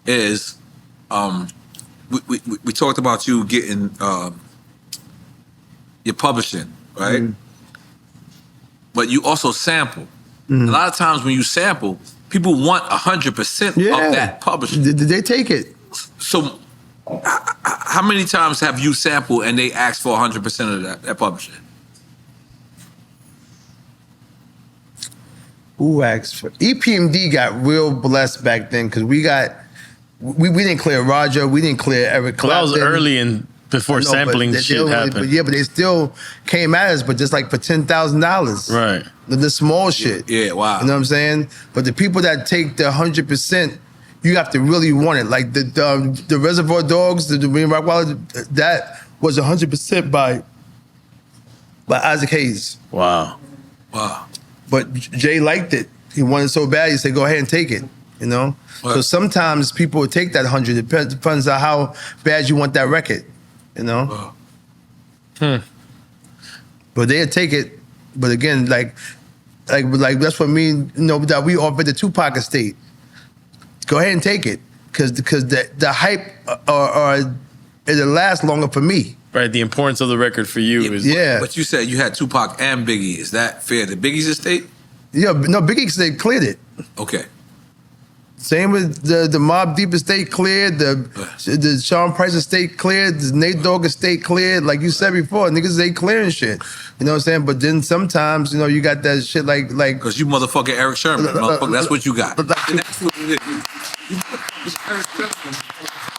Is we talked about you getting your publishing, right? Mm. But you also sample. Mm. A lot of times when you sample, people want 100% of that publishing. They take it. So how many times have you sampled and they asked for 100% of that publishing? Who asked for EPMD got real blessed back then because we didn't clear Roger, we didn't clear Eric Clapton. Well, that was early and before sampling shit happened. But they still came at us, but just like for $10,000. Right. The small shit. Yeah, wow. You know what I'm saying? But the people that take the 100%, you have to really want it. Like the Reservoir Dogs, the Green Rock Wild, that was 100% by Isaac Hayes. Wow. Wow. But Jay liked it. He wanted it so bad, he said, go ahead and take it, you know? What? So sometimes people would take that 100. It depends on how bad you want that record, you know? Wow. But they'd take it. But again, like that's what me, you know, that we offered the Tupac estate. Go ahead and take it. Because the hype it'll last longer for me. Right, the importance of the record for you is... Yeah. But you said you had Tupac and Biggie. Is that fair? The Biggie's estate? Yeah, no, Biggie's estate cleared it. Okay. Same with the Mobb Deep estate cleared, the Sean Price estate cleared, the Nate Dogg estate cleared. Like you said before, niggas they clearing shit. You know what I'm saying? But then sometimes, you know, you got that shit like... Because you motherfucking Erick Sermon. Motherfucker, that's what you got. That's what it is.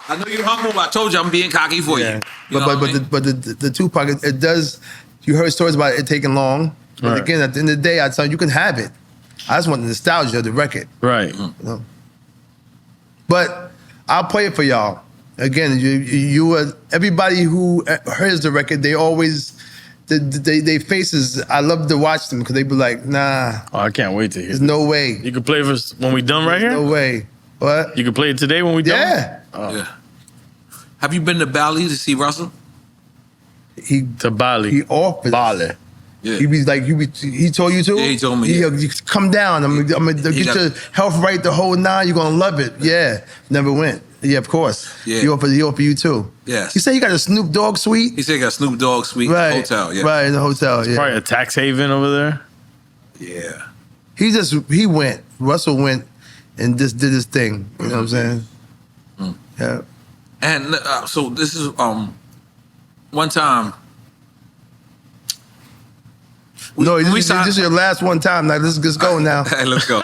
I know you're humble. I told you I'm being cocky for you. But the Tupac, it does. You heard stories about it taking long. But again, at the end of the day, I tell you, you can have it. I just want the nostalgia of the record. Right. You know? But I'll play it for y'all. Again, you everybody who hears the record, they always they faces. I love to watch them because they be like, nah. Oh, I can't wait to hear. There's no way. You can play for when we done right here. No way. What? You can play it today when we done. Yeah. Oh. Yeah. Have you been to Bali to see Russell? To Bali. He offered. Bali. Yeah. He told you too? Yeah, he told me. You come down. I'm gonna get your health right the whole nine. You're gonna love it. Yeah. Never went. Yeah, of course. Yeah. He offered you too. Yes. He said he got a Snoop Dogg suite. He said he got a Snoop Dogg suite hotel. Yeah. Right, in the hotel. Yeah. Probably a tax haven over there. Yeah. He went. Russell went and just did his thing. You know what I'm saying? Mm. Yeah. And so this is one time. This is your last one time. Now let's go now. Hey, let's go.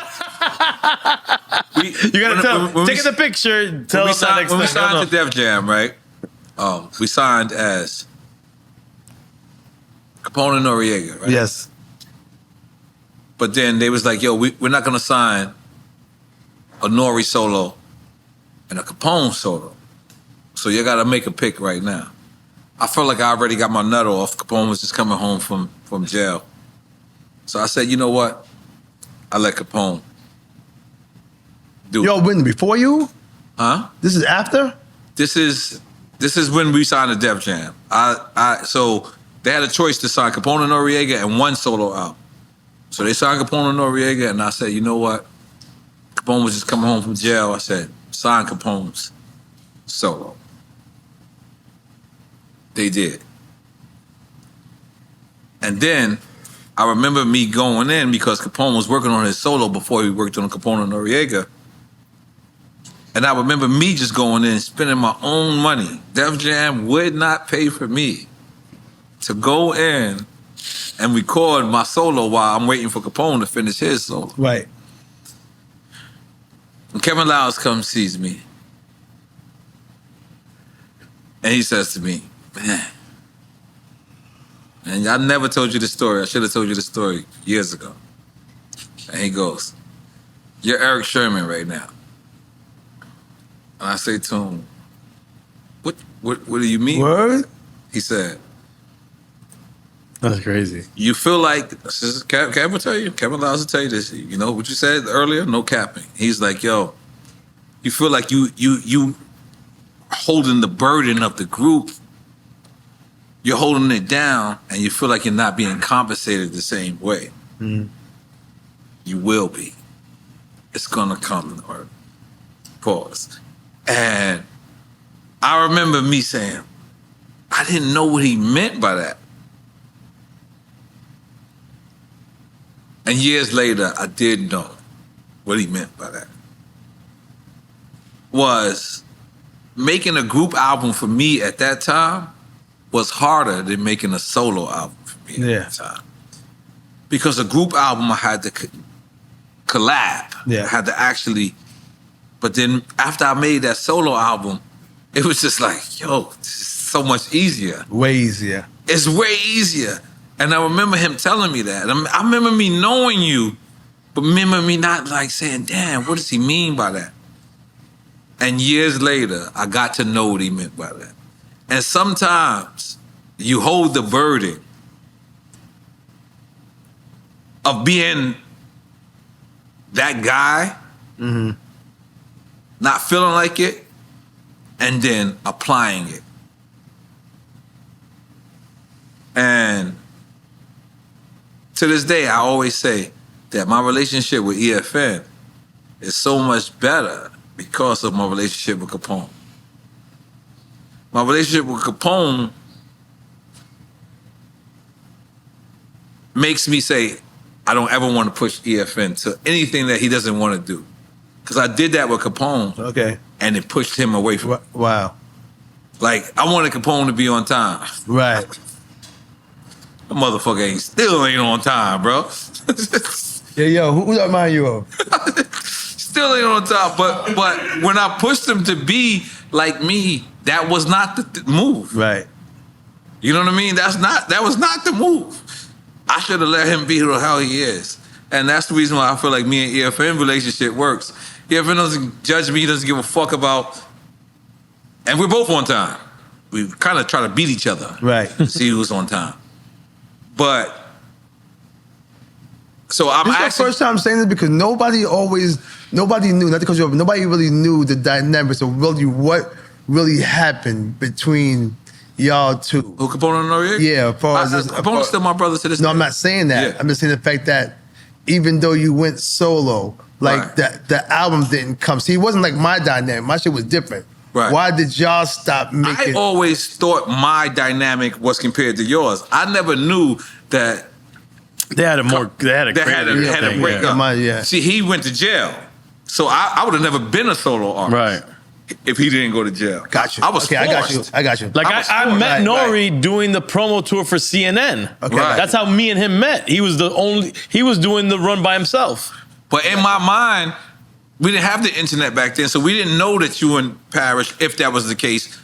You gotta tell. Taking the picture. Tell us that next when we time. signed to Def Jam, right? We signed as Capone and Noriega, right? Yes. But then they was like, "Yo, we're not gonna sign a N.O.R.E solo and a Capone solo. So you gotta make a pick right now." I felt like I already got my nut off. Capone was just coming home from jail. So I said, you know what? I let Capone do it. Yo, when before you? Huh? This is after? This is when we signed the Def Jam. So they had a choice to sign Capone and Noriega and one solo album. So they signed Capone and Noriega, and I said, you know what? Capone was just coming home from jail. I said, sign Capone's solo. They did. And then I remember me going in because Capone was working on his solo before he worked on Capone and Noriega. And I remember me just going in, spending my own money. Def Jam would not pay for me to go in and record my solo while I'm waiting for Capone to finish his solo. Right. And Kevin Liles comes, sees me. And he says to me, man, and I never told you the story. I should have told you the story years ago. And he goes, you're Erick Sermon right now. And I say to him, what do you mean? Word? He said, that's crazy. You feel like, Kevin will tell you, Kevin Liles will tell you this, you know what you said earlier? No capping. He's like, yo, you feel like you holding the burden of the group. You're holding it down and you feel like you're not being compensated the same way. Mm. You will be. It's gonna come, or pause. And I remember me saying, I didn't know what he meant by that. And years later, I did know what he meant by that. Was making a group album for me at that time was harder than making a solo album for me at that time. Because a group album I had to collab. I had to actually, but then after I made that solo album, it was just like, yo, this is so much easier. Way easier. It's way easier. And I remember him telling me that. I remember me knowing you, but remember me not like saying, damn, what does he mean by that? And years later, I got to know what he meant by that. And sometimes you hold the burden of being that guy, not feeling like it, and then applying it. And to this day, I always say that my relationship with EFN is so much better because of my relationship with Capone. My relationship with Capone makes me say, I don't ever want to push EFN to anything that he doesn't want to do. Because I did that with Capone. Okay. And it pushed him away from me. Wow. Like, I wanted Capone to be on time. Right. The motherfucker still ain't on time, bro. Yo, who that mind you of? Still ain't on time. But when I pushed him to be like me, that was not the move. Right. You know what I mean? That was not the move. I should have let him be who the hell he is. And that's the reason why I feel like me and EFN relationship works. EFN doesn't judge me, he doesn't give a fuck about, and we're both on time. We kind of try to beat each other. Right. See who's on time. But, so I'm This is the first time saying this because nobody knew, not because nobody really knew the dynamics of really what really happened between y'all two. Who, Capone and N.O.R.E? Yeah, as far as Capone's still my brother to this day. No, I'm not saying that. Yeah. I'm just saying the fact that even though you went solo, like the album didn't come. See, it wasn't like my dynamic. My shit was different. Right. Why did y'all stop making? I always thought my dynamic was compared to yours. I never knew that they had a breakup. Yeah. See, he went to jail, so I would have never been a solo artist. Right. If he didn't go to jail. Got you. I was okay, forced. I got you. Like I met N.O.R.E. doing the promo tour for CNN. Okay. Right. That's how me and him met. He was doing the run by himself. But in my mind, we didn't have the internet back then, so we didn't know that you in Paris, if that was the case,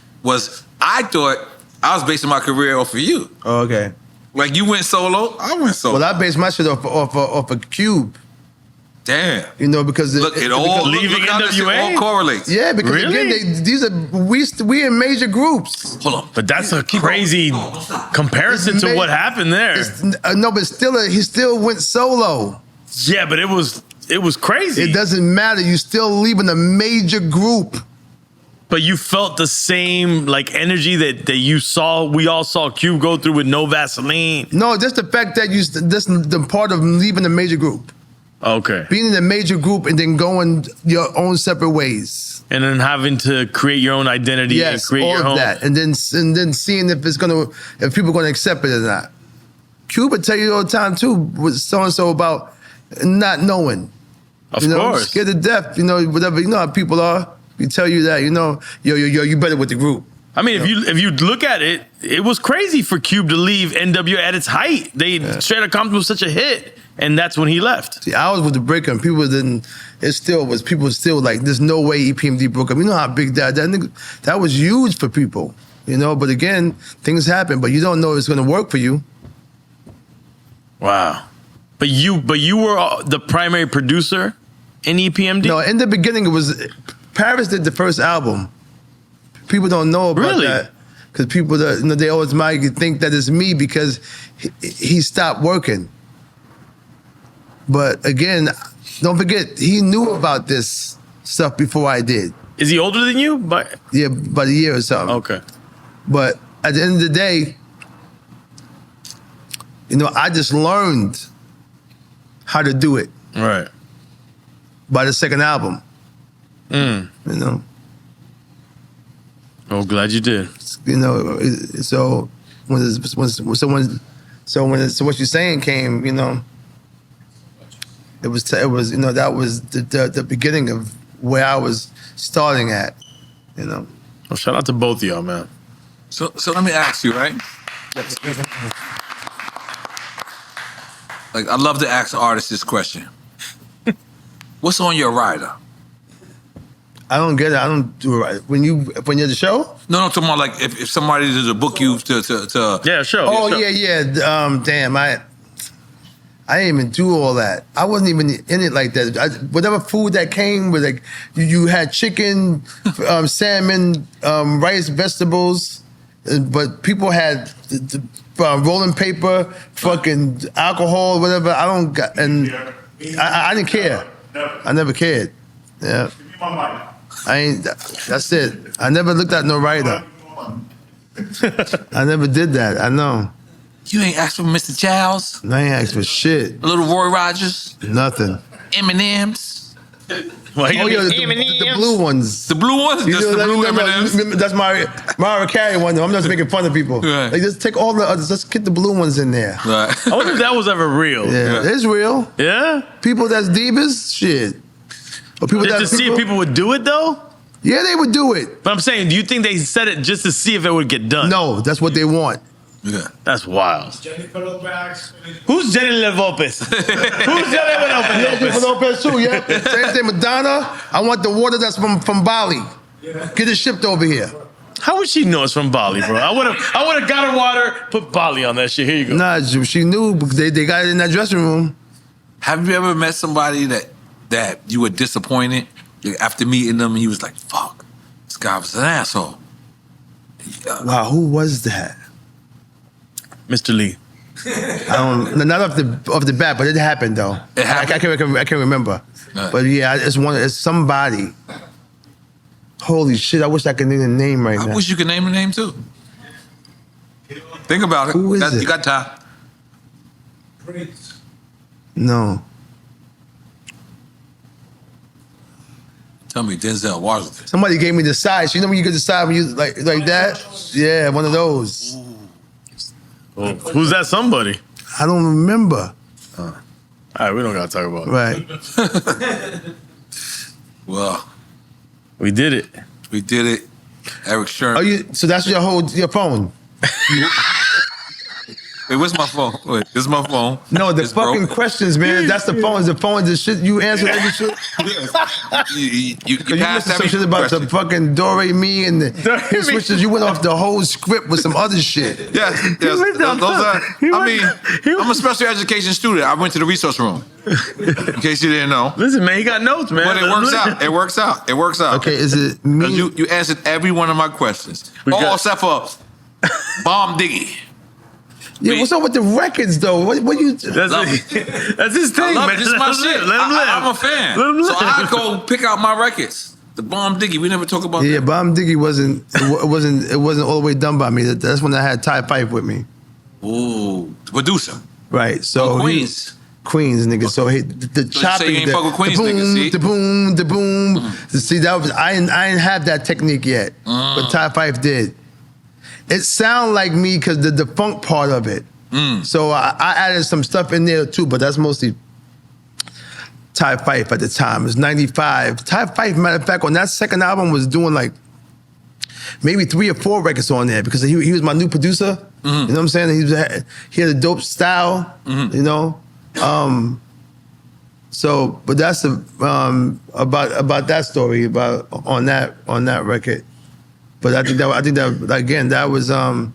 I thought I was basing my career off of you. Oh, okay. Like you went solo, I went solo. Well, I based my shit off a Cube. Damn. You know, because it all leaving N.W.A. all correlates. Yeah, because Really? again, we in major groups. Hold on. But that's a crazy comparison to what happened there. No, but he still went solo. Yeah, but it was crazy. It doesn't matter. You still leaving a major group. But you felt the same like energy that we all saw Cube go through with no Vaseline. No, just the fact that this the part of leaving a major group. Okay. Being in a major group and then going your own separate ways. And then having to create your own identity and create all your of own. that. And then seeing if people are gonna accept it or not. Cube would tell you all the time too, with so and so about not knowing. Of you know, course. scared to death. You know, whatever. You know how people are. You tell you that. You know, yo, you better with the group. I mean, if you look at it, it was crazy for Cube to leave N.W.A at its height. They Straight Outta Compton was such a hit, and that's when he left. See, I was with the breaker, and people didn't. It still was. People were still like, "There's no way EPMD broke up." You know how big that was huge for people. You know, but again, things happen. But you don't know if it's going to work for you. Wow. But you were the primary producer in EPMD? No, in the beginning it was Paris did the first album. People don't know about that because people that they always might think that it's me because he stopped working. But again, don't forget he knew about this stuff before I did. Is he older than you? Yeah, about a year or something. Okay. But at the end of the day, you know, I just learned how to do it. Right. By the second album. You know. Oh, glad you did. You know, so when what you're saying came, you know, it was you know, that was the beginning of where I was starting at, you know. Well, shout out to both of y'all, man. So let me ask you, right? Like, I love to ask artists this question. What's on your rider? I don't get it. I don't do it right. When you're at the show? No, I'm talking about like if somebody does a book you to yeah, sure. Oh sure. yeah. Damn, I didn't even do all that. I wasn't even in it like that. Whatever food that came with, like you had chicken, salmon, rice, vegetables, but people had the rolling paper, fucking alcohol, whatever. I didn't care. I never cared. Yeah. That's it. I never looked at no writer. I never did that. I know. You ain't asked for Mr. Childs? I ain't asked for shit. A little Roy Rogers? Nothing. M&M's? Oh yeah, the blue ones. The blue ones? Just the blue M&M's? That's Mariah Carey one. I'm just making fun of people. Right. Like, just take all the others. Just get the blue ones in there. Right. I wonder if that was ever real. Yeah, it's real. Yeah? People that's divas, shit. Or people Just to see if people would do it, though? Yeah, they would do it. But I'm saying, do you think they said it just to see if it would get done? No, that's what they want. Yeah. That's wild. Who's Jenny Lopez? Who's Jenny Yeah, Jennifer Lopez too, yeah. Same thing with Madonna. I want the water that's from Bali. Get it shipped over here. How would she know it's from Bali, bro? I would have got her water, put Bali on that shit. Here you go. Nah, she knew. They got it in that dressing room. Have you ever met somebody that you were disappointed after meeting them and you was like, fuck, this guy was an asshole? Wow, who was that? Mr. Lee. I don't. Not off the bat, but it happened though. It happened? I can't remember. Right. But yeah, it's somebody. Holy shit! I wish I could name the name right now. I wish you could name the name too. Think about it. Who is it? You got time. No. Tell me, Denzel Washington. Somebody gave me the size. You know when you get the size when you like that? Yeah, one of those. Oh, who's that somebody? I don't remember. All right, we don't gotta talk about it. Right. Well, we did it. We did it. Erick Sermon. Oh, so that's your phone? Wait, where's my phone? Wait, this is my phone. No, the It's fucking broke. questions, man. That's the phone. The phone. The shit you answer every shit. You You passed missed some every shit about question. the fucking Do-Re-Mi and the hit switches. You went off the whole script with some other shit. Yes. Those are, I'm a special education student. I went to the resource room. In case you didn't know. Listen, man, he got notes, man. But it works out. It works out. It works out. Okay, is it me? You answered every one of my questions. Except for Bomb Diggy. Yeah, what's up with the records though? What you? That's his thing, I love man. it. This is my shit. Let him live. I'm a fan. Let him live. So I go pick out my records. The Bomb Diggy. We never talk about Yeah, that. Bomb Diggy wasn't all the way done by me. That's when I had Ty Pipe with me. Ooh, the producer. Right. So Queens. Queens, nigga. So the So chopping, you ain't the fuck with Queens, boom, nigga, see? the boom, the boom. See, that was I didn't have that technique yet, but Ty Pipe did. It sounded like me because the funk part of it. So I added some stuff in there too, but that's mostly Ty Fife at the time. It was 95. Ty Fife, matter of fact, on that second album was doing like maybe 3 or 4 records on there because he was my new producer. You know what I'm saying? He had a dope style, you know? So, but that's about that story on that record. But I think that again, that was a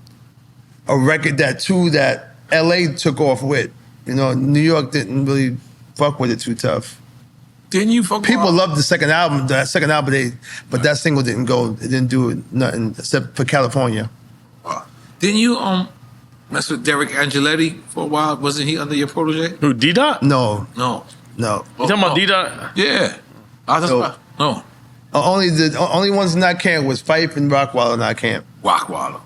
record that LA took off with. You know, New York didn't really fuck with it too tough. Didn't you fuck? People loved the second album. But that single didn't go. It didn't do nothing except for California. Didn't you mess with Derek Angeletti for a while? Wasn't he under your protege? Who, D-Dot? No. No. You talking about D-Dot? Yeah. No. Only ones in that camp was Fife and Rockwilder in that camp. Rockwilder.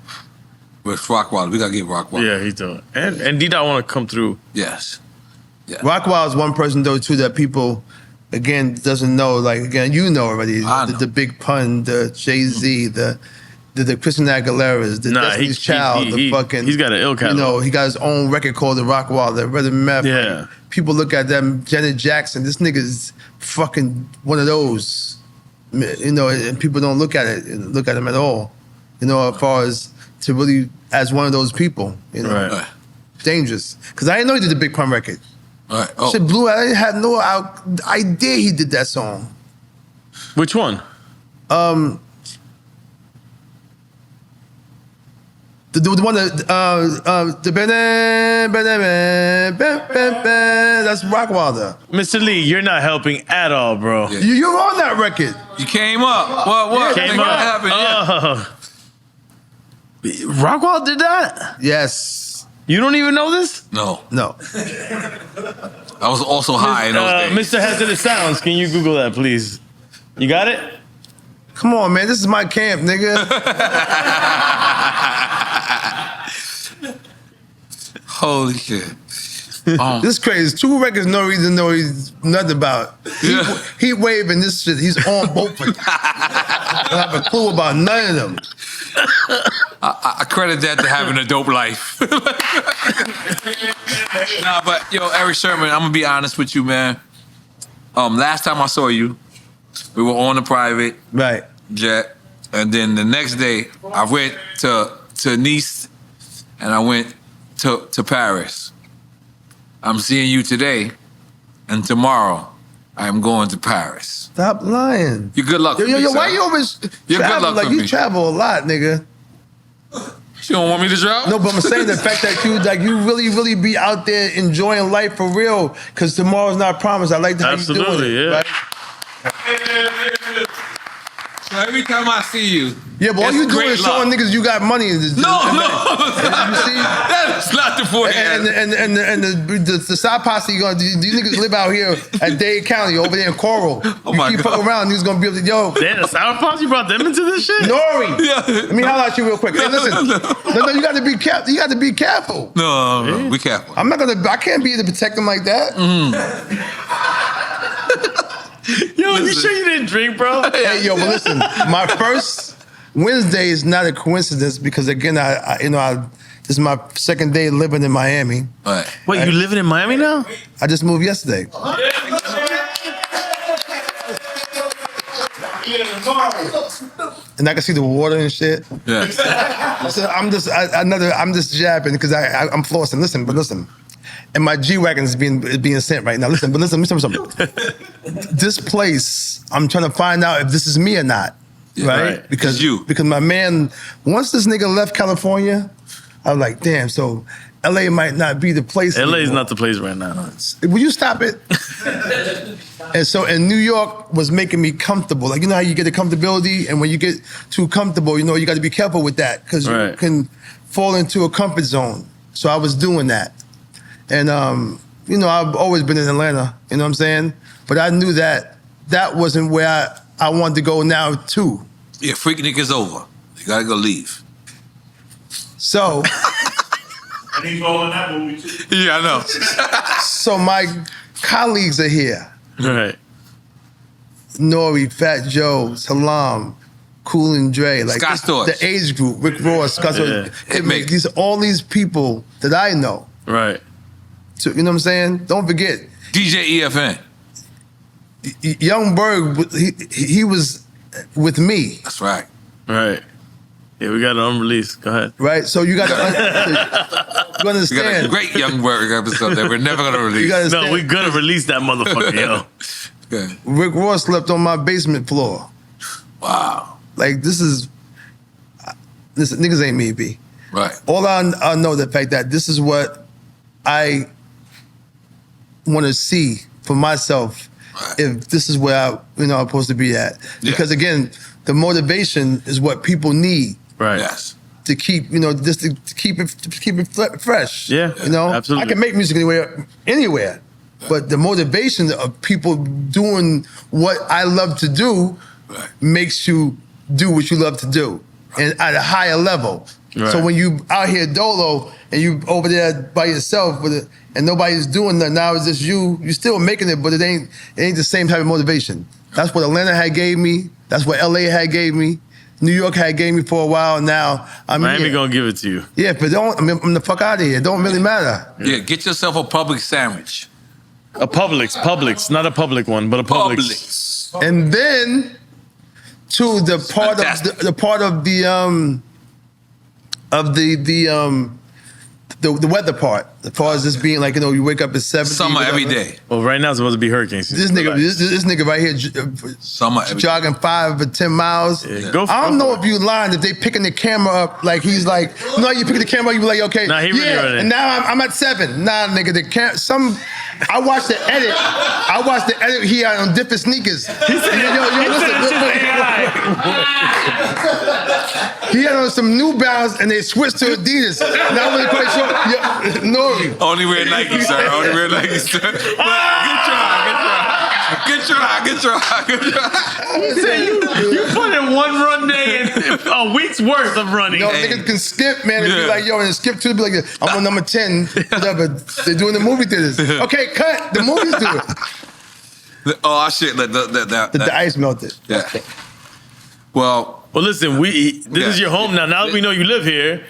With Rockwilder. We gotta get Rockwilder. Yeah, he doing. And D-Dot want to come through. Yes. Yeah. Rockwilder is one person though too that people again doesn't know. Like again, you know already. The Big Pun, the Jay-Z, the Christian Aguilera's, the Destiny's Child, he's got an ill catalog. You know, he got his own record called The Rockwilder, Red and Meth. Yeah. People look at them, Janet Jackson. This nigga's fucking one of those. You know, and people don't look at him at all. You know, as far as to really as one of those people. You know, Right. Dangerous. Because I didn't know he did the Big Pun record. All right. Oh. Shit blew. I had no idea he did that song. Which one? The one that that's Rockwilder. Mr. Lee, you're not helping at all, bro. Yeah. You're on that record. You came up. What? Came What up. happened? Yeah. Rockwilder did that? Yes. You don't even know this? No. I was also high in those days. Mr. Hazardous Sounds, can you Google that, please? You got it? Come on, man. This is my camp, nigga. Holy shit. This is crazy. 2 records no reason to know he's nothing about. Heat Wave and this shit, he's on both of them. I don't have a clue about none of them. I credit that to having a dope life. Nah, but yo, Erick Sermon, I'm gonna be honest with you, man. Last time I saw you, we were on a private jet, and then the next day I went to Nice, and I went to Paris. I'm seeing you today, and tomorrow I am going to Paris. Stop lying. You good luck with me, Yo, sir. why you always You're travel? good luck Like with you me. travel a lot, nigga. You don't want me to travel? No, but I'm saying the fact that you really be out there enjoying life for real, because tomorrow's not promised. I like how you doing it. Absolutely, yeah. Right? So every time I see you, Yeah, but all it's you doing great is showing luck. niggas you got money. No, You see? that's not the point. And the side posse, these niggas live out here at Dade County, over there in Coral. Oh you my keep God. fucking around, niggas gonna be able to, yo. Damn, the Sour Posse brought them into this shit? N.O.R.E. Yeah. Let me holler at you real quick. Hey, listen. No, you gotta be careful. You gotta be careful. No, be careful. I can't be able to protect them like that. Yo, you sure you didn't drink, bro? Hey, yo, but listen, my first Wednesday is not a coincidence because again, this is my second day living in Miami. Right. Wait, you living in Miami now? I just moved yesterday. And I can see the water and shit. Yeah. So I'm just jabbing because I'm flossing. Listen. And my G-Wagon is being sent right now. Listen, let me tell you something. This place, I'm trying to find out if this is me or not. Right? Because my man, once this nigga left California, I was like, damn, so LA might not be the place LA is anymore. not the place right now. Will you stop it? And so, and New York was making me comfortable. Like, you know how you get the comfortability, and when you get too comfortable, you know, you got to be careful with that because you can fall into a comfort zone. So I was doing that. And, you know, I've always been in Atlanta, you know what I'm saying? But I knew that that wasn't where I wanted to go now, too. Yeah, freak niggas over. You gotta go leave. So. And he's all in that movie, too. Yeah, I know. So my colleagues are here. Right. N.O.R.E, Fat Joe, Salam, Cool and Dre, like Scott Storch. the age group, Rick Ross, Scott Storch. All these people that I know. Right. So, you know what I'm saying? Don't forget. DJ EFN. Young Berg, he was with me. That's right. Right. Yeah, we got an unreleased. Go ahead. Right? So you got to understand. We got a great Young Berg episode that we're never going to release. No, we're going to release that motherfucker, yo. Okay. Rick Ross slept on my basement floor. Wow. Like, listen, niggas ain't me, B. Right. All I know the fact that this is what I want to see for myself. Right. If this is where I'm supposed to be at. Because again, the motivation is what people need. Right. Yes. To keep, just to keep it fresh. Yeah. Absolutely. I can make music anywhere. But the motivation of people doing what I love to do makes you do what you love to do. And at a higher level. Right. So when you out here dolo and you over there by yourself and nobody's doing that, now it's just you still making it, but it ain't the same type of motivation. That's what Atlanta had gave me. That's what LA had gave me. New York had gave me for a while. And now I'm Miami here. gonna give it to you. Yeah, but I'm the fuck out of here. It don't really matter. Yeah, get yourself a Publix sandwich. A Publix, not a public one, but a Publix. And then to the part of the weather part, as far as this being like, you wake up at 7. Summer every day. Well, right now it's supposed to be hurricane season. This nigga right here Summer jogging 5 or 10 miles. Yeah, I don't know if you lying, if they picking the camera up, like he's like, no, you picking the camera up, you be like, okay, nah, he really running. And now I'm at 7. Nah, nigga, I watched the edit. He had on different sneakers. He had on some New Balance and they switched to Adidas. And I wasn't quite sure. N.O.R.E. Only wear Nike, sir. Only wear Nike, sir. Good try. He said you put in one run day and a week's worth of running. Niggas can skip, man. And be like, and skip 2, be like, I'm on number 10. Whatever. They're doing the movie theaters. Okay, cut. The movies do it. Oh, shit. The ice melted. Yeah. Well, listen, this is your home now. Now that we know you live here,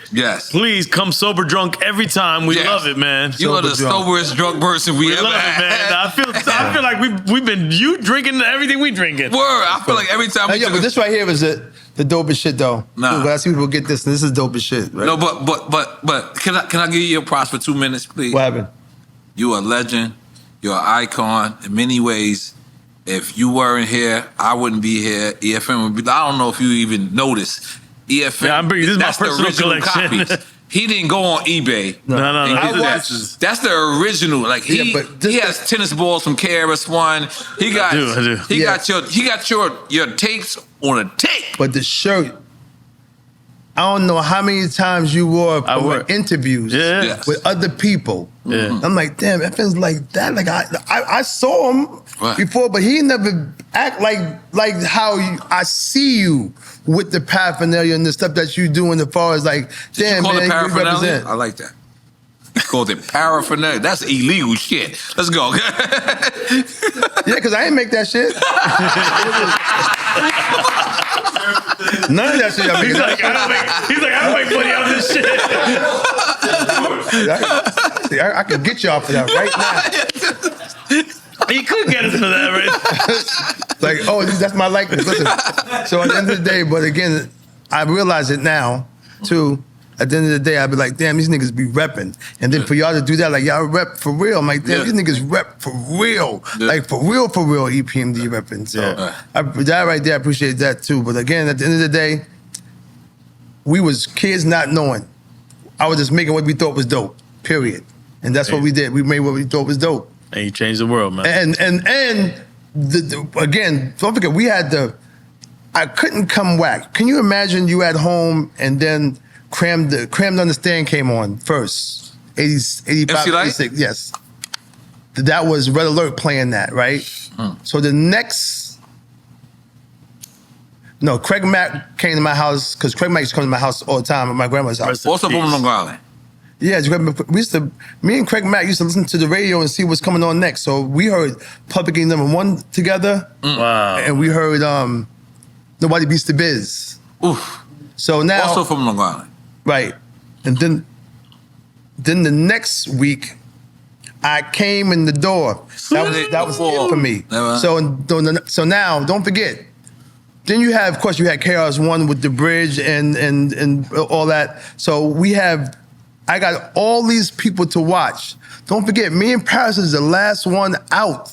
please come sober drunk every time. We love it, man. You are the soberest drunk person we ever love had. It, man. I feel like we've been drinking everything we drinking. Word. I feel like every time we but this right here is the dopest shit though. Nah. I see people get this. And this is dope as shit. Right? No, but can I give you your props for 2 minutes, please? What happened? You are a legend. You're an icon in many ways. If you weren't here, I wouldn't be here. EFN would be. I don't know if you even noticed. EFN. Yeah, this is my personal collection. Copies. He didn't go on eBay. No. That's the original. Like he has tennis balls from KRS-One. He got your tapes on a tape. But the shirt, I don't know how many times you wore for interviews with other people. Yeah. I'm like, damn, it feels like that. Like I saw him before, but he never act like how I see you with the paraphernalia and the stuff that you doing as far as like, damn, man, you represent. I like that. Called it paraphernalia. That's illegal shit. Let's go. Yeah, because I ain't make that shit. None of that shit. He's like, I don't make money off this shit. I can get y'all for that right now. He could get us for that, right? Like, that's my likeness. Listen. So at the end of the day, but again, I realize it now, too. At the end of the day, I'd be like, damn, these niggas be repping. And then for y'all to do that, like, y'all rep for real. I'm like, damn, these niggas rep for real. Like, for real, EPMD repping. So that right there, I appreciate that, too. But again, at the end of the day, we was kids not knowing. I was just making what we thought was dope, period. And that's what we did. We made what we thought was dope. And you changed the world, man. And again, don't forget, we had I couldn't come whack. Can you imagine you at home and then Crammed to Understand came on first, 85, 86, yes. That was Red Alert playing that, right? So the next, Craig Mack came to my house, because Craig Mack used to come to my house all the time, at my grandma's house. What's up on Long Island? Yeah, me and Craig Mack used to listen to the radio and see what's coming on next. So we heard Public Enemy #1 together. Wow. And we heard Nobody Beats the Biz. Oof. So now, Also from Long Island. right, and then the next week, I came in the door. That was it for me. Never. So now, don't forget. Then you have, of course, you had KRS-One with the bridge and all that. So I got all these people to watch. Don't forget, me and Paris is the last one out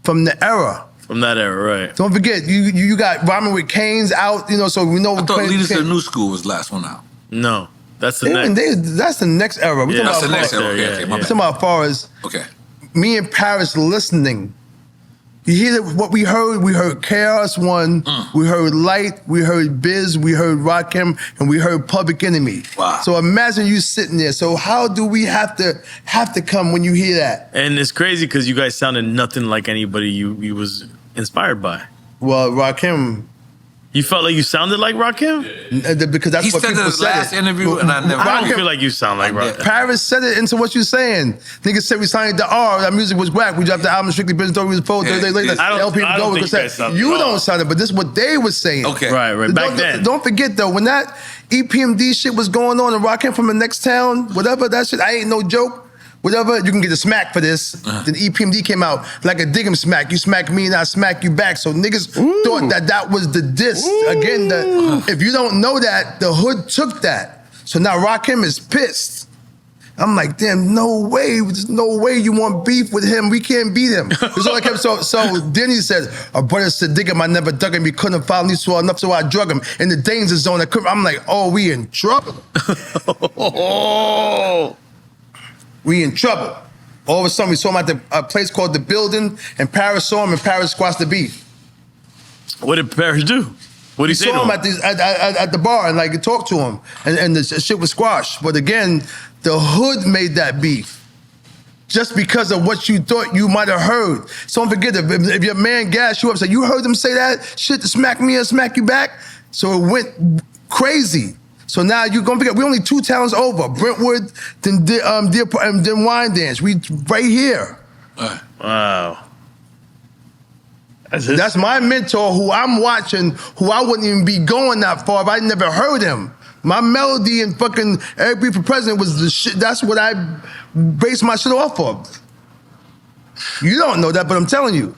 from the era. From that era, right. Don't forget, you got Robin with Kane's out, so we know. I thought Leaders of the New School was the last one out. No, that's the next. That's the next era. We're That's talking the about next era. Okay, yeah, okay, We're my bad. talking about as far as Okay. me and Paris listening. You hear what we heard? We heard KRS-One, we heard Light, we heard Biz, we heard Rakim, and we heard Public Enemy. Wow. So imagine you sitting there. So how do we have to come when you hear that? And it's crazy because you guys sounded nothing like anybody you was inspired by. Well, Rakim, You felt like you sounded like Rakim? because that's He what said people in his said. last interview, and I never. I don't feel like you sound like Rakim. Paris said it into what you're saying. Niggas said we signed the R, that music was whack. We dropped the album Strictly Business, we was full. Yeah, 30 days later, I don't people think go you because guys sound you wrong. don't sound it, but this is what they was saying. Okay. Right. Back then. Don't forget though, when that EPMD shit was going on and Rockin' from the next town, whatever that shit, I ain't no joke. Whatever, you can get a smack for this. Then EPMD came out like a diggum smack. You smack me and I smack you back. So niggas thought that was the diss. Again, if you don't know that, the hood took that. So now Rakim is pissed. I'm like, damn, no way. There's no way you want beef with him. We can't beat him. That's all I kept. So then he said, a brother said, dig him, I never dug him. He couldn't follow me, so enough, so I drug him. In the danger zone, I'm like, oh, we in trouble. We in trouble. All of a sudden, we saw him at a place called The Building, and Paris saw him, and Paris squashed the beef. What did Paris do? What did he say saw to him him? at the bar and like talked to him, and the shit was squashed. But again, the hood made that beef just because of what you thought you might have heard. So don't forget, if your man gassed you up, said you heard him say that shit to smack me and smack you back, so it went crazy. So now you're gonna forget, we only 2 towns over, Brentwood, then Wyandanch. We right here. Wow. That's my mentor who I'm watching, who I wouldn't even be going that far if I never heard him. My melody and fucking Eric B for President was the shit. That's what I based my shit off of. You don't know that, but I'm telling you.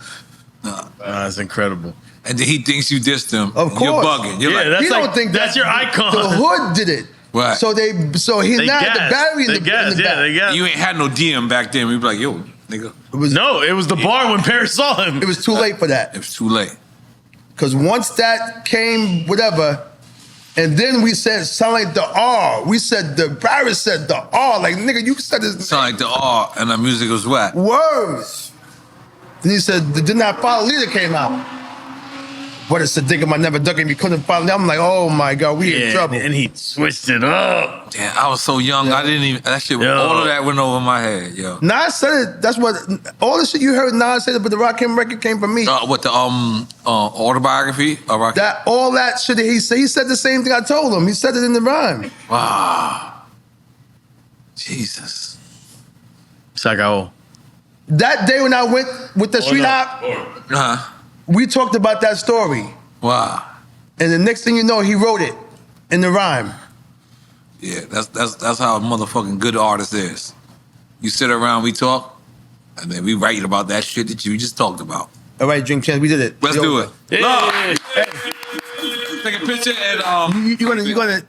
That's incredible. And then he thinks you dissed him. Of course. You're bugging. You're like, that's he like, don't think that's your icon. The hood did it. Right. So he They now gassed. the battery in They the gassed, back. they gassed. you ain't had no DM back then. We'd be like, yo, nigga. No, it was the bar when Paris saw him. It was too late for that. It was too late. Because once that came, whatever, and then we said, sound like the R. We said, Paris said the R. Like, nigga, you said this. Sound like the R, and the music was whack. Words. Then he said, Did Not Follow Leader came out. But it's a dig him, I never dug him. He couldn't follow me. I'm like, oh my God, we in trouble. And he switched it up. Damn, I was so young. I didn't even, that shit, Yo. all of that went over my head, yo. Nas said it. That's what, all the shit you heard Nas say, but the Rakim record came from me. What, the autobiography of Rakim? All that shit that he said the same thing I told him. He said it in the rhyme. Wow. Jesus. Sagao. That day when I went with the street hop, Uh-huh. we talked about that story. Wow. And the next thing you know, he wrote it in the rhyme. Yeah, that's how a motherfucking good artist is. You sit around, we talk, and then we write about that shit that you just talked about. All right, Drink Chance, we did it. Let's do it. Yeah. Take a picture and You're gonna